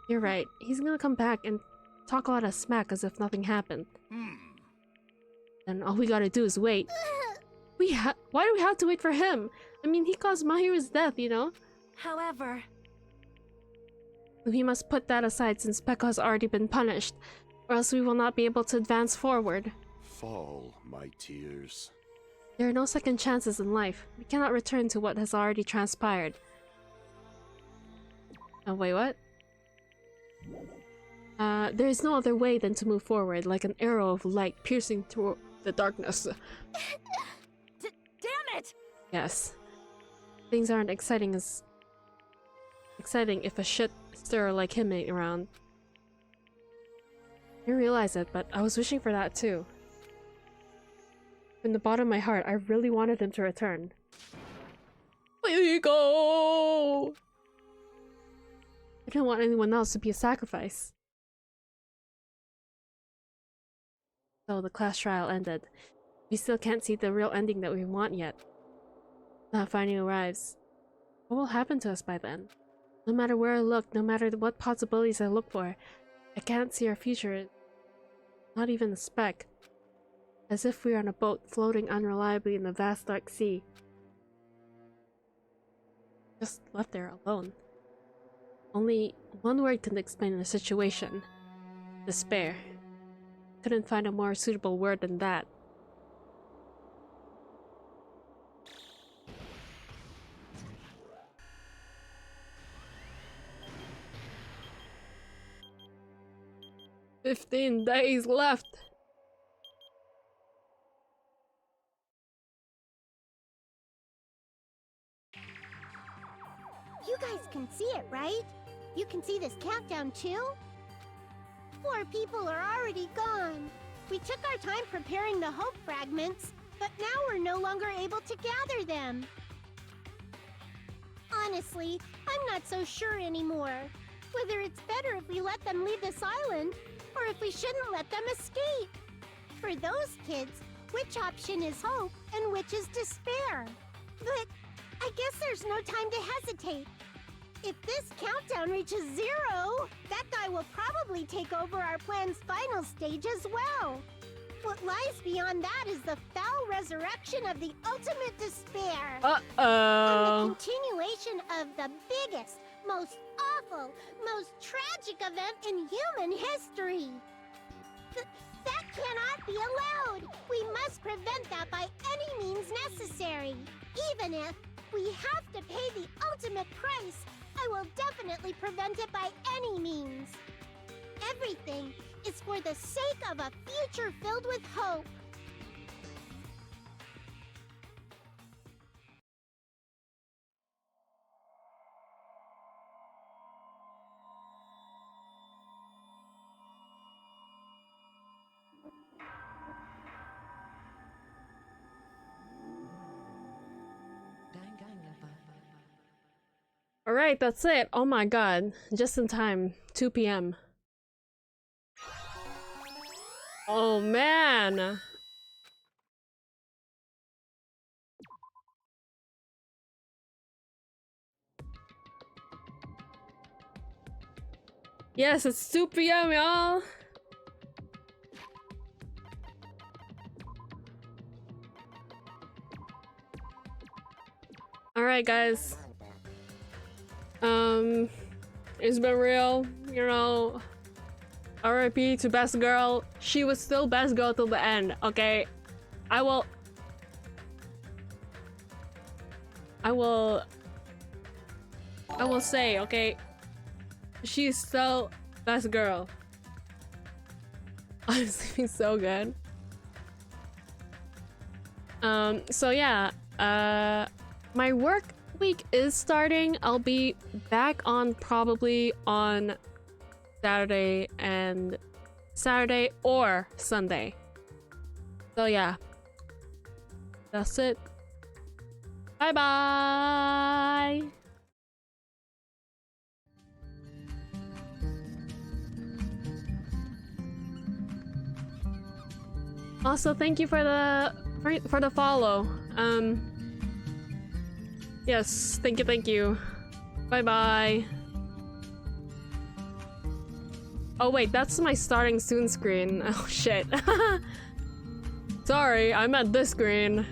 You're right. He's gonna come back and talk a lot of smack as if nothing happened. Then all we gotta do is wait. Why do we have to wait for him? I mean, he caused Mahiru's death, you know? However, We must put that aside since Pekka has already been punished, or else we will not be able to advance forward. Fall, my tears. There are no second chances in life. We cannot return to what has already transpired. Oh, wait, what? There is no other way than to move forward, like an arrow of light piercing through the darkness. damn it! Yes. Things aren't exciting if a shit stirrer like him ain't around. I didn't realize it, but I was wishing for that too. From the bottom of my heart, I really wanted him to return. There you go! I didn't want anyone else to be a sacrifice. So the class trial ended. We still can't see the real ending that we want yet. That finally arrives. What will happen to us by then? No matter where I look, no matter what possibilities I look for, I can't see our future. Not even a speck. As if we are on a boat floating unreliably in the vast dark sea. Just left there alone. Only one word can explain the situation. Despair. Couldn't find a more suitable word than that. "15 days left." You guys can see it, right? You can see this countdown too? 4 people are already gone. We took our time preparing the hope fragments, but now we're no longer able to gather them. Honestly, I'm not so sure anymore. Whether it's better if we let them leave this island, or if we shouldn't let them escape. For those kids, which option is hope and which is despair? But I guess there's no time to hesitate. If this countdown reaches 0, that guy will probably take over our plan's final stage as well. What lies beyond that is the foul resurrection of the ultimate despair. Uh-oh. And the continuation of the biggest, most awful, most tragic event in human history. That cannot be allowed. We must prevent that by any means necessary. Even if we have to pay the ultimate price, I will definitely prevent it by any means. Everything is for the sake of a future filled with hope. Alright, that's it. Oh my god. Just in time. 2 p.m. Oh man. Yes, it's 2 p.m. y'all. Alright guys. It's been real, you know. RIP to best girl. She was still best girl till the end, okay? I will say, okay? She's still best girl. Honestly, so good. So yeah, my work week is starting. I'll be back on probably on Saturday or Sunday. So yeah, that's it. Bye bye. Also, thank you for the follow. Yes, thank you. Bye bye. Oh wait, that's my starting soon screen. Oh shit. Sorry, I'm at this screen.